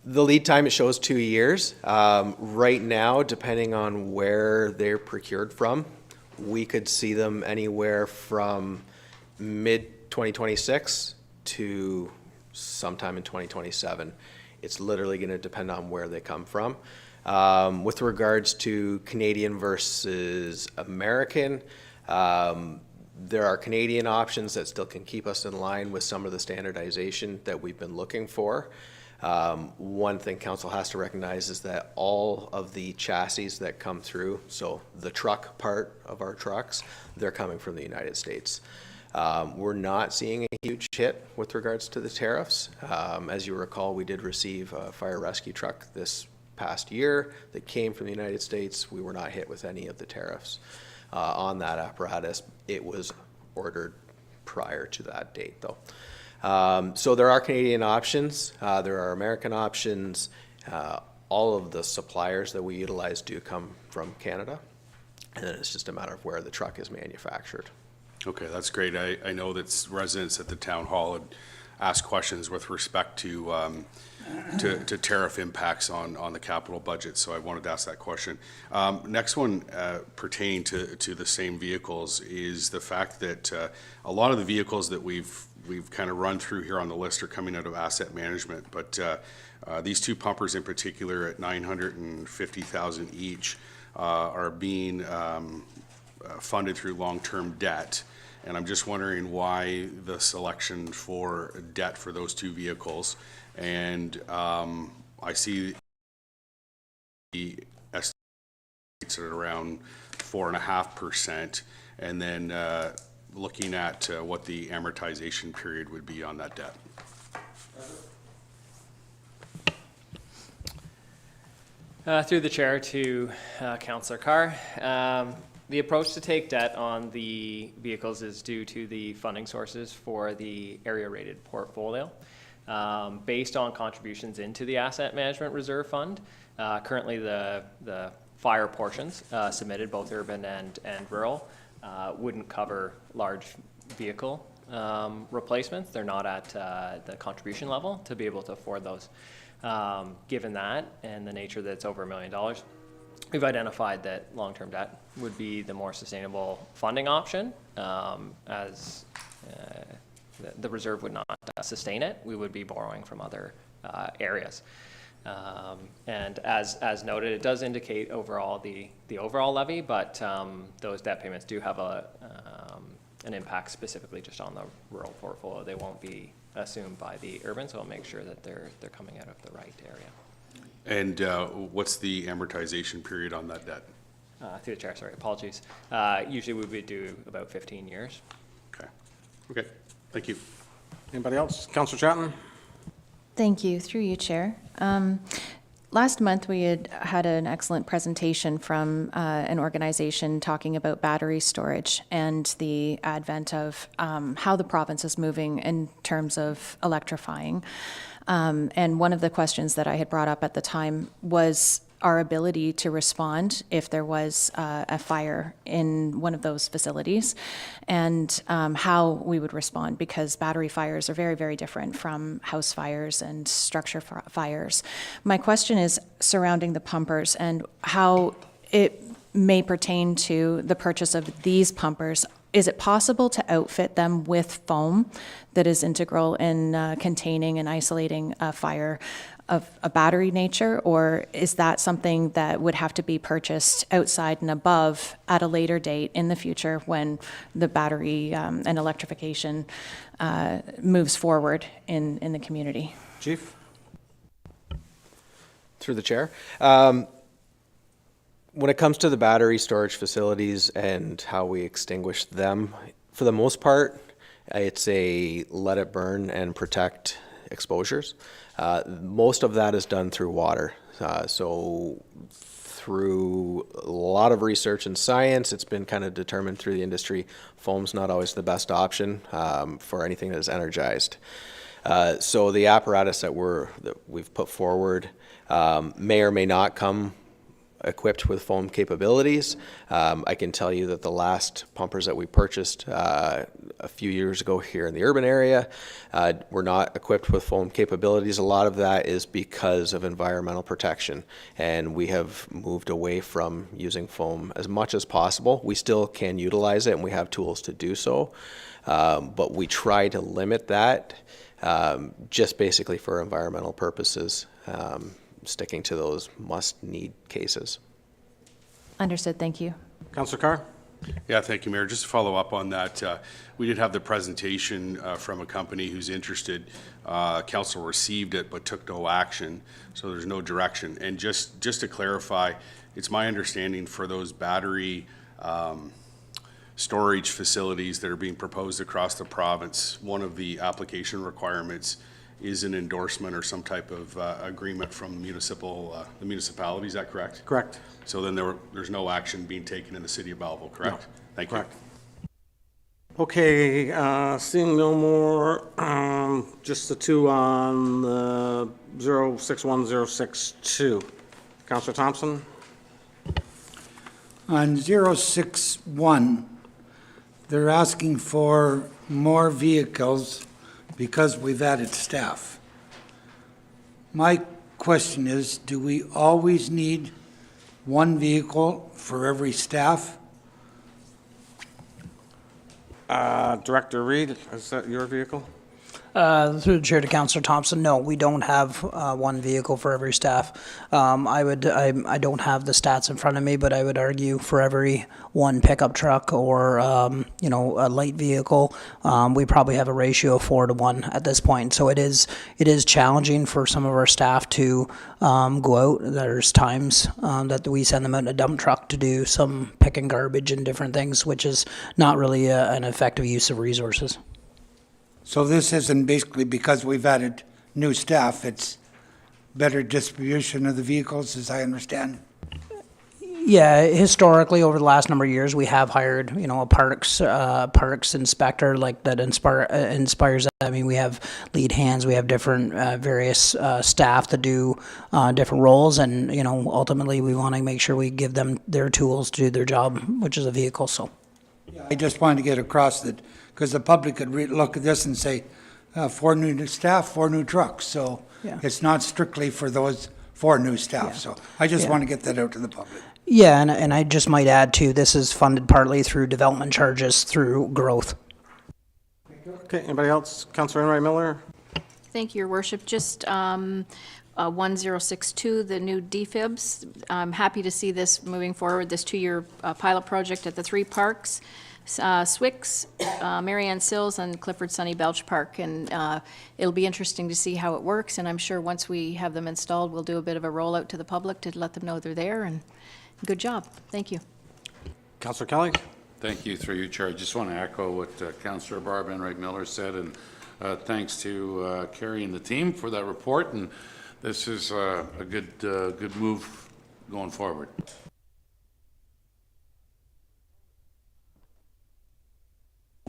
the lead time, it shows 2 years. Right now, depending on where they're procured from, we could see them anywhere from mid-2026 to sometime in 2027. It's literally going to depend on where they come from. With regards to Canadian versus American, there are Canadian options that still can keep us in line with some of the standardization that we've been looking for. One thing council has to recognize is that all of the chassis that come through, so the truck part of our trucks, they're coming from the United States. We're not seeing a huge hit with regards to the tariffs. As you recall, we did receive a fire rescue truck this past year that came from the United States. We were not hit with any of the tariffs on that apparatus. It was ordered prior to that date, though. So there are Canadian options, there are American options. All of the suppliers that we utilize do come from Canada, and then it's just a matter of where the truck is manufactured. Okay, that's great. I know that residents at the town hall had asked questions with respect to tariff impacts on the capital budget, so I wanted to ask that question. Next one pertaining to the same vehicles is the fact that a lot of the vehicles that we've kind of run through here on the list are coming out of asset management, but these two pumpers in particular at $950,000 each are being funded through long-term debt. And I'm just wondering why the selection for debt for those two vehicles. And I see the estimates at around 4.5%, and then looking at what the amortization period would be on that debt. Through the chair to Councillor Carr. The approach to take debt on the vehicles is due to the funding sources for the area rated portfolio. Based on contributions into the Asset Management Reserve Fund, currently the fire portions submitted, both urban and rural, wouldn't cover large vehicle replacements. They're not at the contribution level to be able to afford those. Given that and the nature that it's over $1 million, we've identified that long-term debt would be the more sustainable funding option, as the reserve would not sustain it. We would be borrowing from other areas. And as noted, it does indicate overall the overall levy, but those debt payments do have an impact specifically just on the rural portfolio. They won't be assumed by the urban, so we'll make sure that they're coming out of the right area. And what's the amortization period on that debt? Through the chair, sorry, apologies. Usually we would do about 15 years. Okay. Okay. Thank you. Anybody else? Councillor Chapman? Thank you. Through you, Chair. Last month, we had an excellent presentation from an organization talking about battery storage and the advent of how the province is moving in terms of electrifying. And one of the questions that I had brought up at the time was our ability to respond if there was a fire in one of those facilities, and how we would respond, because battery fires are very, very different from house fires and structure fires. My question is surrounding the pumpers and how it may pertain to the purchase of these pumpers. Is it possible to outfit them with foam that is integral in containing and isolating a fire of a battery nature, or is that something that would have to be purchased outside and above at a later date in the future when the battery and electrification moves forward in the community? Chief? Through the chair. When it comes to the battery storage facilities and how we extinguish them, for the most part, it's a let it burn and protect exposures. Most of that is done through water. So through a lot of research and science, it's been kind of determined through the industry, foam's not always the best option for anything that is energized. So the apparatus that we've put forward may or may not come equipped with foam capabilities. I can tell you that the last pumpers that we purchased a few years ago here in the urban area were not equipped with foam capabilities. A lot of that is because of environmental protection, and we have moved away from using foam as much as possible. We still can utilize it, and we have tools to do so, but we try to limit that just basically for environmental purposes. Sticking to those must-need cases. Understood. Thank you. Councillor Carr? Yeah, thank you, Mayor. Just to follow up on that, we did have the presentation from a company who's interested. Council received it but took no action, so there's no direction. And just to clarify, it's my understanding for those battery storage facilities that are being proposed across the province, one of the application requirements is an endorsement or some type of agreement from the municipality. Is that correct? Correct. So then there's no action being taken in the city of Belleville, correct? No. Thank Correct. you. Okay, seeing no more, just the two on the 061062. Councillor Thompson? On 061, they're asking for more vehicles because we've added staff. My question is, do we always need one vehicle for every staff? Director Reed, is that your vehicle? Through the chair to Councillor Thompson, no, we don't have one vehicle for every staff. I don't have the stats in front of me, but I would argue for every one pickup truck or, a light vehicle, we probably have a ratio of 4-to-1 at this point. So it is challenging for some of our staff to go out. There's times that we send them out in a dump truck to do some picking garbage and different things, which is not really an effective use of resources. So this isn't basically because we've added new staff, it's better distribution of the vehicles, as I understand? Yeah, historically, over the last number of years, we have hired, a parks inspector like that inspires. I mean, we have lead hands, we have different various staff that do different roles, and ultimately, we want to make sure we give them their tools to do their job, which is a vehicle. So, I just wanted to get across that, because the public could look at this and say, 4 new staff, 4 new trucks. So Yeah. it's not strictly for those 4 new staff. Yeah. So I just Yeah. want to get that out to the public. yeah, and I just might add too, this is funded partly through development charges through growth. Okay, anybody else? Councillor Enright Miller? Thank you, Your Worship. Just 1062, the new DFIBs. I'm happy to see this moving forward, this 2-year pilot project at the 3 parks. Swicks, Marianne Sills, and Clifford Sunny Belch Park. And it'll be interesting to see how it works, and I'm sure once we have them installed, we'll do a bit of a rollout to the public to let them know they're there, and good job. Thank you. Councillor Kelly? Thank you, through you, Chair. I just want to echo what Councillor Barb Enright Miller said, and thanks to Carrie and the team for that report, and this is a good move going forward.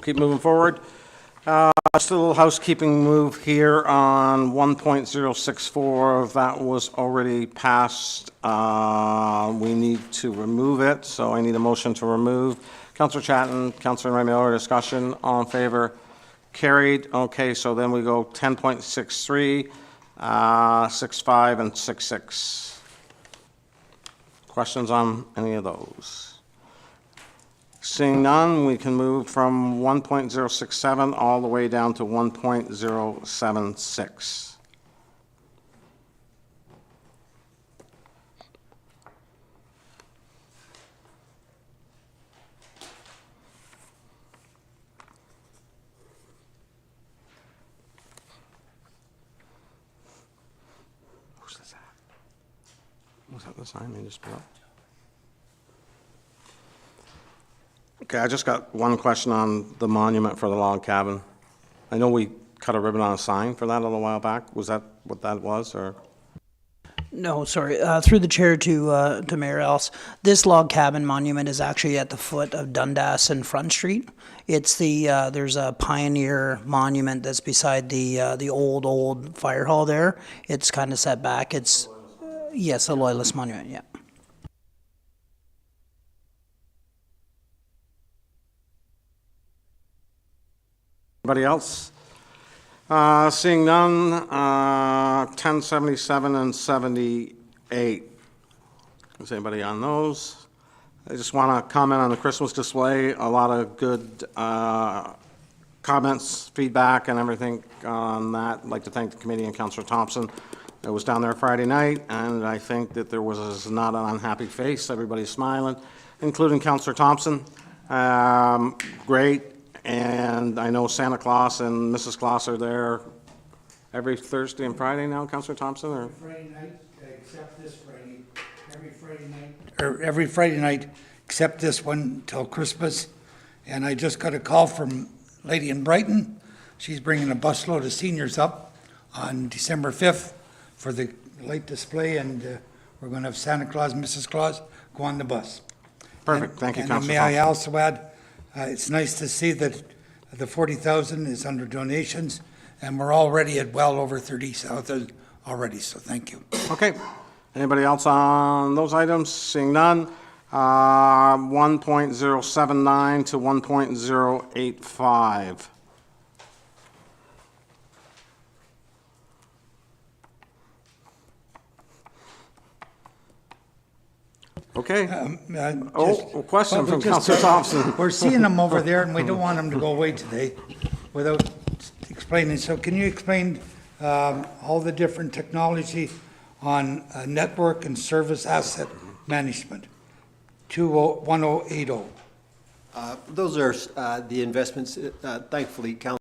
Keep moving forward. Just a little housekeeping move here on 1.064. That was already passed. We need to remove it, so I need a motion to remove. Councillor Chatton, Councillor Enright Miller, discussion, all in favor? Carried. Okay, so then we go 10.63, 65, and 66. Questions on any of those? Seeing none, we can move from 1.067 all the way down to 1.076. Who's this at? Was that the sign they just put up? Okay, I just got one question on the monument for the log cabin. I know we cut a ribbon on a sign for that a little while back. Was that what that was, or? No, sorry. Through the chair to Mayor Ellis, this log cabin monument is actually at the foot of Dundas and Front Street. It's there's a pioneer monument that's beside the old fire hall there. It's kind of set back. It's, yes, a Loyalist monument, yeah. Anybody else? Seeing none, 1077 and 78. Is anybody on those? I just want to comment on the Christmas display. A lot of good comments, feedback, and everything on that. I'd like to thank the committee and Councillor Thompson. I was down there Friday night, and I think that there was not an unhappy face. Everybody's smiling, including Councillor Thompson. Great. And I know Santa Claus and Mrs. Claus are there every Thursday and Friday now, Councillor Thompson, or? Friday night, except this Friday. Every Friday night, except this one till Christmas. And I just got a call from a lady in Brighton. She's bringing a busload of seniors up on December 5th for the light display, and we're going to have Santa Claus and Mrs. Claus go on the bus. Perfect. Thank you, And Councillor may I Thompson. also add, it's nice to see that the 40,000 is under donations, and we're already at well over 30,000 already, so thank you. Okay. Anybody else on those items? Seeing none, 1.079 to 1.085. Okay. A question from Councilor Thompson. We're seeing them over there, and we don't want them to go away today without explaining. So can you explain all the different technology on network and service asset management, 1080? Those are the investments, thankfully, Council,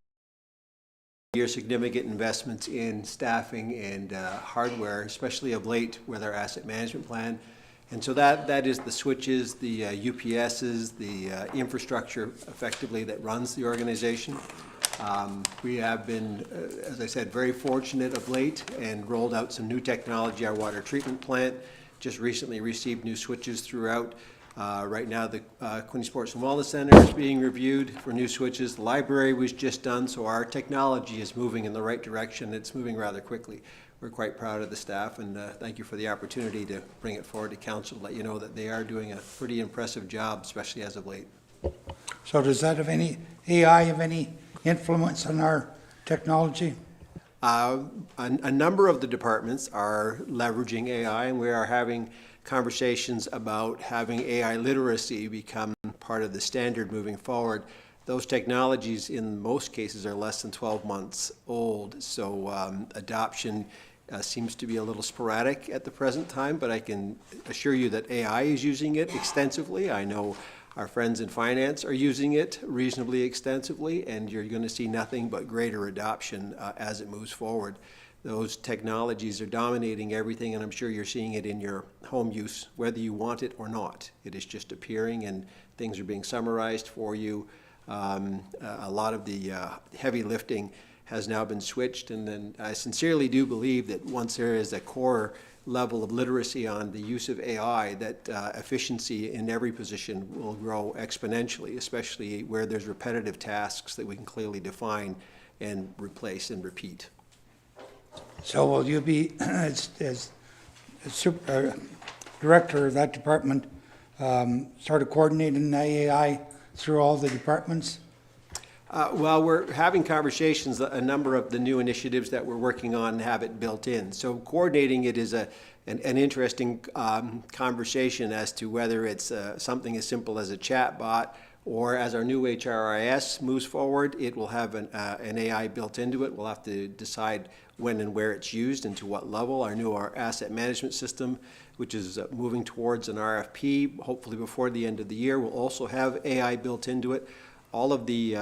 your significant investments in staffing and hardware, especially of late with our asset management plan. And so that is the switches, the UPSs, the infrastructure effectively that runs the organization. We have been, as I said, very fortunate of late and rolled out some new technology. Our water treatment plant just recently received new switches throughout. Right now, the Queen Sports and Wellness Center is being reviewed for new switches. The library was just done, so our technology is moving in the right direction. It's moving rather quickly. We're quite proud of the staff, and thank you for the opportunity to bring it forward to council, let you know that they are doing a pretty impressive job, especially as of late. So does that have any influence on our technology? A number of the departments are leveraging AI, and we are having conversations about having AI literacy become part of the standard moving forward. Those technologies in most cases are less than 12 months old, so adoption seems to be a little sporadic at the present time, but I can assure you that AI is using it extensively. I know our friends in finance are using it reasonably extensively, and you're going to see nothing but greater adoption as it moves forward. Those technologies are dominating everything, and I'm sure you're seeing it in your home use, whether you want it or not. It is just appearing, and things are being summarized for you. A lot of the heavy lifting has now been switched, and then I sincerely do believe that once there is a core level of literacy on the use of AI, that efficiency in every position will grow exponentially, especially where there's repetitive tasks that we can clearly define and replace and repeat. So will you be, as director of that department, sort of coordinating the AI through all the departments? Well, we're having conversations, a number of the new initiatives that we're working on have it built in. So coordinating it is an interesting conversation as to whether it's something as simple as a chat bot, or as our new HRIS moves forward, it will have an AI built into it. We'll have to decide when and where it's used and to what level. Our asset management system, which is moving towards an RFP, hopefully before the end of the year, will also have AI built into it. All of the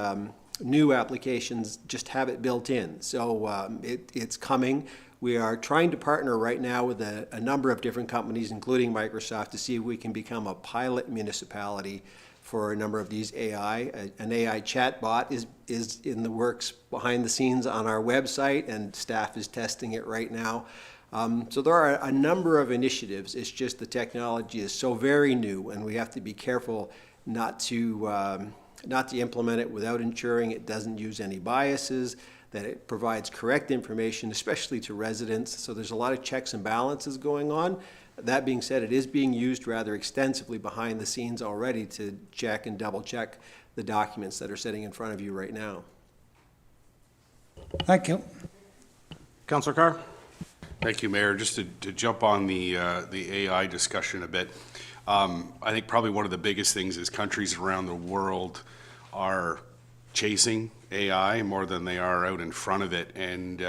new applications just have it built in. So it's coming. We are trying to partner right now with a number of different companies, including Microsoft, to see if we can become a pilot municipality for a number of these AI. An AI chatbot is in the works behind the scenes on our website, and staff is testing it right now. So there are a number of initiatives. It's just the technology is so very new, and we have to be careful not to implement it without ensuring it doesn't use any biases, that it provides correct information, especially to residents. So there's a lot of checks and balances going on. That being said, it is being used rather extensively behind the scenes already to check and double check the documents that are sitting in front of you right now. Thank you. Councilor Carr? Thank you, Mayor. Just to jump on the AI discussion a bit, I think probably one of the biggest things is countries around the world are chasing AI more than they are out in front of it, and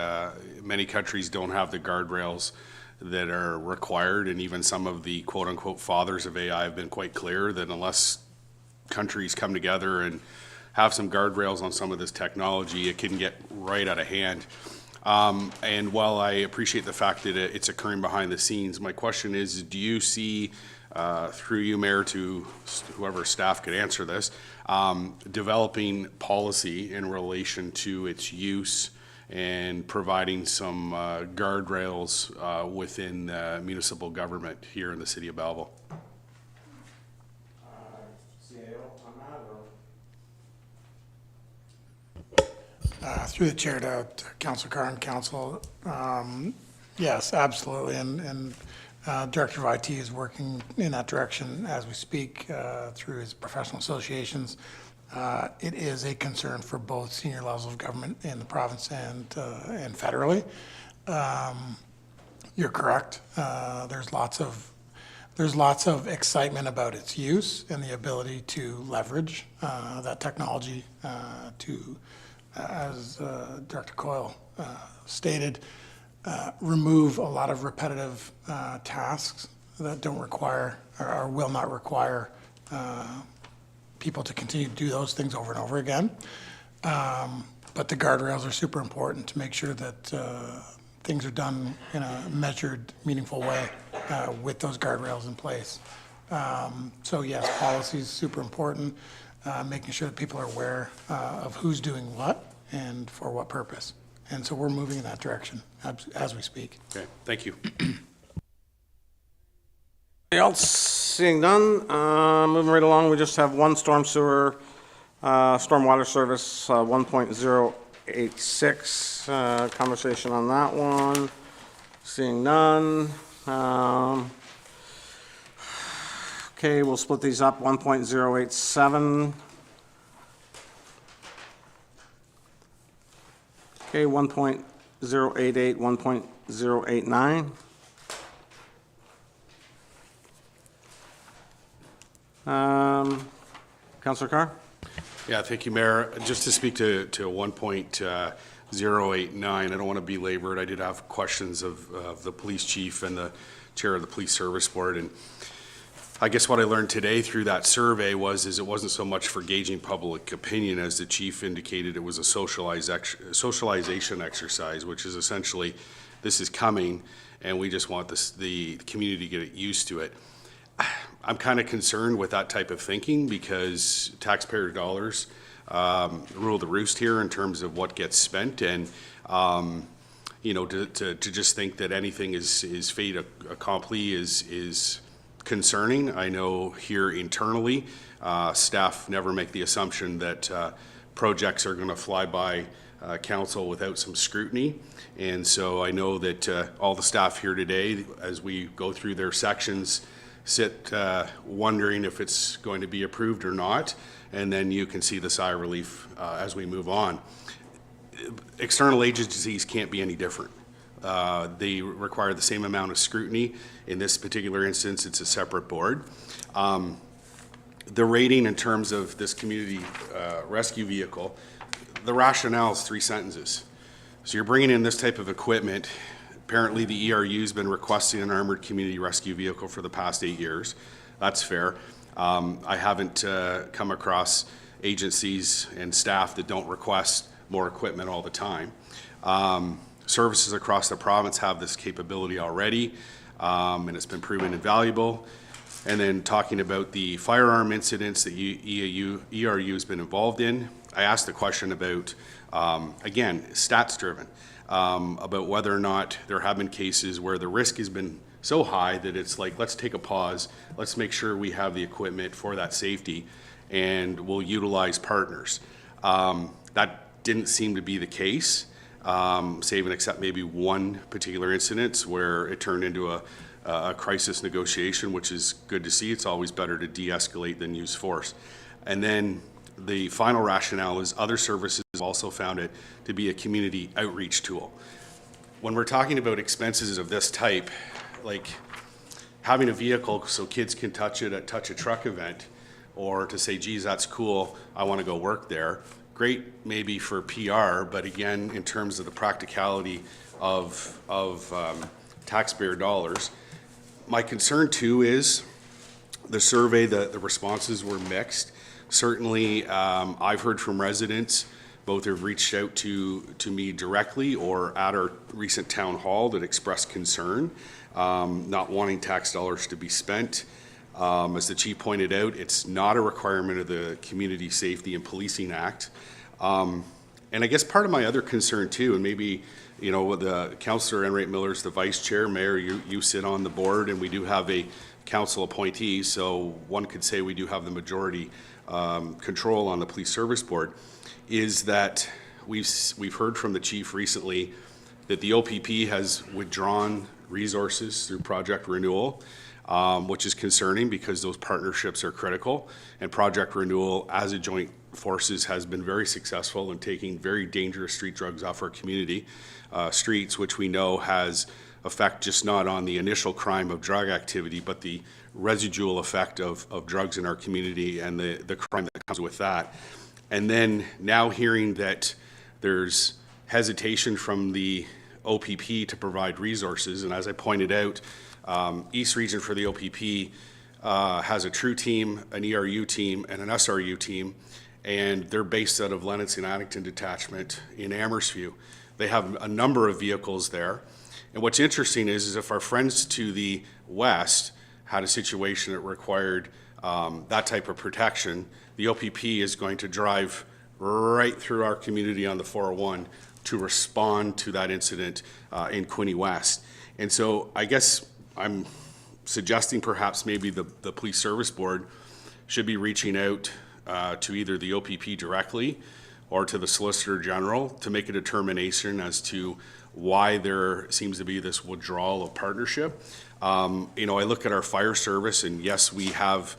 many countries don't have the guardrails that are required, and even some of the quote-unquote fathers of AI have been quite clear that unless countries come together and have some guardrails on some of this technology, it can get right out of hand. And while I appreciate the fact that it's occurring behind the scenes, my question is, do you see, through you, Mayor, to whoever staff could answer this, developing policy in relation to its use and providing some guardrails within municipal government here in the city of Belleville? Through the chair to Councilor Carr and Council, yes, absolutely. And Director of IT is working in that direction as we speak through his professional associations. It is a concern for both senior levels of government in the province and federally. You're correct. There's lots of excitement about its use and the ability to leverage that technology to, as Director Coyle stated, remove a lot of repetitive tasks that don't require or will not require people to continue to do those things over and over again. But the guardrails are super important to make sure that things are done in a measured, meaningful way with those guardrails in place. So yes, policy is super important, making sure that people are aware of who's doing what and for what purpose. And so we're moving in that direction as we speak. Okay, thank you. Anybody else? Seeing none, moving right along, we just have one storm sewer, stormwater service, 1.086, conversation on that one. Seeing none. Okay, we'll split these up, 1.087. Okay, 1.088, 1.089. Councillor Carr? Yeah, thank you, Mayor. Just to speak to 1.089, I don't want to belabor it. I did have questions of the police chief and the chair of the police service board, and I guess what I learned today through that survey is it wasn't so much for gauging public opinion, as the chief indicated. It was a socialization exercise, which is essentially, this is coming, and we just want the community to get used to it. I'm kind of concerned with that type of thinking, because taxpayer dollars rule the roost here in terms of what gets spent, and you know, to just think that anything is fait accompli is concerning. I know here internally, staff never make the assumption that projects are going to fly by council without some scrutiny. And so I know that all the staff here today, as we go through their sections, sit wondering if it's going to be approved or not. And then you can see the sigh of relief as we move on. External agencies can't be any different. They require the same amount of scrutiny. In this particular instance, it's a separate board. The rating in terms of this community rescue vehicle, the rationale is 3 sentences. So you're bringing in this type of equipment. Apparently the ERU's been requesting an armored community rescue vehicle for the past 8 years. That's fair. I haven't come across agencies and staff that don't request more equipment all the time. Services across the province have this capability already, and it's been proven invaluable. And then talking about the firearm incidents that ERU has been involved in, I asked the question about, again, stats driven, about whether or not there have been cases where the risk has been so high that it's like, let's take a pause, let's make sure we have the equipment for that safety, and we'll utilize partners. That didn't seem to be the case, save and except maybe one particular incident where it turned into a crisis negotiation, which is good to see. It's always better to de-escalate than use force. And then the final rationale is other services also found it to be a community outreach tool. When we're talking about expenses of this type, like having a vehicle so kids can touch it at Touch a Truck event, or to say, geez, that's cool, I want to go work there. Great maybe for PR, but again, in terms of the practicality of taxpayer dollars. My concern too is the survey, the responses were mixed. Certainly, I've heard from residents, both have reached out to me directly or at our recent town hall, that expressed concern, not wanting tax dollars to be spent. As the chief pointed out, it's not a requirement of the Community Safety and Policing Act. And I guess part of my other concern too, and maybe, you know, the Councillor Enright Miller's the vice chair, Mayor, you sit on the board, and we do have a council appointee, so one could say we do have the majority control on the police service board, is that we've heard from the chief recently that the OPP has withdrawn resources through project renewal, which is concerning because those partnerships are critical. And project renewal as a joint forces has been very successful in taking very dangerous street drugs off our community streets, which we know has effect just not on the initial crime of drug activity, but the residual effect of drugs in our community and the crime that comes with that. And then now hearing that there's hesitation from the OPP to provide resources, and as I pointed out, East Region for the OPP has a TRUE team, an ERU team, and an SRU team, and they're based out of Lennox and Addington Detachment in Amherstview. They have a number of vehicles there. And what's interesting is if our friends to the west had a situation that required that type of protection, the OPP is going to drive right through our community on the 401 to respond to that incident in Quinte West. And so I guess I'm suggesting perhaps maybe the Police Service Board should be reaching out to either the OPP directly or to the Solicitor General to make a determination as to why there seems to be this withdrawal of partnership. You know, I look at our fire service, and yes, we have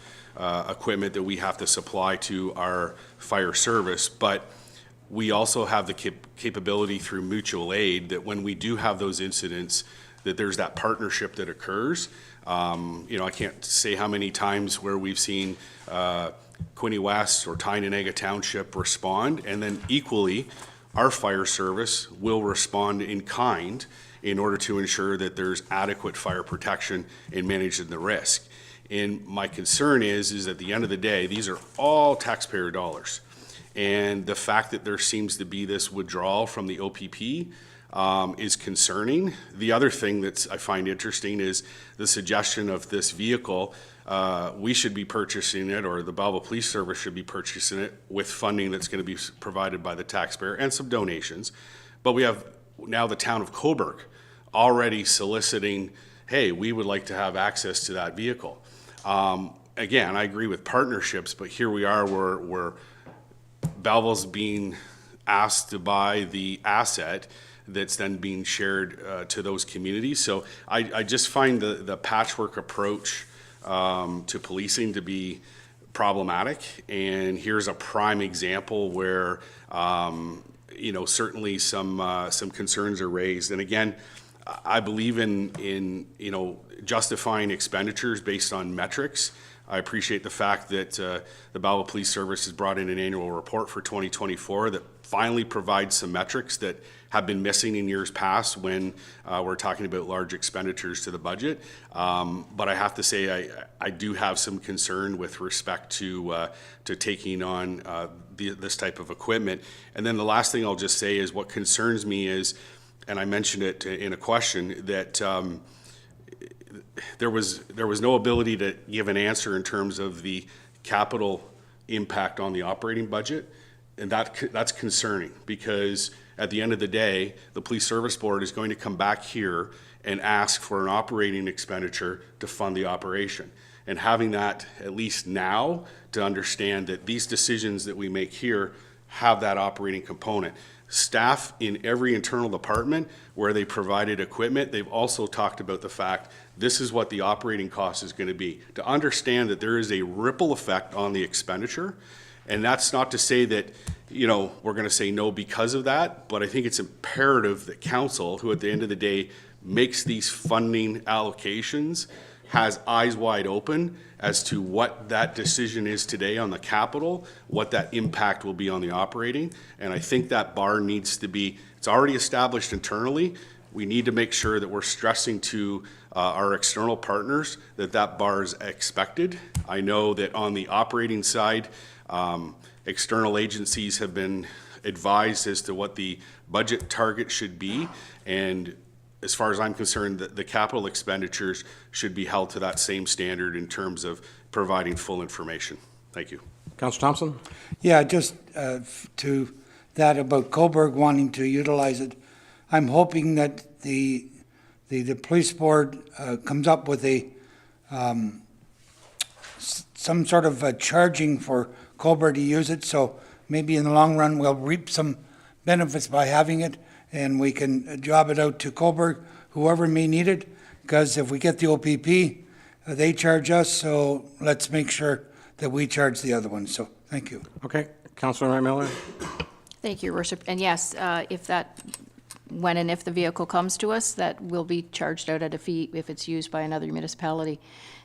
equipment that we have to supply to our fire service, but we also have the capability through mutual aid that when we do have those incidents, that there's that partnership that occurs. You know, I can't say how many times where we've seen Quinte West or Tynanega Township respond, and then equally, our fire service will respond in kind in order to ensure that there's adequate fire protection in managing the risk. And my concern is at the end of the day, these are all taxpayer dollars. And the fact that there seems to be this withdrawal from the OPP is concerning. The other thing that I find interesting is the suggestion of this vehicle. We should be purchasing it, or the Belleville Police Service should be purchasing it with funding that's going to be provided by the taxpayer and some donations. But we have now the town of Cobourg already soliciting, hey, we would like to have access to that vehicle. Again, I agree with partnerships, but here we are where Belleville's being asked to buy the asset that's then being shared to those communities. So I just find the patchwork approach to policing to be problematic. And here's a prime example where, you know, certainly some concerns are raised. And again, I believe in you know, justifying expenditures based on metrics. I appreciate the fact that the Belleville Police Service has brought in an annual report for 2024 that finally provides some metrics that have been missing in years past when we're talking about large expenditures to the budget. But I have to say I do have some concern with respect to taking on this type of equipment. And then the last thing I'll just say is what concerns me is, and I mentioned it in a question, that there was no ability to give an answer in terms of the capital impact on the operating budget, and that's concerning because at the end of the day, the Police Service Board is going to come back here and ask for an operating expenditure to fund the operation. And having that at least now to understand that these decisions that we make here have that operating component. Staff in every internal department where they provided equipment, they've also talked about the fact this is what the operating cost is going to be. To understand that there is a ripple effect on the expenditure, and that's not to say that, you know, we're going to say no because of that, but I think it's imperative that council, who at the end of the day makes these funding allocations, has eyes wide open as to what that decision is today on the capital, what that impact will be on the operating. And I think that bar needs to be, it's already established internally. We need to make sure that we're stressing to our external partners that that bar is expected. I know that on the operating side, external agencies have been advised as to what the budget target should be. And as far as I'm concerned, the capital expenditures should be held to that same standard in terms of providing full information. Thank you. Councillor Thompson? Yeah, just to that about Cobourg wanting to utilize it, I'm hoping that the police board comes up with a some sort of charging for Cobourg to use it, so maybe in the long run we'll reap some benefits by having it, and we can job it out to Coburg, whoever may need it, because if we get the OPP, they charge us, so let's make sure that we charge the other one. So, thank you. Okay, Councilor Wright Miller? Thank you, Your Worship. And yes, when and if the vehicle comes to us, that will be charged out at a fee if it's used by another municipality.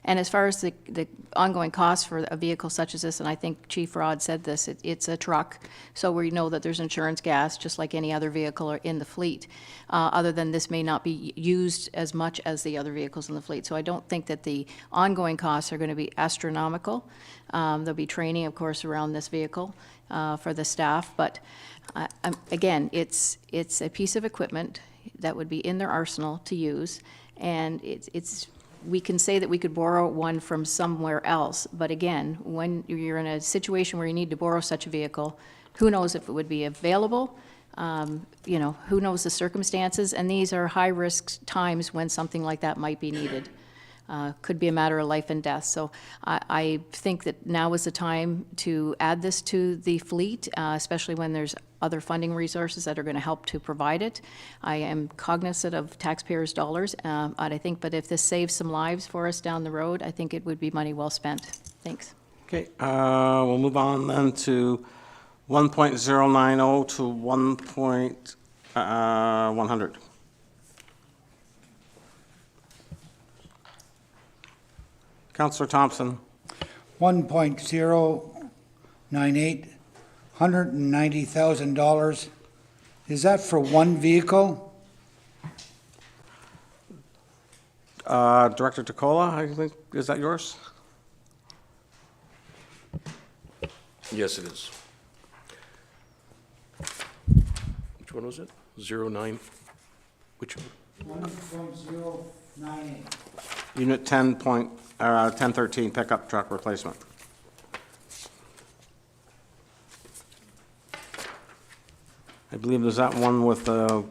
And as far as the ongoing costs for a vehicle such as this, and I think Chief Rod said this, it's a truck, so we know that there's insurance gas, just like any other vehicle in the fleet. Other than this may not be used as much as the other vehicles in the fleet. So I don't think that the ongoing costs are going to be astronomical. There'll be training, of course, around this vehicle for the staff, but again, it's a piece of equipment that would be in their arsenal to use, and we can say that we could borrow one from somewhere else, but again, when you're in a situation where you need to borrow such a vehicle, who knows if it would be available? Who knows the circumstances? And these are high-risk times when something like that might be needed. Could be a matter of life and death. So I think that now is the time to add this to the fleet, especially when there's other funding resources that are going to help to provide it. I am cognizant of taxpayers' dollars, but if this saves some lives for us down the road, I think it would be money well spent. Thanks. Okay, we'll move on then to 1.090 to 1.100. Councillor Thompson. 1.098, $190,000. Is that for one vehicle? Director Tacola, I think, is that yours? Yes, it is. Which one was it? 09? Which one? 1.098. Unit 1013 pickup truck replacement. I believe there's that one with the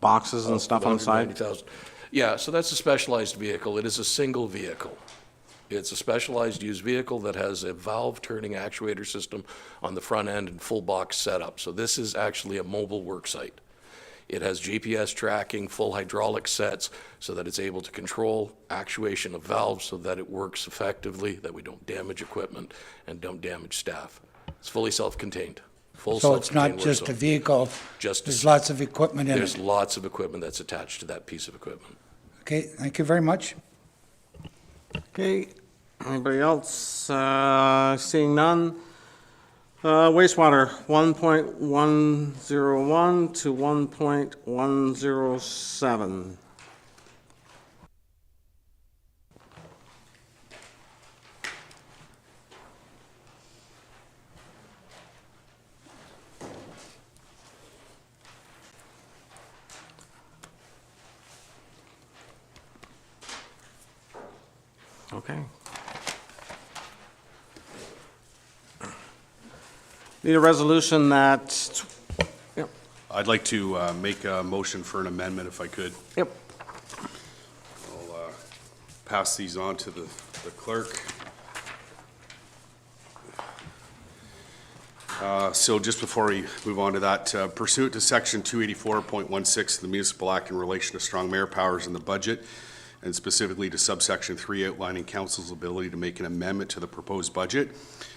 boxes and stuff on the side. 190,000. Yeah, so that's a specialized vehicle. It is a single vehicle. It's a specialized used vehicle that has a valve turning actuator system on the front end and full box setup. So this is actually a mobile work site. It has GPS tracking, full hydraulic sets, so that it's able to control actuation of valves so that it works effectively, that we don't damage equipment and don't damage staff. It's fully self-contained. So it's not just a vehicle, there's lots of equipment in it. There's lots of equipment that's attached to that piece of equipment. Okay, thank you very much. Okay, anybody else? Seeing none. Wastewater, 1.101 to 1.107. Okay. Need a resolution that, yep. I'd like to make a motion for an amendment if I could. Yep. I'll pass these on to the clerk. So just before we move on to that, pursuant to section 284.16 of the Municipal Act in relation to strong mayor powers in the budget, and specifically to subsection 3 outlining council's ability to make an amendment to the proposed budget,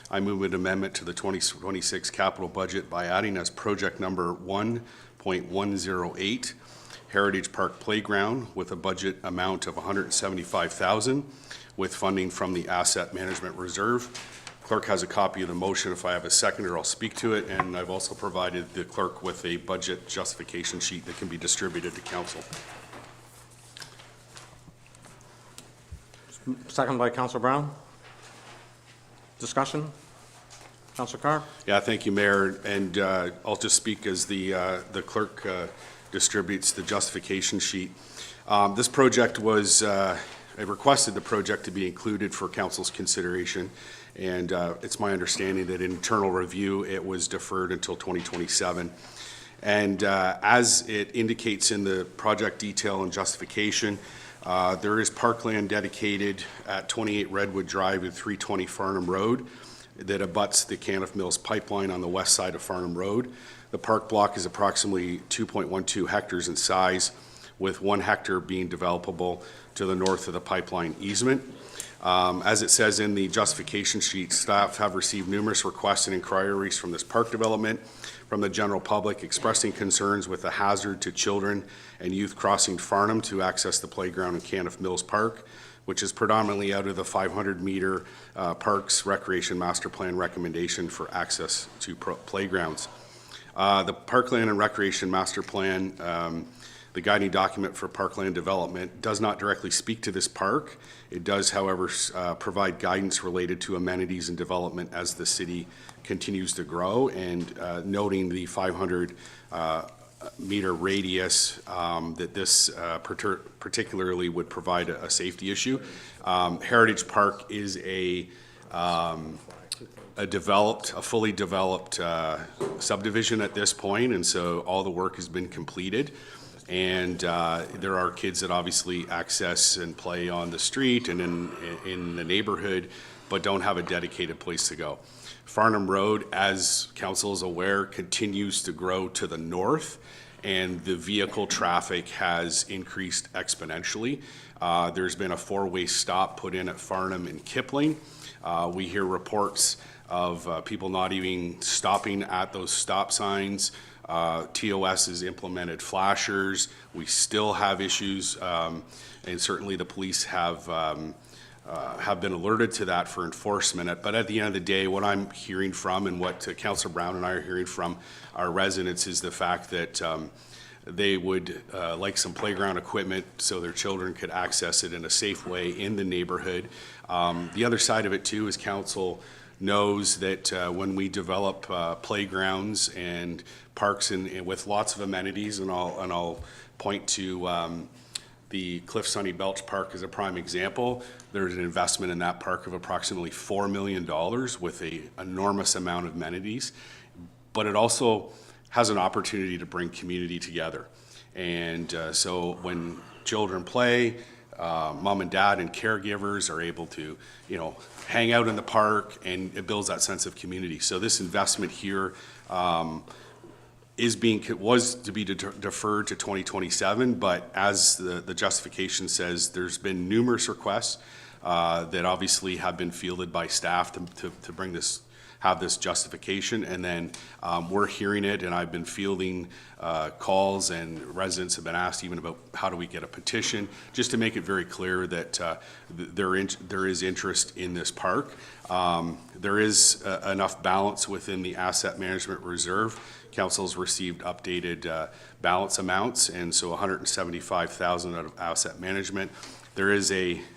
I move an amendment to the 2026 capital budget by adding as project number 1.108 Heritage Park Playground with a budget amount of $175,000 with funding from the Asset Management Reserve. Clerk has a copy of the motion. If I have a seconder, I'll speak to it, and I've also provided the clerk with a budget justification sheet that can be distributed to council. Second by Councillor Brown. Discussion? Councillor Carr? Yeah, thank you, Mayor, and I'll just speak as the clerk distributes the justification sheet. This project was, I requested the project to be included for council's consideration, and it's my understanding that in internal review, it was deferred until 2027. And as it indicates in the project detail and justification, there is parkland dedicated at 28 Redwood Drive and 320 Farnham Road. that abuts the Caniff Mills pipeline on the west side of Farnham Road. The park block is approximately 2.12 hectares in size, with 1 hectare being developable to the north of the pipeline easement. As it says in the justification sheet, staff have received numerous requests and inquiries from this park development from the general public expressing concerns with the hazard to children and youth crossing Farnham to access the playground in Caniff Mills Park, which is predominantly out of the 500-meter Parks Recreation Master Plan recommendation for access to playgrounds. The Parkland and Recreation Master Plan, the guiding document for parkland development, does not directly speak to this park. It does, however, provide guidance related to amenities and development as the city continues to grow, and noting the 500-meter radius that this particularly would provide a safety issue. Heritage Park is a fully developed subdivision at this point, and so all the work has been completed. And there are kids that obviously access and play on the street and in the neighborhood, but don't have a dedicated place to go. Farnham Road, as council is aware, continues to grow to the north, and the vehicle traffic has increased exponentially. There's been a 4-way stop put in at Farnham and Kipling. We hear reports of people not even stopping at those stop signs. TOS has implemented flashers. We still have issues, and certainly the police have been alerted to that for enforcement. But at the end of the day, what I'm hearing from, and what Councillor Brown and I are hearing from our residents, is the fact that they would like some playground equipment so their children could access it in a safe way in the neighborhood. The other side of it too is council knows that when we develop playgrounds and parks and with lots of amenities, and I'll point to the Cliff Sunny Belch Park as a prime example. There's an investment in that park of approximately $4 million with an enormous amount of amenities, but it also has an opportunity to bring community together. And so when children play, mom and dad and caregivers are able to, hang out in the park, and it builds that sense of community. So this investment here was to be deferred to 2027, but as the justification says, there's been numerous requests that obviously have been fielded by staff to bring this, have this justification, and then we're hearing it, and I've been fielding calls, and residents have been asked even about how do we get a petition, just to make it very clear that there is interest in this park. There is enough balance within the asset management reserve. Council's received updated balance amounts, and so $175,000 out of asset management. There is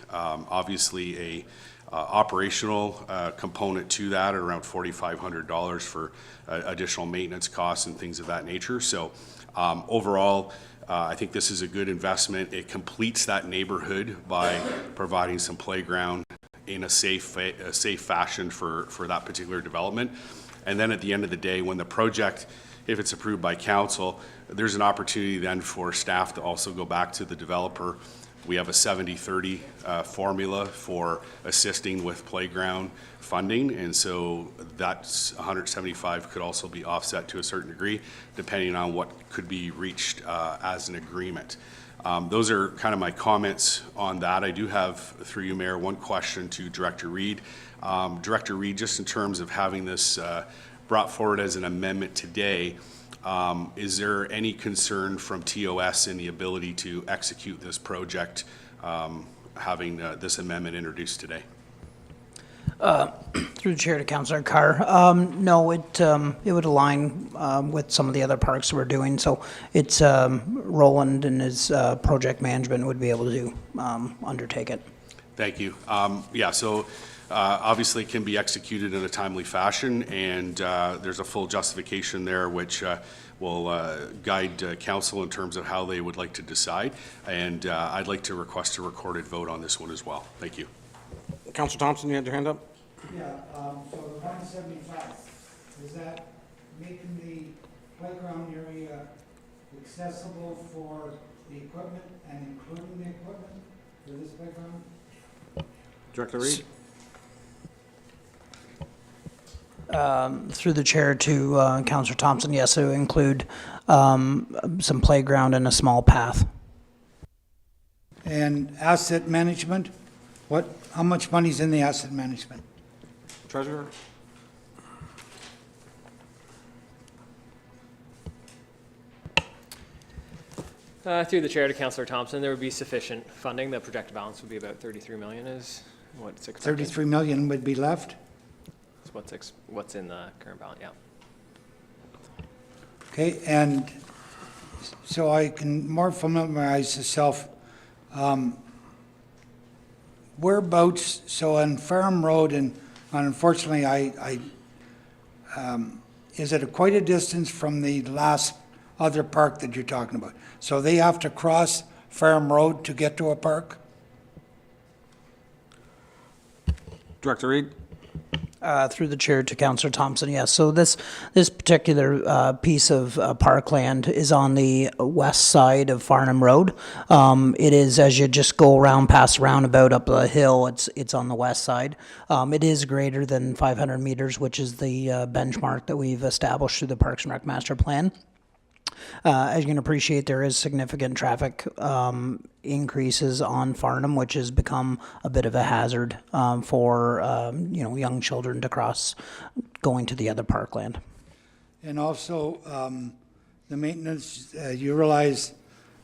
obviously a operational component to that, around $4,500 for additional maintenance costs and things of that nature. So overall, I think this is a good investment. It completes that neighborhood by providing some playground in a safe fashion for that particular development. And then at the end of the day, when the project, if it's approved by council, there's an opportunity then for staff to also go back to the developer. We have a 70-30 formula for assisting with playground funding, and so that's 175 could also be offset to a certain degree, depending on what could be reached as an agreement. Those are kind of my comments on that. I do have, through you, Mayor, one question to Director Reid. Director Reid, just in terms of having this brought forward as an amendment today, is there any concern from TOS in the ability to execute this project, having this amendment introduced today? Through the chair to Councillor Carr. No, it would align with some of the other parks we're doing. So it's Roland and his project management would be able to undertake it. Thank you. Yeah, so obviously it can be executed in a timely fashion, and there's a full justification there which will guide council in terms of how they would like to decide. And I'd like to request a recorded vote on this one as well. Thank you. Councillor Thompson, you had your hand up? Yeah, so the 175, is that making the playground area accessible for the equipment and including the equipment for this playground? Director Reid? Through the chair to Councillor Thompson, yes, it would include some playground and a small path. And asset management, how much money's in the asset management? Treasurer? Through the chair to Councillor Thompson, there would be sufficient funding. The projected balance would be about 33 million is what's expected. 33 million would be left? That's what's in the current balance, yeah. Okay, and so I can more familiarize myself, whereabouts, so on Farm Road, and unfortunately, is it quite a distance from the last other park that you're talking about? So they have to cross Farm Road to get to a park? Director Reed? Through the chair to Councillor Thompson, yes. So this particular piece of parkland is on the west side of Farnham Road. It is, as you just go around past the roundabout up the hill, it's on the west side. It is greater than 500 meters, which is the benchmark that we've established through the Parks and Rec Master Plan. As you can appreciate, there is significant traffic increases on Farnham, which has become a bit of a hazard for young children to cross going to the other parkland. And also, the maintenance, you realize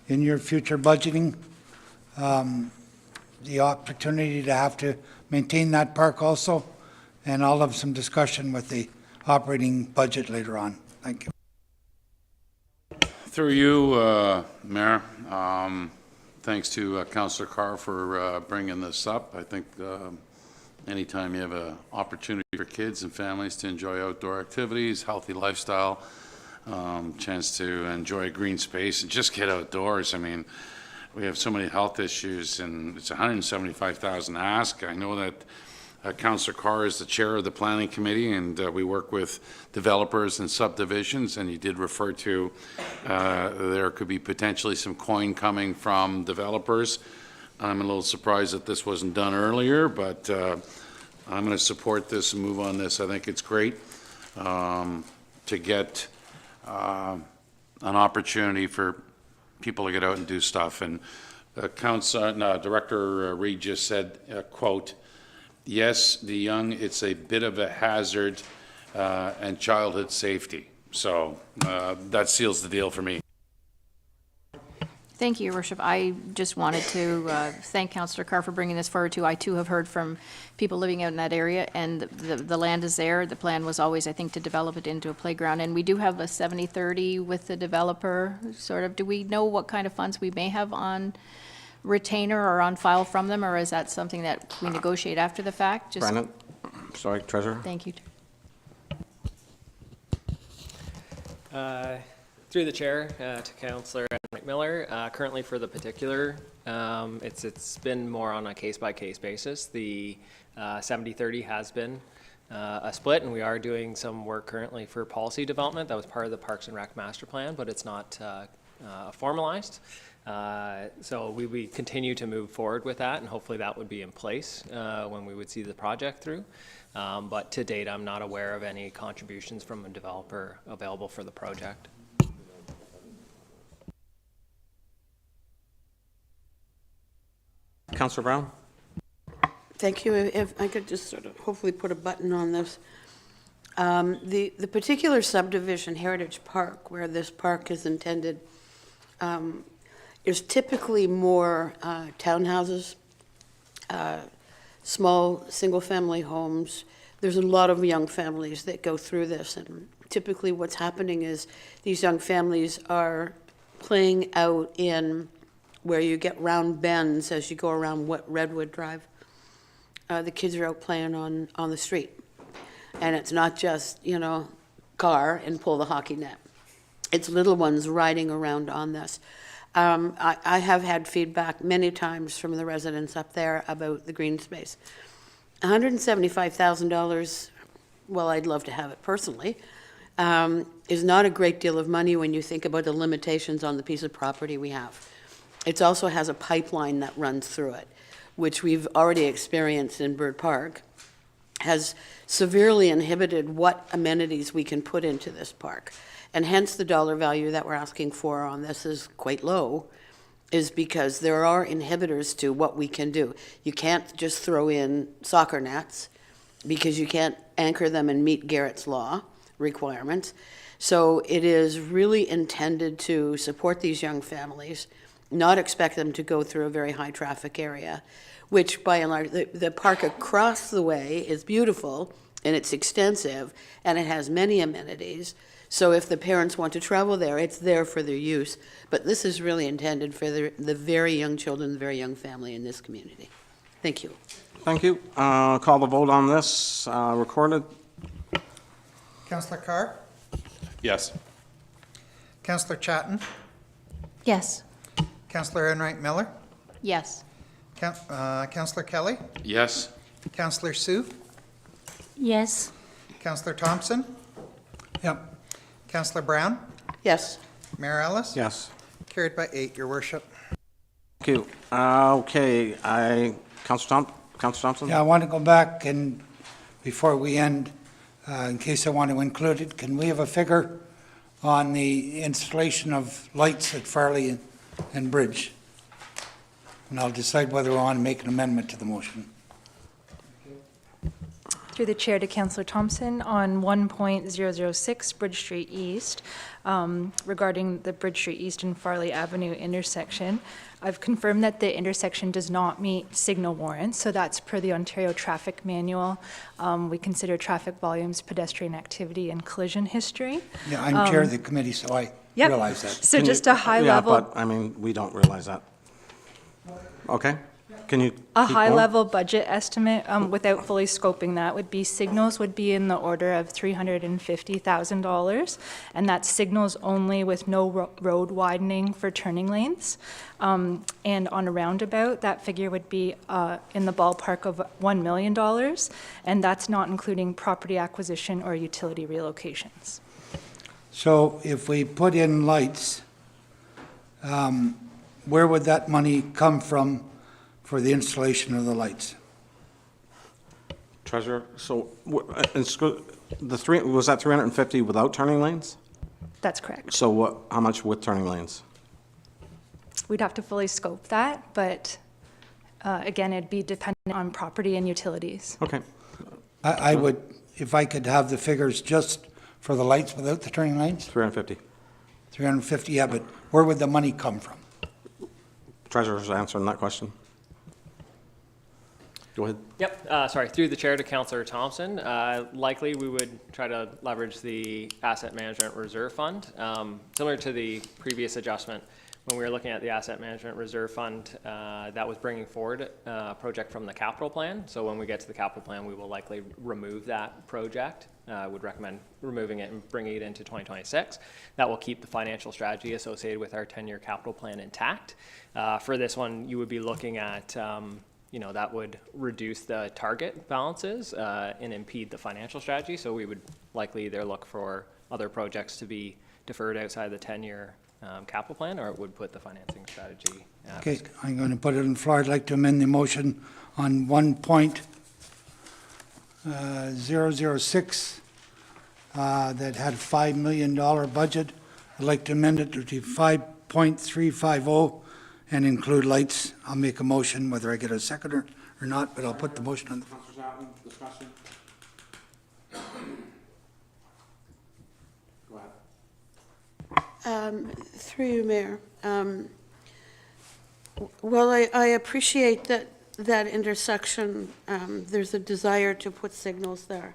in your future budgeting, the opportunity to have to maintain that park also, and I'll have some discussion with the operating budget later on. Thank you. Through you, Mayor, thanks to Councillor Carr for bringing this up. I think anytime you have an opportunity for kids and families to enjoy outdoor activities, healthy lifestyle, chance to enjoy green space and just get outdoors. I mean, we have so many health issues, and it's 175,000 ask. I know that Councillor Carr is the chair of the planning committee, and we work with developers and subdivisions, and you did refer to there could be potentially some coin coming from developers. I'm a little surprised that this wasn't done earlier, but I'm going to support this and move on this. I think it's great to get an opportunity for people to get out and do stuff. And Director Reed just said, quote, yes, the young, it's a bit of a hazard and childhood safety. So that seals the deal for me. Thank you, Your Worship. I just wanted to thank Councillor Carr for bringing this forward too. I too have heard from people living out in that area, and the land is there. The plan was always, I think, to develop it into a playground. And we do have a 70-30 with the developer, sort of. Do we know what kind of funds we may have on retainer or on file from them, or is that something that we negotiate after the fact? Just Brandon? Sorry, Treasurer? Thank you. Through the chair to Councillor McMiller, currently for the particular, it's been more on a case-by-case basis. The 70-30 has been a split, and we are doing some work currently for policy development. That was part of the Parks and Rec Master Plan, but it's not formalized. So we continue to move forward with that, and hopefully that would be in place when we would see the project through. But to date, I'm not aware of any contributions from a developer available for the project. Councillor Brown? Thank you. If I could just sort of hopefully put a button on this. The particular subdivision, Heritage Park, where this park is intended, is typically more townhouses, small single-family homes. There's a lot of young families that go through this, and typically what's happening is these young families are playing out in where you get round bends as you go around Redwood Drive. The kids are out playing on the street. And it's not just, car and pull the hockey net. It's little ones riding around on this. I have had feedback many times from the residents up there about the green space. $175,000, well, I'd love to have it personally, is not a great deal of money when you think about the limitations on the piece of property we have. It also has a pipeline that runs through it, which we've already experienced in Bird Park. has severely inhibited what amenities we can put into this park. And hence the dollar value that we're asking for on this is quite low, is because there are inhibitors to what we can do. You can't just throw in soccer nets because you can't anchor them and meet Garrett's Law requirements. So it is really intended to support these young families, not expect them to go through a very high traffic area, which by and large, the park across the way is beautiful and it's extensive and it has many amenities. So if the parents want to travel there, it's there for their use. But this is really intended for the very young children, the very young family in this community. Thank you. Thank you. Call the vote on this, recorded. Councillor Carr? Yes. Councillor Chatton? Yes. Councillor Enright Miller? Yes. Councillor Kelly? Yes. Councillor Sue? Yes. Councillor Thompson? Yep. Councillor Brown? Yes. Mayor Ellis? Yes. Carried by 8, Your Worship. Thank you. Okay, Councillor Thompson? Yeah, I want to go back and, before we end, in case I want to include it, can we have a figure on the installation of lights at Farley and Bridge? And I'll decide whether I want to make an amendment to the motion. Through the chair to Councillor Thompson, on 1.006 Bridge Street East, regarding the Bridge Street East and Farley Avenue intersection, I've confirmed that the intersection does not meet signal warrants, so that's per the Ontario Traffic Manual. We consider traffic volumes, pedestrian activity, and collision history. Yeah, I'm chair of the committee, so I Yep. realize that. So just a high level. Yeah, but, I mean, we don't realize that. Okay? Can you A keep going? high-level budget estimate, without fully scoping that, would be signals would be in the order of $350,000, and that's signals only with no road widening for turning lanes. And on a roundabout, that figure would be in the ballpark of $1 million, and that's not including property acquisition or utility relocations. So if we put in lights, where would that money come from for the installation of the lights? Treasurer, so was that 350 without turning lanes? That's correct. So how much with turning lanes? We'd have to fully scope that, but again, it'd be dependent on property and utilities. Okay. I would, if I could have the figures just for the lights without the turning lanes? 350. 350, yeah, but where would the money come from? Treasurer's answering that question. Go ahead. Yep, sorry, through the chair to Councillor Thompson. Likely, we would try to leverage the Asset Management Reserve Fund. Similar to the previous adjustment, when we were looking at the Asset Management Reserve Fund, that was bringing forward a project from the capital plan. So when we get to the capital plan, we will likely remove that project. I would recommend removing it and bringing it into 2026. That will keep the financial strategy associated with our 10-year capital plan intact. For this one, you would be looking at that would reduce the target balances and impede the financial strategy. So we would likely either look for other projects to be deferred outside the 10-year capital plan, or it would put the financing strategy at Okay, risk. I'm going to put it on the floor. I'd like to amend the motion on 1.006 that had a $5 million budget. I'd like to amend it to 5.350 and include lights. I'll make a motion, whether I get a seconder or not, but I'll put the motion on the floor. Discussion? Go ahead. Through you, Mayor. Well, I appreciate that intersection, there's a desire to put signals there.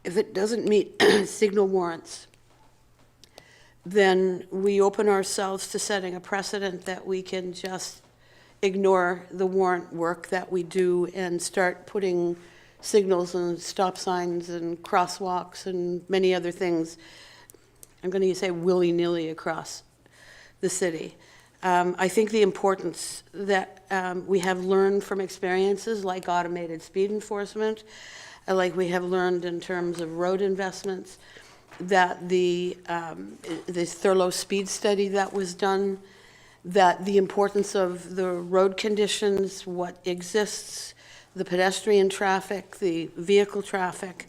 If it doesn't meet signal warrants, then we open ourselves to setting a precedent that we can just ignore the warrant work that we do and start putting signals and stop signs and crosswalks and many other things, I'm going to say willy-nilly across the city. I think the importance that we have learned from experiences like automated speed enforcement, like we have learned in terms of road investments, that the Thurlow speed study that was done, that the importance of the road conditions, what exists, the pedestrian traffic, the vehicle traffic.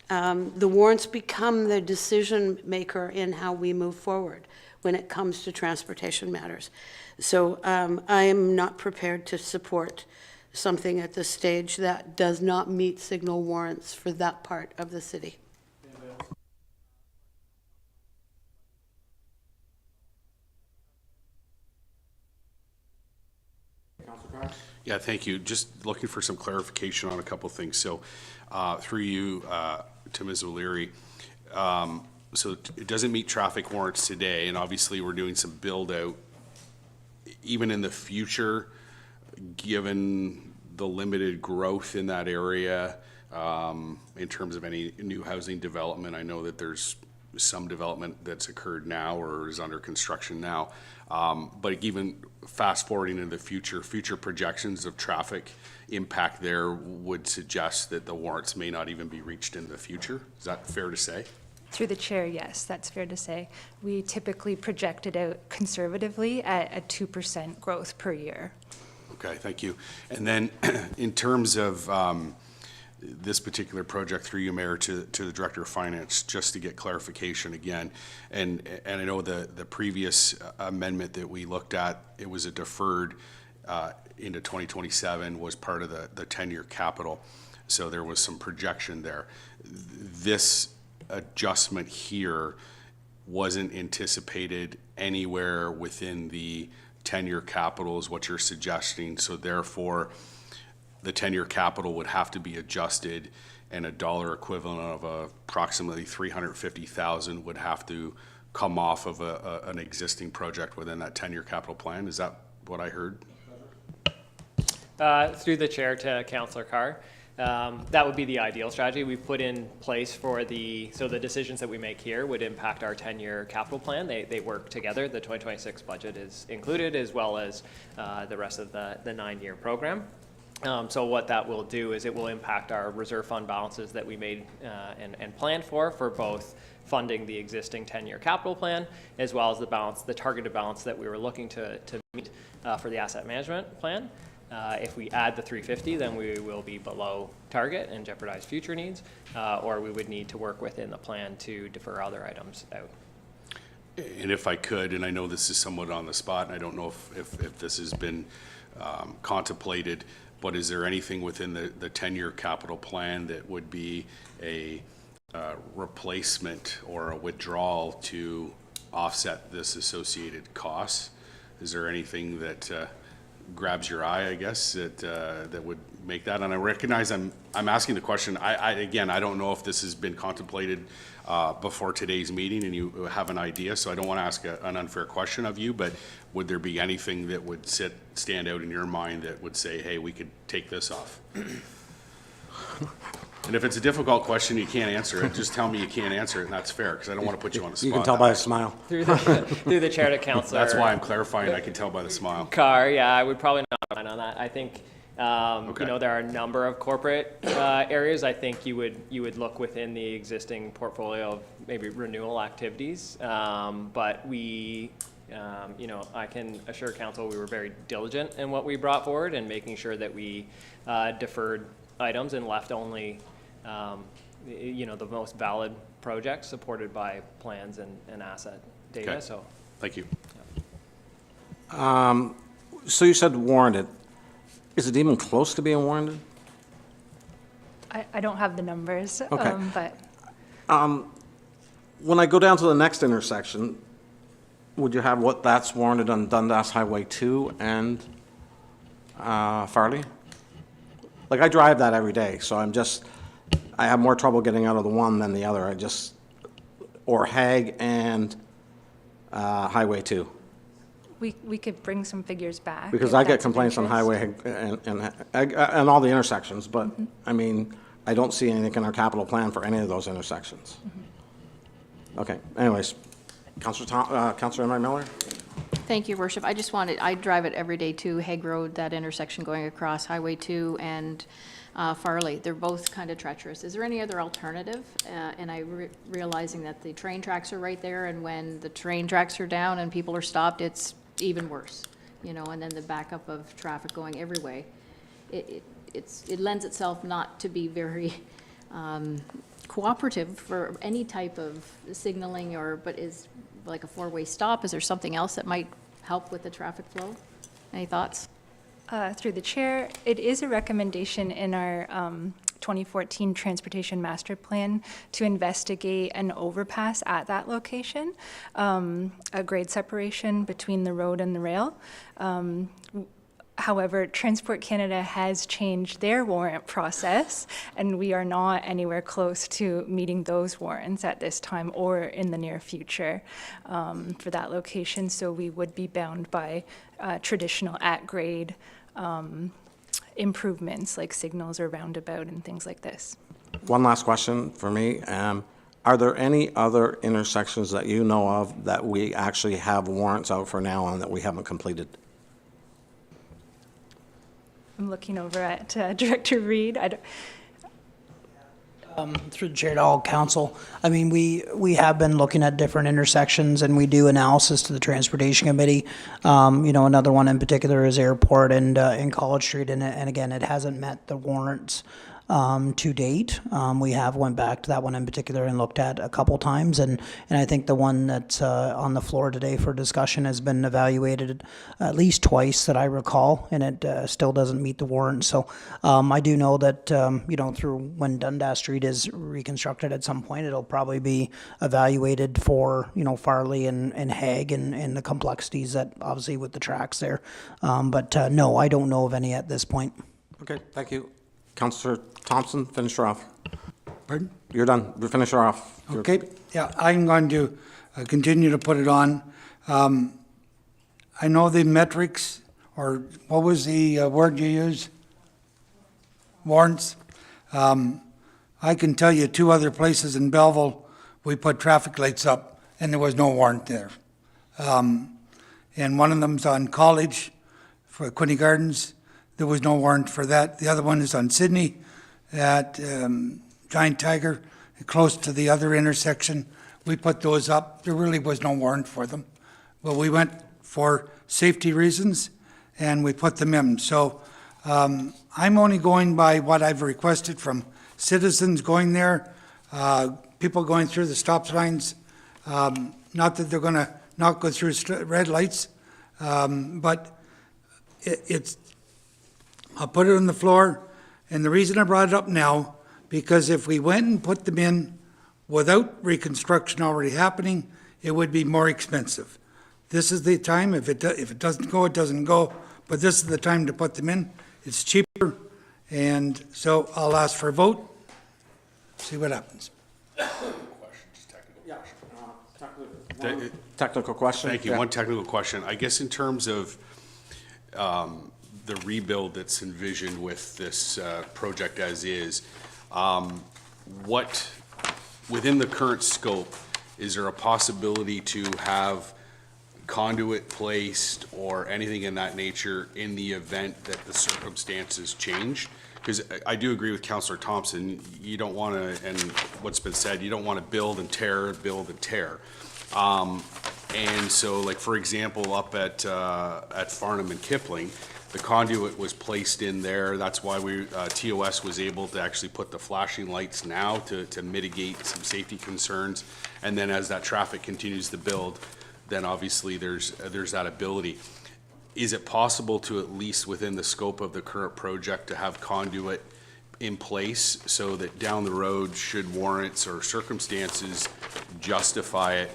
The warrants become the decision maker in how we move forward when it comes to transportation matters. So I am not prepared to support something at this stage that does not meet signal warrants for that part of the city. Yeah, thank you. Just looking for some clarification on a couple things. So through you to Ms. O'Leary, so it doesn't meet traffic warrants today, and obviously we're doing some build out even in the future, given the limited growth in that area in terms of any new housing development. I know that there's some development that's occurred now or is under construction now. But even fast forwarding into the future projections of traffic impact there would suggest that the warrants may not even be reached in the future. Is that fair to say? Through the chair, yes, that's fair to say. We typically project it out conservatively at a 2% growth per year. Okay, thank you. And then in terms of this particular project, through you, Mayor, to the Director of Finance, just to get clarification again, and I know the previous amendment that we looked at, it was a deferred into 2027, was part of the 10-year capital, so there was some projection there. This adjustment here wasn't anticipated anywhere within the 10-year capital is what you're suggesting, so therefore the 10-year capital would have to be adjusted, and a dollar equivalent of approximately $350,000 would have to come off of an existing project within that 10-year capital plan. Is that what I heard? Through the chair to Councillor Carr, that would be the ideal strategy we've put in place for so the decisions that we make here would impact our 10-year capital plan. They work together. The 2026 budget is included, as well as the rest of the 9-year program. So what that will do is it will impact our reserve fund balances that we made and planned for both funding the existing 10-year capital plan, as well as the targeted balance that we were looking to meet for the asset management plan. If we add the 350, then we will be below target and jeopardize future needs, or we would need to work within the plan to defer other items out. And if I could, and I know this is somewhat on the spot, and I don't know if this has been contemplated, but is there anything within the 10-year capital plan that would be a replacement or a withdrawal to offset this associated costs? Is there anything that grabs your eye, I guess, that would make that? And I recognize I'm asking the question. Again, I don't know if this has been contemplated before today's meeting and you have an idea, so I don't want to ask an unfair question of you, but would there be anything that would stand out in your mind that would say, hey, we could take this off? And if it's a difficult question, you can't answer it, just tell me you can't answer it, and that's fair, because I don't want to put you on the spot. You can tell by a smile. Through the chair to Councillor. That's why I'm clarifying. I can tell by the smile. Carr, yeah, I would probably not comment on that. I think you know, there are a number of corporate areas. I think you would look within the existing portfolio of maybe renewal activities, but we. You know, I can assure council we were very diligent in what we brought forward and making sure that we deferred items and left only, you know, the most valid projects supported by plans and asset data. Okay. So, thank you. Yeah. So you said warranted. Is it even close to being warranted? I don't have the numbers, Okay. but When I go down to the next intersection, would you have what that's warranted on Dundas Highway 2 and Farley? Like, I drive that every day, so I have more trouble getting out of the one than the other. Or Hague and Highway 2. we could bring some figures back. Because if I get that's of complaints on interest. Highway and all the intersections, but, I mean, I don't see anything in our capital plan for any of those intersections. Okay, anyways, Councilor Emery Miller? Thank you, Worship. I drive it every day too, Hague Road, that intersection going across Highway 2 and Farley. They're both kind of treacherous. Is there any other alternative? And realizing that the train tracks are right there, and when the train tracks are down and people are stopped, it's even worse, you know, and then the backup of traffic going every way. it lends itself not to be very cooperative for any type of signaling, but is like a four-way stop. Is there something else that might help with the traffic flow? Any thoughts? Through the chair, it is a recommendation in our 2014 Transportation Master Plan to investigate an overpass at that location, a grade separation between the road and the rail. However, Transport Canada has changed their warrant process, and we are not anywhere close to meeting those warrants at this time or in the near future for that location. So we would be bound by traditional at-grade improvements like signals or roundabout and things like this. One last question for me. Are there any other intersections that you know of that we actually have warrants out for now on that we haven't completed? I'm looking over at Director Reed. Through the chair to all council, I mean, we have been looking at different intersections, and we do analysis to the Transportation Committee. You know, another one in particular is Airport and College Street, and again, it hasn't met the warrants to date. We have went back to that one in particular and looked at a couple times, and I think the one that's on the floor today for discussion has been evaluated at least twice that I recall, and it still doesn't meet the warrant. So I do know that you know, through when Dundas Street is reconstructed at some point, it'll probably be evaluated for, you know, Farley and Hague and the complexities that obviously with the tracks there. But no, I don't know of any at this point. Okay, thank you. Councillor Thompson, finish her off. Pardon? You're done. Finish her off. Okay, yeah, I'm going to continue to put it on. I know the metrics, or what was the word you used? Warrants. I can tell you 2 other places in Belleville, we put traffic lights up and there was no warrant there. And one of them's on College for Quinny Gardens. There was no warrant for that. The other one is on Sydney at Giant Tiger, close to the other intersection. We put those up. There really was no warrant for them. But we went for safety reasons and we put them in. So I'm only going by what I've requested from citizens going there, people going through the stop signs. Not that they're going to not go through red lights, but it's I'll put it on the floor, and the reason I brought it up now, because if we went and put them in without reconstruction already happening, it would be more expensive. This is the time, if it doesn't go, it doesn't go, but this is the time to put them in. It's cheaper, and so I'll ask for a vote, see what happens. Technical question? Thank you. Yeah. One technical question. I guess in terms of the rebuild that's envisioned with this project as is, what, within the current scope, is there a possibility to have conduit placed or anything in that nature in the event that the circumstances change? Because I do agree with Councillor Thompson, you don't want to, and what's been said, you don't want to build and tear. And so, like, for example, up at Farnham and Kipling, the conduit was placed in there. That's why TOS was able to actually put the flashing lights now to mitigate some safety concerns. And then as that traffic continues to build, then obviously there's that ability. Is it possible to, at least within the scope of the current project, to have conduit in place so that down the road, should warrants or circumstances justify it,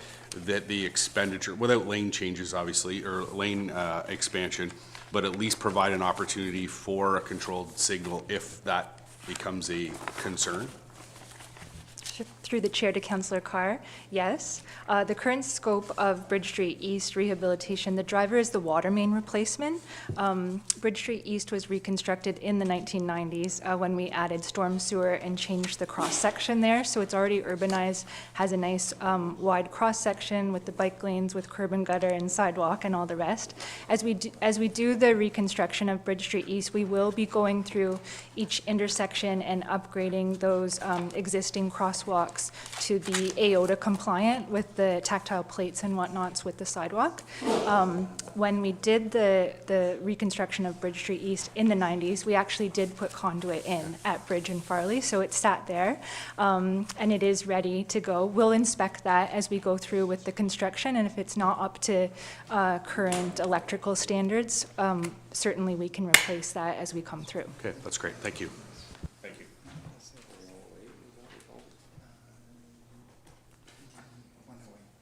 that the expenditure, without lane changes obviously, or lane expansion, but at least provide an opportunity for a controlled signal if that becomes a concern? Through the chair to Councillor Carr, yes. The current scope of Bridge Street East rehabilitation, the driver is the water main replacement. Bridge Street East was reconstructed in the 1990s when we added storm sewer and changed the cross-section there. So it's already urbanized, has a nice wide cross-section with the bike lanes, with curb and gutter and sidewalk and all the rest. As we do the reconstruction of Bridge Street East, we will be going through each intersection and upgrading those existing crosswalks sidewalks to be AOTA compliant with the tactile plates and whatnots with the sidewalk. When we did the reconstruction of Bridge Street East in the 90s, we actually did put conduit in at Bridge and Farley, so it sat there, and it is ready to go. We'll inspect that as we go through with the construction, and if it's not up to current electrical standards, certainly we can replace that as we come through. Okay, that's great. Thank you. Thank you.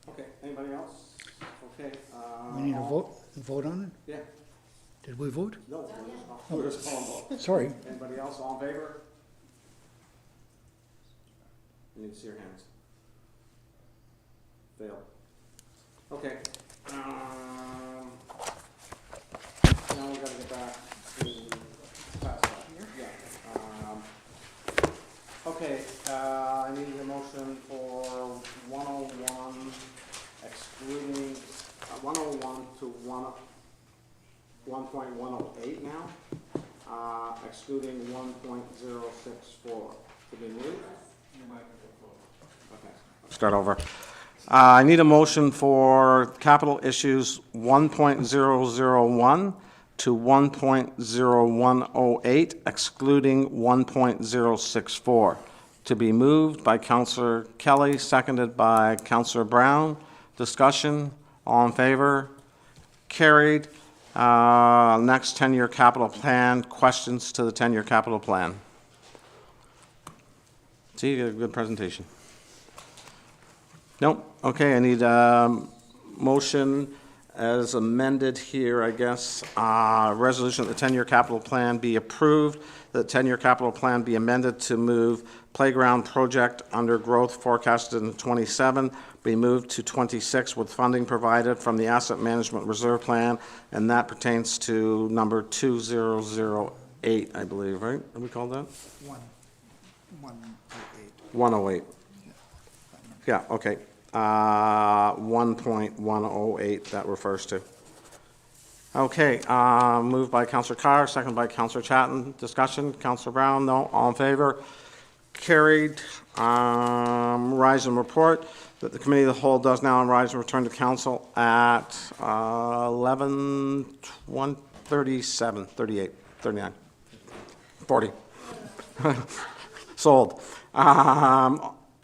Okay, anybody else? Okay. We need a vote on it? Yeah. Did we vote? No, we're just calling vote. Sorry. Anybody else, all in favor? I need to see your hands. Fail. Okay. Now we gotta get back to past that. Yeah. Okay, I need a motion for 101 excluding, 101 to 1.108 now, excluding 1.064. To be moved? Okay. Start over. I need a motion for capital issues 1.001 to 1.0108, excluding 1.064. To be moved by Councillor Kelly, seconded by Councillor Brown. Discussion, all in favor? Carried. Next 10-year capital plan. Questions to the 10-year capital plan? See, you get a good presentation. Nope. Okay, I need a motion as amended here, I guess. Resolution that the 10-year capital plan be approved, that the 10-year capital plan be amended to move playground project under growth forecasted in 27, be moved to 26 with funding provided from the Asset Management Reserve Plan, and that pertains to number 2008, I believe, right? What do we call that? 108. Yeah, okay. 1.108 that refers to. Okay, moved by Councillor Carr, second by Councillor Chatton. Discussion, Councillor Brown, no, all in favor? Carried. Rise and report that the Committee of the Whole does now rise and return to Council at 11:37, 38, 39, 40. Sold.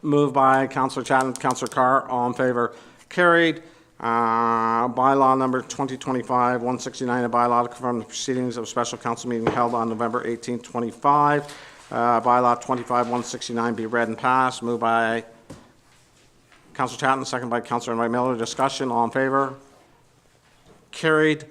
Moved by Councillor Chatton, Councillor Carr, all in favor. Carried. Bylaw number 2025-169, a bylaw to confirm the proceedings of a special council meeting held on November 18, 25. Bylaw 25-169 be read and passed. Moved by Councillor Chatton, second by Councillor Miller. Discussion, all in favor? Carried.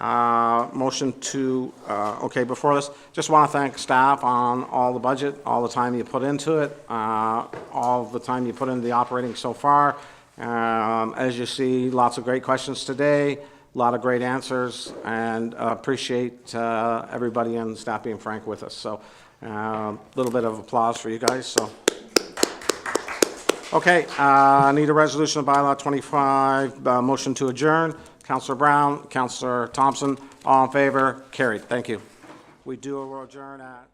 Motion to, okay, before this, just want to thank staff on all the budget, all the time you put into it, all the time you put into the operating so far. As you see, lots of great questions today, a lot of great answers, and appreciate everybody and staff being frank with us. So a little bit of applause for you guys. So, okay, I need a resolution of bylaw 25, motion to adjourn. Councillor Brown, Councillor Thompson, all in favor? Carried. Thank you. We do adjourn at